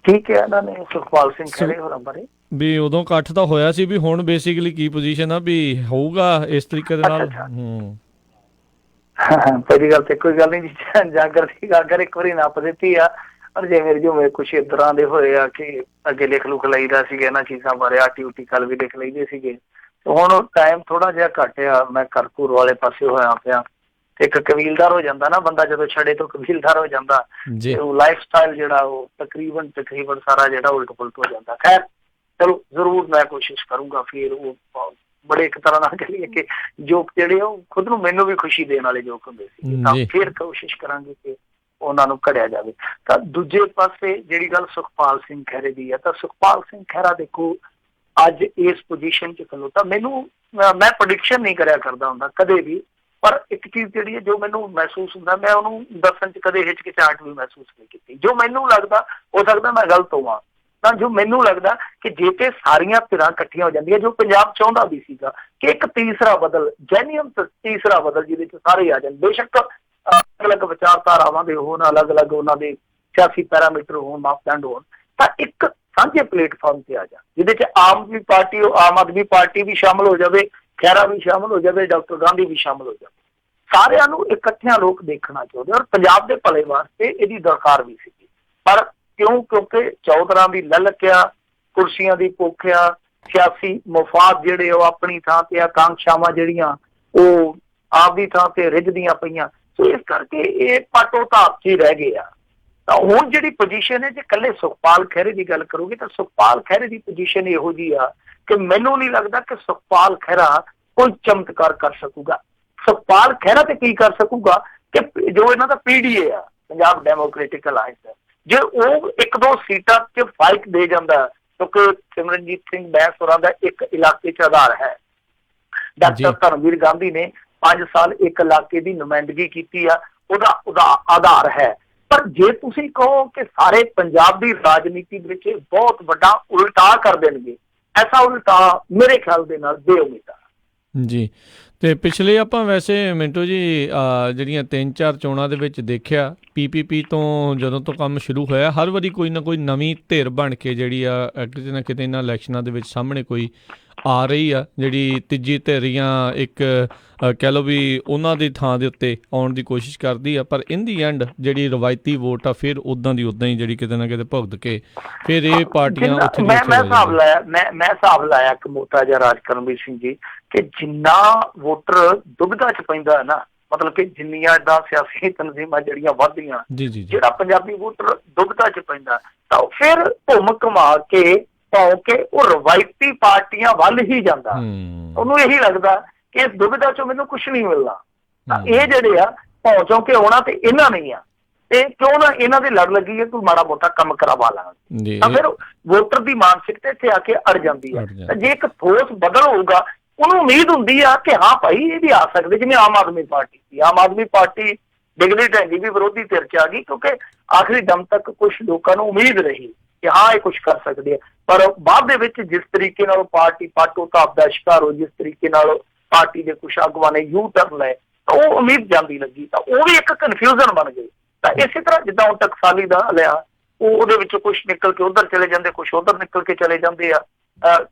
ਠੀਕ ਹੈ, ਇਹਨਾਂ ਨੇ ਸੁਖਪਾਲ ਸਿੰਘ ਖਹਿਰੇ ਹੋਰਾਂ ਬਾਰੇ ਵੀ ਉਦੋਂ ਇਕੱਠ ਤਾਂ ਹੋਇਆ ਸੀ, ਵੀ ਹੁਣ ਬੇਸਿਕਲੀ ਕੀ ਪੋਜੀਸ਼ਨ ਆ ਵੀ ਹੋਊਗਾ ਇਸ ਤਰੀਕੇ ਦੇ ਨਾਲ? ਪਹਿਲੀ ਗੱਲ ਤੇ ਕੋਈ ਗੱਲ ਨਹੀਂ ਜੀ, ਜਾਗਰ ਦੀ ਗਾਗਰ ਇੱਕ ਵਾਰੀ ਨੱਪ ਦਿੱਤੀ ਆ, ਔਰ ਜਿਵੇਂ ਕੁਛ ਇਸ ਤਰ੍ਹਾਂ ਦੇ ਹੋਏ ਆ ਕਿ ਅੱਗੇ ਲਿਖ ਲੁਖ ਲਈਦਾ ਸੀਗਾ ਇਹਨਾਂ ਚੀਜ਼ਾਂ ਬਾਰੇ, ਆਟੀ ਉਟੀ ਕੱਲ ਵੀ ਲਿਖ ਲਈਦੇ ਸੀਗੇ, ਤੇ ਹੁਣ ਟਾਈਮ ਥੋੜਾ ਜਿਹਾ ਘੱਟ ਆ, ਮੈਂ ਘਰਪੂਰ ਵਾਲੇ ਪਾਸੇ ਹੋਇਆ ਪਿਆ, ਤੇ ਇੱਕ ਕਬੀਲਦਾਰ ਹੋ ਜਾਂਦਾ ਨਾ ਬੰਦਾ, ਜਦੋਂ ਛੜੇ ਤੋਂ ਕਬੀਲਦਾਰ ਹੋ ਜਾਂਦਾ, ਉਹ ਲਾਈਫ ਸਟਾਈਲ ਜਿਹੜਾ ਉਹ ਤਕਰੀਬਨ ਸਾਰਾ ਜਿਹੜਾ ਉਲਟ ਪੁਲਟ ਹੋ ਜਾਂਦਾ। ਖੈਰ ਚਲੋ ਜ਼ਰੂਰ ਮੈਂ ਕੋਸ਼ਿਸ਼ ਕਰੂੰਗਾ, ਫਿਰ ਉਹ ਬੜੇ ਇੱਕ ਤਰ੍ਹਾਂ ਨਾਲ ਕਹੀਏ ਕਿ ਜੋਕ ਜਿਹੜੇ ਉਹ ਖੁਦ ਨੂੰ ਮੈਨੂੰ ਵੀ ਖੁਸ਼ੀ ਦੇਣ ਵਾਲੇ ਜੋਕ ਹੁੰਦੇ ਸੀ, ਤਾਂ ਫਿਰ ਕੋਸ਼ਿਸ਼ ਕਰਾਂਗੇ ਕਿ ਉਹਨਾਂ ਨੂੰ ਘੜਿਆ ਜਾਵੇ। ਤਾਂ ਦੂਜੇ ਪਾਸੇ ਜਿਹੜੀ ਗੱਲ ਸੁਖਪਾਲ ਸਿੰਘ ਖਹਿਰੇ ਦੀ ਹੈ, ਤਾਂ ਸੁਖਪਾਲ ਸਿੰਘ ਖਹਿਰਾ ਦੇਖੋ ਅੱਜ ਇਸ ਪੋਜੀਸ਼ਨ 'ਚ ਖਲੋਤਾ, ਮੈਂ ਪ੍ਰੈਡਿਕਸ਼ਨ ਨਹੀਂ ਕਰਿਆ ਕਰਦਾ ਹੁੰਦਾ ਕਦੇ ਵੀ, ਪਰ ਇੱਕ ਚੀਜ਼ ਜਿਹੜੀ ਹੈ ਜੋ ਮੈਨੂੰ ਮਹਿਸੂਸ ਹੁੰਦਾ, ਮੈਂ ਉਹਨੂੰ ਦੱਸਣ 'ਚ ਕਦੇ ਹਿਚਕਿਚਾਹਟ ਵੀ ਮਹਿਸੂਸ ਨਹੀਂ ਕੀਤੀ। ਜੋ ਮੈਨੂੰ ਲੱਗਦਾ, ਹੋ ਸਕਦਾ ਮੈਂ ਗਲਤ ਹੋਵਾਂ, ਤਾਂ ਜੋ ਮੈਨੂੰ ਲੱਗਦਾ ਕਿ ਜੇ ਤੇ ਸਾਰੀਆਂ ਧਿਰਾਂ ਇਕੱਠੀਆਂ ਹੋ ਜਾਂਦੀਆਂ, ਜੋ ਪੰਜਾਬ ਚਾਹੁੰਦਾ ਵੀ ਸੀਗਾ ਕਿ ਇੱਕ ਤੀਸਰਾ ਬਦਲ, ਜੈਨੂਅਨ ਤੀਸਰਾ ਬਦਲ ਜਿਹਦੇ 'ਚ ਸਾਰੇ ਆ ਜਾਣ, ਬੇਸ਼ੱਕ ਅਲੱਗ-ਅਲੱਗ ਵਿਚਾਰਧਾਰਾਵਾਂ ਦੇ ਹੋਣ, ਅਲੱਗ-ਅਲੱਗ ਉਹਨਾਂ ਦੇ ਸਿਆਸੀ ਪੈਰਾਮੀਟਰ ਹੋਣ, ਮਾਪਦੰਡ ਹੋਣ, ਤਾਂ ਇੱਕ ਸਾਂਝੇ ਪਲੇਟਫਾਰਮ ਤੇ ਆ ਜਾ, ਜਿਹਦੇ 'ਚ ਆਮ ਆਦਮੀ ਪਾਰਟੀ ਵੀ ਸ਼ਾਮਲ ਹੋ ਜਾਵੇ, ਖਹਿਰਾ ਵੀ ਸ਼ਾਮਲ ਹੋ ਜਾਵੇ, ਡਾਕਟਰ ਗਾਂਧੀ ਵੀ ਸ਼ਾਮਲ ਹੋ ਜਾਵੇ, ਸਾਰਿਆਂ ਨੂੰ ਇਕੱਠਿਆਂ ਲੋਕ ਦੇਖਣਾ ਚਾਹੁੰਦੇ, ਔਰ ਪੰਜਾਬ ਦੇ ਭਲੇ ਵਾਸਤੇ ਇਹਦੀ ਦਰਕਾਰ ਵੀ ਸੀ। ਪਰ ਕਿਉਂਕਿ ਚੌਧਰਾਂ ਦੀ ਲਲਕਿਆ, ਕੁਰਸੀਆਂ ਦੀ ਭੁੱਖਿਆ, ਸਿਆਸੀ ਮਫਾਦ ਜਿਹੜੇ ਉਹ ਆਪਣੀ ਥਾਂ ਤੇ, ਆਕਾਂਖਸ਼ਾਵਾਂ ਜਿਹੜੀਆਂ ਉਹ ਆਪਦੀ ਥਾਂ ਤੇ ਰਿੱਝਦੀਆਂ ਪਈਆਂ, ਸੋ ਇਸ ਕਰਕੇ ਇਹ ਪਾਟੋ ਧਾਪ 'ਚ ਹੀ ਰਹਿ ਗਏ ਆ। ਤਾਂ ਹੁਣ ਜਿਹੜੀ ਪੋਜੀਸ਼ਨ ਹੈ, ਜੇ ਇਕੱਲੇ ਸੁਖਪਾਲ ਖਹਿਰੇ ਦੀ ਗੱਲ ਕਰੋਗੇ, ਤਾਂ ਸੁਖਪਾਲ ਖਹਿਰੇ ਦੀ ਪੋਜੀਸ਼ਨ ਇਹੋ ਜਿਹੀ ਆ ਕਿ ਮੈਨੂੰ ਨਹੀਂ ਲੱਗਦਾ ਕਿ ਸੁਖਪਾਲ ਖਹਿਰਾ ਕੋਈ ਚਮਤਕਾਰ ਕਰ ਸਕੂਗਾ। ਸੁਖਪਾਲ ਖਹਿਰਾ ਤੇ ਕੀ ਕਰ ਸਕੂਗਾ ਕਿ ਜੋ ਇਹਨਾਂ ਦਾ PDA ਆ, ਪੰਜਾਬ ਡੈਮੋਕ੍ਰੈਟਿਕ ਅਲਾਇੰਸ, ਜੇ ਉਹ 1-2 ਸੀਟਾਂ 'ਚ ਫਾਈਟ ਦੇ ਜਾਂਦਾ, ਕਿਉਂਕਿ ਸਿਮਰਨਜੀਤ ਸਿੰਘ ਬੈਂਸ ਹੋਰਾਂ ਦਾ ਇੱਕ ਇਲਾਕੇ 'ਚ ਆਧਾਰ ਹੈ, ਡਾਕਟਰ ਧਰਮਵੀਰ ਗਾਂਧੀ ਨੇ 5 ਸਾਲ ਇੱਕ ਇਲਾਕੇ ਦੀ ਨੁਮਾਇੰਦਗੀ ਕੀਤੀ ਆ, ਉਹਦਾ ਆਧਾਰ ਹੈ। ਪਰ ਜੇ ਤੁਸੀਂ ਕਹੋ ਕਿ ਸਾਰੇ ਪੰਜਾਬ ਦੀ ਰਾਜਨੀਤੀ ਵਿੱਚ ਬਹੁਤ ਵੱਡਾ ਉਲਟਾ ਕਰ ਦੇਣਗੇ, ਐਸਾ ਉਲਟਾ ਮੇਰੇ ਖਿਆਲ ਦੇ ਨਾਲ ਬੇਉਮੀਦ ਆ। ਜੀ, ਤੇ ਪਿਛਲੇ ਆਪਾਂ ਵੈਸੇ ਮਿੰਟੂ ਜੀ ਜਿਹੜੀਆਂ 3-4 ਚੋਣਾਂ ਦੇ ਵਿੱਚ ਦੇਖਿਆ PPP ਤੋਂ ਜਦੋਂ ਤੋਂ ਕੰਮ ਸ਼ੁਰੂ ਹੋਇਆ ਹਰ ਵਾਰੀ ਕੋਈ ਨਾ ਕੋਈ ਨਵੀਂ ਧਿਰ ਬਣ ਕੇ ਜਿਹੜੀ ਆ ਕਿਤੇ ਨਾ ਕਿਤੇ ਇਹਨਾਂ ਇਲੈਕਸ਼ਨਾਂ ਦੇ ਵਿੱਚ ਸਾਹਮਣੇ ਕੋਈ ਆ ਰਹੀ ਆ, ਜਿਹੜੀ ਤੀਜੀ ਧਿਰ ਜਾਂ ਇੱਕ ਕਹਿ ਲਓ ਵੀ ਉਹਨਾਂ ਦੀ ਥਾਂ ਦੇ ਉੱਤੇ ਆਉਣ ਦੀ ਕੋਸ਼ਿਸ਼ ਕਰਦੀ ਆ, ਪਰ ਇਨ ਦੀ ਐਂਡ ਜਿਹੜੀ ਰਵਾਇਤੀ ਵੋਟ ਆ ਫਿਰ ਉੱਦਾਂ ਦੀ ਉੱਦਾਂ ਹੀ ਜਿਹੜੀ ਕਿਤੇ ਨਾ ਕਿਤੇ ਭੁਗਤ ਕੇ ਫਿਰ ਇਹ ਪਾਰਟੀਆਂ ਉੱਥੇ ਮੈਂ ਹਿਸਾਬ ਲਾਇਆ ਇੱਕ ਮੋਟਾ ਜਿਹਾ ਰਾਜਕਰਮਵੀਰ ਸਿੰਘ ਜੀ ਕਿ ਜਿੰਨਾ ਵੋਟਰ ਦੁਬਿਧਾ ਚ ਪੈਂਦਾ ਹੈ ਨਾ, ਮਤਲਬ ਕਿ ਜਿੰਨੀਆਂ ਏਦਾਂ ਸਿਆਸੀ ਤਨਜ਼ੀਮਾਂ ਜਿਹੜੀਆਂ ਵੱਧਦੀਆਂ, ਜਿਹੜਾ ਪੰਜਾਬੀ ਵੋਟਰ ਦੁਬਿਧਾ ਚ ਪੈਂਦਾ ਤਾਂ ਫਿਰ ਘੁੰਮ ਘੁਮਾ ਕੇ ਭਾਉ ਕੇ ਉਹ ਰਵਾਇਤੀ ਪਾਰਟੀਆਂ ਵੱਲ ਹੀ ਜਾਂਦਾ। ਉਹਨੂੰ ਇਹੀ ਲੱਗਦਾ ਕਿ ਇਸ ਦੁਬਿਧਾ ਚੋਂ ਮੈਨੂੰ ਕੁਛ ਨਹੀਂ ਮਿਲਣਾ, ਤਾਂ ਇਹ ਜਿਹੜੇ ਆ ਭਾਉ ਚੋਂ ਕੇ ਆਉਣਾ ਤੇ ਇਹਨਾਂ ਨਹੀਂ ਆ, ਤੇ ਕਿਉਂ ਨਾ ਇਹਨਾਂ ਦੀ ਲੜ ਲੱਗੀ ਹੈ ਤੂੰ ਮਾੜਾ ਮੋਟਾ ਕੰਮ ਕਰਵਾ ਲਾਂਗੇ, ਤਾਂ ਫਿਰ ਵੋਟਰ ਦੀ ਮਾਨਸਿਕਤਾ ਇੱਥੇ ਆ ਕੇ ਅੜ ਜਾਂਦੀ ਹੈ। ਤਾਂ ਜੇ ਇੱਕ ਠੋਸ ਬਦਲ ਹੋਊਗਾ ਉਹਨੂੰ ਉਮੀਦ ਹੁੰਦੀ ਆ ਕਿ ਹਾਂ ਭਾਈ ਇਹ ਵੀ ਆ ਸਕਦੇ, ਜਿਵੇਂ ਆਮ ਆਦਮੀ ਪਾਰਟੀ ਸੀ। ਆਮ ਆਦਮੀ ਪਾਰਟੀ ਡਿਗਰੀ ਢਹਿੰਦੀ ਵੀ ਵਿਰੋਧੀ ਧਿਰ ਚ ਆ ਗਈ ਕਿਉਂਕਿ ਆਖਰੀ ਦਮ ਤੱਕ ਕੁਝ ਲੋਕਾਂ ਨੂੰ ਉਮੀਦ ਰਹੀ ਕਿ ਹਾਂ ਇਹ ਕੁਝ ਕਰ ਸਕਦੇ ਆ, ਪਰ ਬਾਅਦ ਦੇ ਵਿੱਚ ਜਿਸ ਤਰੀਕੇ ਨਾਲ ਪਾਰਟੀ ਪਾਟੋ ਧਾਪ ਦਾ ਸ਼ਿਕਾਰ ਹੋ, ਜਿਸ ਤਰੀਕੇ ਨਾਲ ਪਾਰਟੀ ਦੇ ਕੁਝ ਆਗੂਆਂ ਨੇ ਯੂ ਟਰਨ ਲਏ ਤਾਂ ਉਹ ਉਮੀਦ ਜਾਂਦੀ ਲੱਗੀ, ਤਾਂ ਉਹ ਵੀ ਇੱਕ ਕਨਫਿਊਜ਼ਨ ਬਣ ਗਈ। ਤਾਂ ਇਸੇ ਤਰ੍ਹਾਂ ਜਿੱਦਾਂ ਹੁਣ ਟਕਸਾਲੀ ਦਾ ਲਿਆ ਉਹਦੇ ਵਿੱਚੋਂ ਕੁਛ ਨਿਕਲ ਕੇ ਉੱਧਰ ਚਲੇ ਜਾਂਦੇ, ਕੁਛ ਉੱਧਰ ਨਿਕਲ ਕੇ ਚਲੇ ਜਾਂਦੇ ਆ।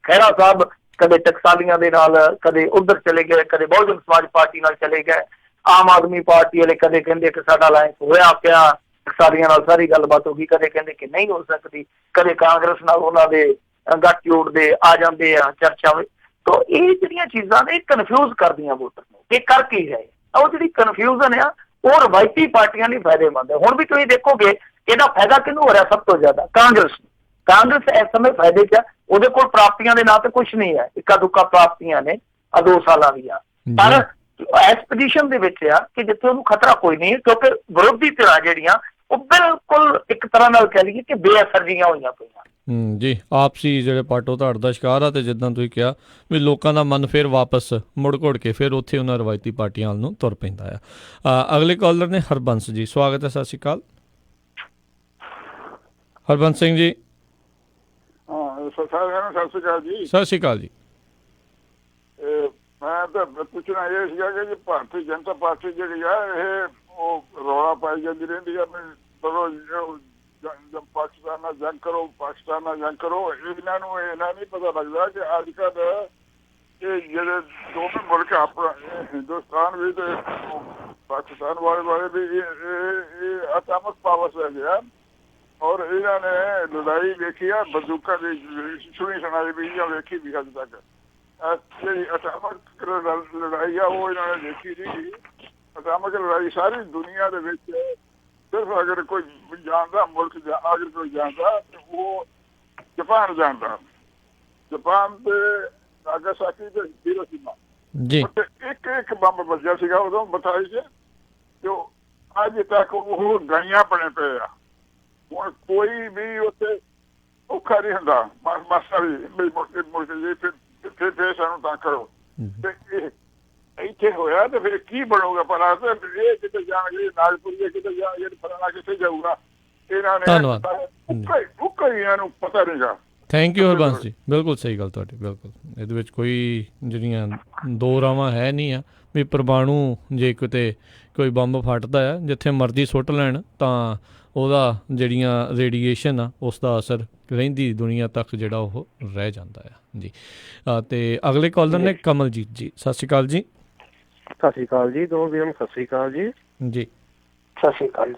ਖਹਿਰਾ ਸਾਹਿਬ ਕਦੇ ਟਕਸਾਲੀਆਂ ਦੇ ਨਾਲ ਕਦੇ ਉੱਧਰ ਚਲੇ ਗਏ, ਕਦੇ ਬਹੁਜਨ ਸਮਾਜ ਪਾਰਟੀ ਨਾਲ ਚਲੇ ਗਏ। ਆਮ ਆਦਮੀ ਪਾਰਟੀ ਵਾਲੇ ਕਦੇ ਕਹਿੰਦੇ ਕਿ ਸਾਡਾ ਅਲਾਇੰਸ ਹੋਇਆ ਪਿਆ, ਟਕਸਾਲੀਆਂ ਨਾਲ ਸਾਰੀ ਗੱਲਬਾਤ ਹੋ ਗਈ, ਕਦੇ ਕਹਿੰਦੇ ਕਿ ਨਹੀਂ ਹੋ ਸਕਦੀ, ਕਦੇ ਕਾਂਗਰਸ ਨਾਲ ਉਹਨਾਂ ਦੇ ਗੱਠਜੋੜ ਦੇ ਆ ਜਾਂਦੇ ਆ ਚਰਚਾਵੇਂ। ਤਾਂ ਇਹ ਜਿਹੜੀਆਂ ਚੀਜ਼ਾਂ ਨੇ ਕਨਫਿਊਜ਼ ਕਰਦੀਆਂ ਵੋਟਰ ਨੂੰ ਕਿ ਕਰ ਕੀ ਰਹੇ। ਉਹ ਜਿਹੜੀ ਕਨਫਿਊਜ਼ਨ ਆ ਉਹ ਰਵਾਇਤੀ ਪਾਰਟੀਆਂ ਲਈ ਫਾਇਦੇਮੰਦ ਹੈ। ਹੁਣ ਵੀ ਤੁਸੀਂ ਦੇਖੋਗੇ ਇਹਦਾ ਫਾਇਦਾ ਕਿਹਨੂੰ ਹੋ ਰਿਹਾ ਸਭ ਤੋਂ ਜ਼ਿਆਦਾ? ਕਾਂਗਰਸ ਨੂੰ। ਕਾਂਗਰਸ ਇਸ ਸਮੇਂ ਫਾਇਦੇ 'ਚ ਆ, ਉਹਦੇ ਕੋਲ ਪ੍ਰਾਪਤੀਆਂ ਦੇ ਨਾਂ ਤੇ ਕੁਛ ਨਹੀਂ ਹੈ, ਇੱਕਾ ਦੁੱਕਾ ਪ੍ਰਾਪਤੀਆਂ ਨੇ 2 ਸਾਲਾਂ ਦੀਆਂ, ਪਰ ਇਸ ਪੋਜੀਸ਼ਨ ਦੇ ਵਿੱਚ ਆ ਕਿ ਜਿੱਥੇ ਉਹਨੂੰ ਖਤਰਾ ਕੋਈ ਨਹੀਂ ਹੈ ਕਿਉਂਕਿ ਵਿਰੋਧੀ ਧਿਰਾਂ ਜਿਹੜੀਆਂ ਉਹ ਬਿਲਕੁਲ ਇੱਕ ਤਰ੍ਹਾਂ ਨਾਲ ਕਹਿ ਲਈਏ ਕਿ ਬੇਅਸਰ ਜਿਹੀਆਂ ਹੋਈਆਂ ਪਈਆਂ। ਜੀ ਆਪਸੀ ਜਿਹੜੇ ਪਾਟੋ ਧਾੜ ਦਾ ਸ਼ਿਕਾਰ ਆ, ਤੇ ਜਿੱਦਾਂ ਤੁਸੀਂ ਕਿਹਾ ਵੀ ਲੋਕਾਂ ਦਾ ਮਨ ਫਿਰ ਵਾਪਸ ਮੁੜ ਘੁੜ ਕੇ ਫਿਰ ਉੱਥੇ ਉਹਨਾਂ ਰਵਾਇਤੀ ਪਾਰਟੀਆਂ ਵੱਲ ਨੂੰ ਤੁਰ ਪੈਂਦਾ ਆ। ਅਗਲੇ ਕਾਲਰ ਨੇ ਹਰਬੰਸ ਜੀ, ਸਵਾਗਤ ਹੈ, ਸਤਿ ਸ਼੍ਰੀ ਅਕਾਲ। ਹਰਬੰਸ ਸਿੰਘ ਜੀ। ਸਤਿ ਸ਼੍ਰੀ ਅਕਾਲ ਜੀ। ਸਤਿ ਸ਼੍ਰੀ ਅਕਾਲ ਜੀ। ਮੈਂ ਤਾਂ ਪੁੱਛਣਾ ਇਹ ਸੀਗਾ ਕਿ ਭਾਰਤੀ ਜਨਤਾ ਪਾਰਟੀ ਜਿਹੜੀ ਆ ਇਹ ਉਹ ਰੌਲਾ ਪਾਈ ਜਾਂਦੀ ਰਹਿੰਦੀ ਆ ਵੀ ਚਲੋ ਪਾਕਿਸਤਾਨ ਨਾਲ ਜੰਗ ਕਰੋ, ਪਾਕਿਸਤਾਨ ਨਾਲ ਜੰਗ ਕਰੋ। ਇਹਨਾਂ ਨੂੰ ਇਹਨਾਂ ਨਹੀਂ ਪਤਾ ਲੱਗਦਾ ਕਿ ਅੱਜ ਕੱਲ੍ਹ ਇਹ ਜਿਹੜੇ ਦੋਵੇਂ ਮੁਲਕ ਆਪਣਾ ਹਿੰਦੁਸਤਾਨ ਵੀ ਤੇ ਪਾਕਿਸਤਾਨ ਵਾਲੇ ਵੀ ਇਹ ਅਟਾਮਿਕ ਪਾਵਰਸ ਹੈਗੇ ਆ, ਔਰ ਇਹਨਾਂ ਨੇ ਲੜਾਈ ਵੇਖੀ ਆ ਬੰਦੂਕਾਂ ਦੀ ਸੁਣੀ ਸੁਣਾਈ ਵੀ ਜਾਂ ਵੇਖੀ ਵੀ ਅੱਜ ਤੱਕ। ਜਿਹੜੀ ਅਟਾਮਿਕ ਲੜਾਈ ਆ ਉਹ ਇਹਨਾਂ ਨੇ ਦੇਖੀ ਨਹੀਂ। ਅਟਾਮਿਕ ਲੜਾਈ ਸਾਰੀ ਦੁਨੀਆ ਦੇ ਵਿੱਚ ਸਿਰਫ ਅਗਰ ਕੋਈ ਜਾਣਦਾ ਮੁਲਕ ਅਗਰ ਕੋਈ ਜਾਣਦਾ ਤੇ ਉਹ ਜਾਪਾਨ ਜਾਣਦਾ। ਜਾਪਾਨ ਦੇ ਨਾਗਾਸਾਕੀ ਤੇ ਹੀਰੋਸ਼ੀਮਾ ਜੀ ਇੱਕ ਬੰਬ ਵੱਜਿਆ ਸੀਗਾ ਉਦੋਂ 42 ਚ, ਤੇ ਅੱਜ ਤੱਕ ਉਹ ਗਾਈਆਂ ਬਣੇ ਪਏ ਆ। ਹੁਣ ਕੋਈ ਵੀ ਉੱਥੇ ਔਖਾ ਨਹੀਂ ਹੁੰਦਾ, ਮਾਸਾ ਵੀ ਮੁੜ ਕੇ ਫਿਰ ਸਾਨੂੰ ਤਾਂ ਕਰੋ। ਤੇ ਇੱਥੇ ਹੋਇਆ ਤੇ ਫਿਰ ਕੀ ਬਣੂਗਾ ਭਲਾ? ਇਹ ਕਿਤੇ ਜਾਣਗੇ ਨਾਗਪੁਰ, ਕਿਤੇ ਜਾਣਗੇ ਫਲਾਣਾ, ਕਿੱਥੇ ਜਾਊਗਾ? ਇਹਨਾਂ ਨੇ ਉੱਕਾ ਹੀ ਇਹਨਾਂ ਨੂੰ ਪਤਾ ਨਹੀਂਗਾ। ਥੈਂਕ ਯੂ ਹਰਬੰਸ ਜੀ, ਬਿਲਕੁਲ ਸਹੀ ਗੱਲ ਤੁਹਾਡੀ, ਬਿਲਕੁਲ ਇਹਦੇ ਵਿੱਚ ਕੋਈ ਜਿਹੜੀਆਂ ਦੋ ਰਾਵਾਂ ਹੈ ਨਹੀਂ ਆ ਵੀ ਪਰਮਾਣੂ ਜੇ ਕਿਤੇ ਕੋਈ ਬੰਬ ਫਟਦਾ ਆ ਜਿੱਥੇ ਮਰਜ਼ੀ ਸੁੱਟ ਲੈਣ ਤਾਂ ਉਹਦਾ ਜਿਹੜੀਆਂ ਰੇਡੀਏਸ਼ਨ ਆ ਉਸ ਦਾ ਅਸਰ ਰਹਿੰਦੀ ਦੁਨੀਆ ਤੱਕ ਜਿਹੜਾ ਉਹ ਰਹਿ ਜਾਂਦਾ ਆ ਜੀ। ਅਤੇ ਅਗਲੇ ਕਾਲਰ ਨੇ ਕਮਲਜੀਤ ਜੀ, ਸਤਿ ਸ਼੍ਰੀ ਅਕਾਲ ਜੀ। ਸਤਿ ਸ਼੍ਰੀ ਅਕਾਲ ਜੀ। ਦੋ ਵੀਰ ਨੂੰ ਸਤਿ ਸ਼੍ਰੀ ਅਕਾਲ ਜੀ। ਜੀ ਸਤਿ ਸ਼੍ਰੀ ਅਕਾਲ।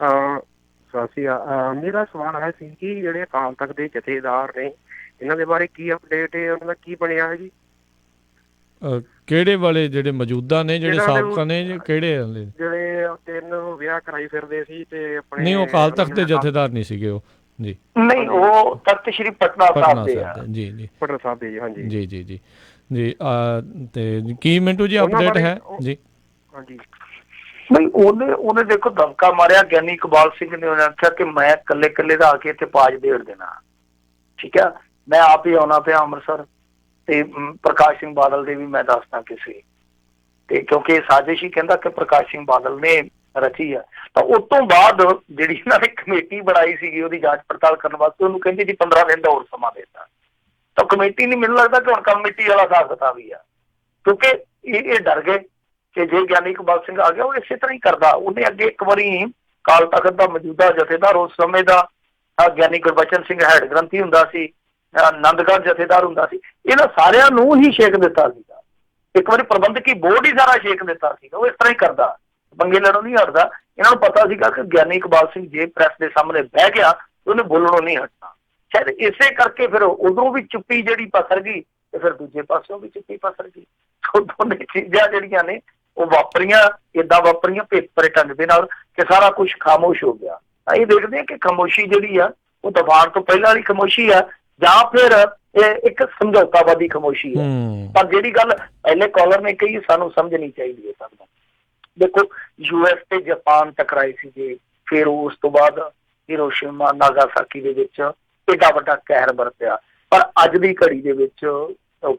ਸਤਿ ਸ਼੍ਰੀ ਅਕਾਲ। ਮੇਰਾ ਸਵਾਲ ਹੈ ਸੀ ਕਿ ਜਿਹੜੇ ਅਕਾਲ ਤਖਤ ਦੇ ਜਥੇਦਾਰ ਨੇ ਇਹਨਾਂ ਦੇ ਬਾਰੇ ਕੀ ਅਪਡੇਟ ਹੈ, ਉਹਨਾਂ ਦਾ ਕੀ ਬਣਿਆ ਹੈ ਜੀ? ਕਿਹੜੇ ਵਾਲੇ ਜਿਹੜੇ ਮੌਜੂਦਾ ਨੇ, ਜਿਹੜੇ ਸਾਬਕਾ ਨੇ, ਕਿਹੜੇ ਜਿਹੜੇ 3 ਵਿਆਹ ਕਰਾਈ ਫਿਰਦੇ ਸੀ ਤੇ ਆਪਣੇ? ਨਹੀਂ, ਉਹ ਅਕਾਲ ਤਖਤ ਦੇ ਜਥੇਦਾਰ ਨਹੀਂ ਸੀਗੇ ਉਹ ਜੀ। ਨਹੀਂ, ਉਹ ਤਖਤ ਸ਼੍ਰੀ ਪਟਨਾ ਸਾਹਿਬ ਦੇ ਆ ਜੀ। ਜੀ ਪਟਨਾ ਸਾਹਿਬ ਦੇ ਜੀ। ਹਾਂਜੀ ਜੀ ਜੀ ਜੀ ਜੀ। ਤੇ ਕੀ ਮਿੰਟੂ ਜੀ ਅਪਡੇਟ ਹੈ ਜੀ? ਹਾਂਜੀ। ਨਹੀਂ, ਉਹਨੇ ਦੇਖੋ ਦਮਕਾ ਮਾਰਿਆ ਗਿਆਨੀ ਇਕਬਾਲ ਸਿੰਘ ਨੇ। ਉਹਨੇ ਆਖਿਆ ਕਿ ਮੈਂ ਇਕੱਲੇ ਦਾ ਆ ਕੇ ਇੱਥੇ ਪਾਜ ਦੇੜ ਦੇਣਾ, ਠੀਕ ਆ, ਮੈਂ ਆਪ ਹੀ ਆਉਣਾ ਪਿਆ ਅੰਮ੍ਰਿਤਸਰ। ਤੇ ਪ੍ਰਕਾਸ਼ ਸਿੰਘ ਬਾਦਲ ਦੇ ਵੀ ਮੈਂ ਦੱਸਦਾ ਕਿਸੇ, ਤੇ ਕਿਉਂਕਿ ਇਹ ਸਾਜ਼ਿਸ਼ ਹੀ ਕਹਿੰਦਾ ਕਿ ਪ੍ਰਕਾਸ਼ ਸਿੰਘ ਬਾਦਲ ਨੇ ਰਚੀ ਆ। ਤਾਂ ਉਸ ਤੋਂ ਬਾਅਦ ਜਿਹੜੀ ਇਹਨਾਂ ਨੇ ਕਮੇਟੀ ਬਣਾਈ ਸੀਗੀ ਉਹਦੀ ਜਾਂਚ ਪੜਤਾਲ ਕਰਨ ਵਾਸਤੇ, ਉਹਨੂੰ ਕਹਿੰਦੇ ਜੀ 15 ਦਿਨ ਦਾ ਹੋਰ ਸਮਾਂ ਦੇਤਾ। ਤਾਂ ਕਮੇਟੀ ਨਹੀਂ, ਮੈਨੂੰ ਲੱਗਦਾ ਕਿ ਹੁਣ ਕਮੇਟੀ ਵਾਲਾ ਹਿਸਾਬ ਕਿਤਾਬ ਹੀ ਆ, ਕਿਉਂਕਿ ਇਹ ਡਰ ਗਏ ਕਿ ਜੇ ਗਿਆਨੀ ਇਕਬਾਲ ਸਿੰਘ ਆ ਗਿਆ ਉਹ ਇਸੇ ਤਰ੍ਹਾਂ ਹੀ ਕਰਦਾ। ਉਹਨੇ ਅੱਗੇ ਇੱਕ ਵਾਰੀ ਅਕਾਲ ਤਖਤ ਦਾ ਮੌਜੂਦਾ ਜਥੇਦਾਰ ਉਸ ਸਮੇਂ ਦਾ ਗਿਆਨੀ ਗੁਰਬਚਨ ਸਿੰਘ ਹੈਡ ਗ੍ਰੰਥੀ ਹੁੰਦਾ ਸੀ, ਆਨੰਦਗੜ੍ਹ ਜਥੇਦਾਰ ਹੁੰਦਾ ਸੀ, ਇਹਨਾਂ ਸਾਰਿਆਂ ਨੂੰ ਹੀ ਛੇਕ ਦਿੱਤਾ ਸੀਗਾ। ਇੱਕ ਵਾਰੀ ਪ੍ਰਬੰਧਕੀ ਬੋਰਡ ਹੀ ਸਾਰਾ ਛੇਕ ਦਿੱਤਾ ਸੀਗਾ। ਉਹ ਇਸ ਤਰ੍ਹਾਂ ਹੀ ਕਰਦਾ, ਪੰਗੇ ਲੜੋਂ ਨਹੀਂ ਹਟਦਾ। ਇਹਨਾਂ ਨੂੰ ਪਤਾ ਸੀਗਾ ਕਿ ਗਿਆਨੀ ਇਕਬਾਲ ਸਿੰਘ ਜੇ ਪ੍ਰੈਸ ਦੇ ਸਾਹਮਣੇ ਬਹਿ ਗਿਆ ਉਹਨੇ ਬੋਲਣੋਂ ਨਹੀਂ ਹਟਣਾ। ਸ਼ਾਇਦ ਇਸੇ ਕਰਕੇ ਫਿਰ ਉਧਰੋਂ ਵੀ ਚੁੱਪੀ ਜਿਹੜੀ ਪਸਰ ਗਈ ਤੇ ਫਿਰ ਦੂਜੇ ਪਾਸਿਓਂ ਵੀ ਚੁੱਪੀ ਪਸਰ ਗਈ। ਸੋ ਦੋਨੇ ਚੀਜ਼ਾਂ ਜਿਹੜੀਆਂ ਨੇ ਉਹ ਵਾਪਰੀਆਂ, ਏਦਾਂ ਵਾਪਰੀਆਂ ਭੇਪਰੇ ਢੰਗ ਦੇ ਨਾਲ ਕਿ ਸਾਰਾ ਕੁਝ ਖਾਮੋਸ਼ ਹੋ ਗਿਆ। ਇਹ ਦੇਖਦੇ ਹਾਂ ਕਿ ਖਾਮੋਸ਼ੀ ਜਿਹੜੀ ਆ ਉਹ ਤੂਫਾਨ ਤੋਂ ਪਹਿਲਾਂ ਵਾਲੀ ਖਾਮੋਸ਼ੀ ਆ ਜਾਂ ਫਿਰ ਇੱਕ ਸਮਝੌਤਾਵਾਦੀ ਖਾਮੋਸ਼ੀ ਹੈ। ਪਰ ਜਿਹੜੀ ਗੱਲ ਪਹਿਲੇ ਕਾਲਰ ਨੇ ਕਹੀ ਸਾਨੂੰ ਸਮਝਣੀ ਚਾਹੀਦੀ ਹੈ ਸਭ ਨੂੰ। ਦੇਖੋ US ਤੇ ਜਾਪਾਨ ਟਕਰਾਏ ਸੀਗੇ, ਫਿਰ ਉਸ ਤੋਂ ਬਾਅਦ ਹੀਰੋਸ਼ੀਮਾ ਨਾਗਾਸਾਕੀ ਦੇ ਵਿੱਚ ਏਡਾ ਵੱਡਾ ਕਹਿਰ ਵਰਤਿਆ। ਪਰ ਅੱਜ ਦੀ ਘੜੀ ਦੇ ਵਿੱਚ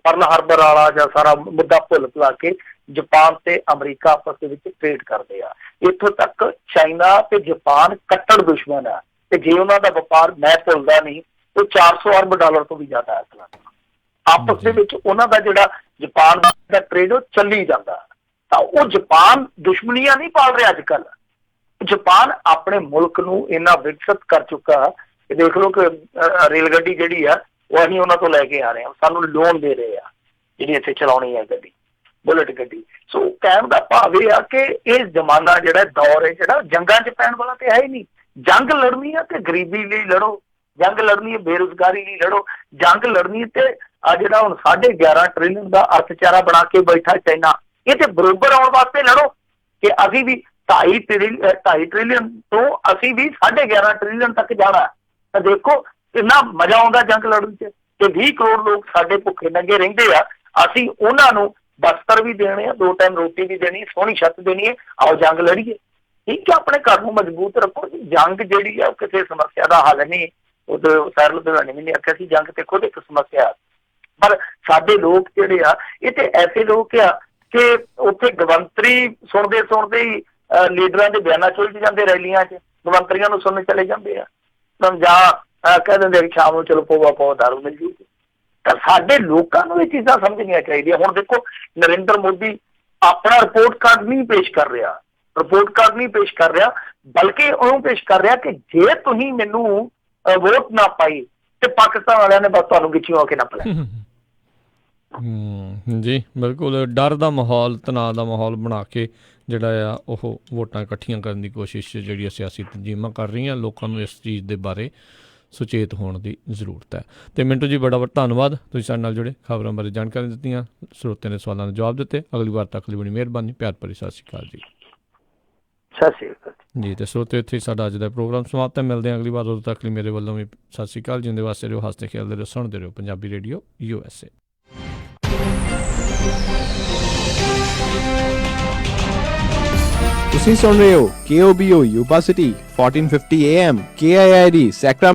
ਪਰਲ ਹਾਰਬਰ ਵਾਲਾ ਜਾਂ ਸਾਰਾ ਮੁੱਦਾ ਭੁੱਲ ਭੁਲਾ ਕੇ ਜਾਪਾਨ ਤੇ ਅਮਰੀਕਾ ਆਪਸ ਦੇ ਵਿੱਚ ਟ੍ਰੇਡ ਕਰਦੇ ਆ। ਇੱਥੋਂ ਤੱਕ ਚਾਈਨਾ ਤੇ ਜਾਪਾਨ ਕੱਟੜ ਦੁਸ਼ਮਣ ਆ ਤੇ ਜੇ ਉਹਨਾਂ ਦਾ ਵਪਾਰ ਮੈਂ ਭੁੱਲਦਾ ਨਹੀਂ ਉਹ $400 ਅਰਬ ਤੋਂ ਵੀ ਜ਼ਿਆਦਾ ਹੈ। ਆਪਸ ਦੇ ਵਿੱਚ ਉਹਨਾਂ ਦਾ ਜਿਹੜਾ ਜਾਪਾਨ ਦਾ ਟ੍ਰੇਡ ਉਹ ਚੱਲੀ ਜਾਂਦਾ। ਤਾਂ ਉਹ ਜਾਪਾਨ ਦੁਸ਼ਮਣੀਆਂ ਨਹੀਂ ਪਾਲ ਰਿਹਾ ਅੱਜ ਕੱਲ੍ਹ। ਜਾਪਾਨ ਆਪਣੇ ਮੁਲਕ ਨੂੰ ਇੰਨਾ ਵਿਕਸਿਤ ਕਰ ਚੁੱਕਾ ਕਿ ਦੇਖ ਲਓ ਕਿ ਰੇਲ ਗੱਡੀ ਜਿਹੜੀ ਆ ਉਹ ਅਸੀਂ ਉਹਨਾਂ ਤੋਂ ਲੈ ਕੇ ਆ ਰਹੇ ਹਾਂ, ਸਾਨੂੰ ਲੋਨ ਦੇ ਰਹੇ ਆ ਜਿਹੜੀ ਇੱਥੇ ਚਲਾਉਣੀ ਹੈ ਗੱਡੀ, ਬੁਲਟ ਗੱਡੀ। ਸੋ ਕਹਿਣ ਦਾ ਭਾਵ ਇਹ ਆ ਕਿ ਇਹ ਜ਼ਮਾਨਾ ਜਿਹੜਾ ਦੌਰ ਹੈ ਜਿਹੜਾ ਜੰਗਾਂ 'ਚ ਪੈਣ ਵਾਲਾ ਤੇ ਹੈ ਹੀ ਨਹੀਂ। ਜੰਗ ਲੜਨੀ ਆ ਤੇ ਗਰੀਬੀ ਲਈ ਲੜੋ, ਜੰਗ ਲੜਨੀ ਹੈ ਬੇਰੁਜ਼ਗਾਰੀ ਲਈ ਲੜੋ, ਜੰਗ ਲੜਨੀ ਤੇ ਆ ਜਿਹੜਾ ਹੁਣ 11.5 ਟ੍ਰਿਲੀਅਨ ਦਾ ਅਰਥਚਾਰਾ ਬਣਾ ਕੇ ਬੈਠਾ ਚਾਈਨਾ, ਇਹ ਤੇ ਬਰੋਬਰ ਆਉਣ ਵਾਸਤੇ ਲੜੋ ਕਿ ਅਸੀਂ ਵੀ 2.5 ਟ੍ਰਿਲੀਅਨ ਤੋਂ ਅਸੀਂ ਵੀ 11.5 ਟ੍ਰਿਲੀਅਨ ਤੱਕ ਜਾਣਾ। ਤਾਂ ਦੇਖੋ ਕਿੰਨਾ ਮਜ਼ਾ ਆਉਂਦਾ ਜੰਗ ਲੜਨ 'ਚ ਕਿ 20 ਕਰੋੜ ਲੋਕ ਸਾਡੇ ਭੁੱਖੇ ਨੰਗੇ ਰਹਿੰਦੇ ਆ, ਅਸੀਂ ਉਹਨਾਂ ਨੂੰ ਬਸਤਰ ਵੀ ਦੇਣੇ ਆ, 2 ਟਾਈਮ ਰੋਟੀ ਵੀ ਦੇਣੀ, ਸੋਹਣੀ ਛੱਤ ਦੇਣੀ ਹੈ, ਆਓ ਜੰਗ ਲੜੀਏ। ਠੀਕ ਹੈ, ਆਪਣੇ ਘਰ ਨੂੰ ਮਜ਼ਬੂਤ ਰੱਖੋ। ਜੰਗ ਜਿਹੜੀ ਆ ਉਹ ਕਿਸੇ ਸਮੱਸਿਆ ਦਾ ਹੱਲ ਨਹੀਂ। ਉਦੋਂ ਸੈਰ ਲੁਧਿਆਣੇ ਵੀ ਨਹੀਂ ਆਖਿਆ ਸੀ ਜੰਗ ਤੇ ਖੁਦ ਇੱਕ ਸਮੱਸਿਆ। ਪਰ ਸਾਡੇ ਲੋਕ ਜਿਹੜੇ ਆ ਇਹ ਤੇ ਐਸੇ ਲੋਕ ਆ ਕਿ ਉੱਥੇ ਗਵੰਤਰੀ ਸੁਣਦੇ ਸੁਣਦੇ ਹੀ ਲੀਡਰਾਂ ਦੇ ਬਿਆਨਾਂ ਚੁਲਝ ਜਾਂਦੇ, ਰੈਲੀਆਂ 'ਚ ਗਵੰਤਰੀਆਂ ਨੂੰ ਸੁਣਨ ਚਲੇ ਜਾਂਦੇ ਆ, ਜਾਂ ਕਹਿ ਦਿੰਦੇ ਸ਼ਾਮ ਨੂੰ ਚਲੋ ਪਊਆ ਪਾਓ ਦਾਰੂ ਮਿਲ ਜੂਗੀ। ਤਾਂ ਸਾਡੇ ਲੋਕਾਂ ਨੂੰ ਇਹ ਚੀਜ਼ਾਂ ਸਮਝਣੀਆਂ ਚਾਹੀਦੀਆਂ। ਹੁਣ ਦੇਖੋ ਨਰਿੰਦਰ ਮੋਦੀ ਆਪਣਾ ਰਿਪੋਰਟ ਕਾਰਡ ਨਹੀਂ ਪੇਸ਼ ਕਰ ਰਿਹਾ, ਬਲਕਿ ਉਹਨੂੰ ਪੇਸ਼ ਕਰ ਰਿਹਾ ਕਿ ਜੇ ਤੁਸੀਂ ਮੈਨੂੰ ਵੋਟ ਨਾ ਪਾਈ ਤੇ ਪਾਕਿਸਤਾਨ ਵਾਲਿਆਂ ਨੇ ਬਸ ਤੁਹਾਨੂੰ ਗਿੱਚੀਆਂ ਹੋ ਕੇ ਨੱਪ ਲੈਣਾ। ਜੀ ਬਿਲਕੁਲ, ਡਰ ਦਾ ਮਾਹੌਲ, ਤਣਾਅ ਦਾ ਮਾਹੌਲ ਬਣਾ ਕੇ ਜਿਹੜਾ ਆ ਉਹ ਵੋਟਾਂ ਇਕੱਠੀਆਂ ਕਰਨ ਦੀ ਕੋਸ਼ਿਸ਼ ਜਿਹੜੀਆਂ ਸਿਆਸੀ ਤੰਜੀਮਾਂ ਕਰ ਰਹੀਆਂ। ਲੋਕਾਂ ਨੂੰ ਇਸ ਚੀਜ਼ ਦੇ ਬਾਰੇ ਸੁਚੇਤ ਹੋਣ ਦੀ ਜ਼ਰੂਰਤ ਹੈ। ਅਤੇ ਮਿੰਟੂ ਜੀ ਬੜਾ ਧੰਨਵਾਦ, ਤੁਸੀਂ ਸਾਡੇ ਨਾਲ ਜੁੜੇ, ਖਬਰਾਂ ਬਾਰੇ ਜਾਣਕਾਰੀ ਦਿੱਤੀਆਂ, ਸਰੋਤਿਆਂ ਦੇ ਸਵਾਲਾਂ ਦੇ ਜਵਾਬ ਦਿੱਤੇ। ਅਗਲੀ ਵਾਰ ਤੱਕ ਲਈ ਬੜੀ ਮਿਹਰਬਾਨੀ, ਪਿਆਰ ਭਰੀ ਸਤਿ ਸ਼੍ਰੀ ਅਕਾਲ ਜੀ। ਸਤਿ ਸ਼੍ਰੀ ਅਕਾਲ ਜੀ। ਅਤੇ ਸਰੋਤੇ ਇੱਥੇ ਸਾਡਾ ਅੱਜ ਦਾ ਪ੍ਰੋਗਰਾਮ ਸਮਾਪਤ ਹੈ। ਮਿਲਦੇ ਹਾਂ ਅਗਲੀ ਵਾਰ, ਉਦੋਂ ਤੱਕ ਲਈ ਮੇਰੇ ਵੱਲੋਂ ਵੀ ਸਤਿ ਸ਼੍ਰੀ ਅਕਾਲ। ਜਿੰਦੇ ਵਾਸਤੇ ਰਹੋ, ਹੱਸਦੇ ਖੇਡਦੇ ਰਹੋ, ਸੁਣਦੇ ਰਹੋ ਪੰਜਾਬੀ ਰੇਡੀਓ USA। ਤੁਸੀਂ ਸੁਣ ਰਹੇ ਹੋ KOBO Yuba city 1450 AM KIID sector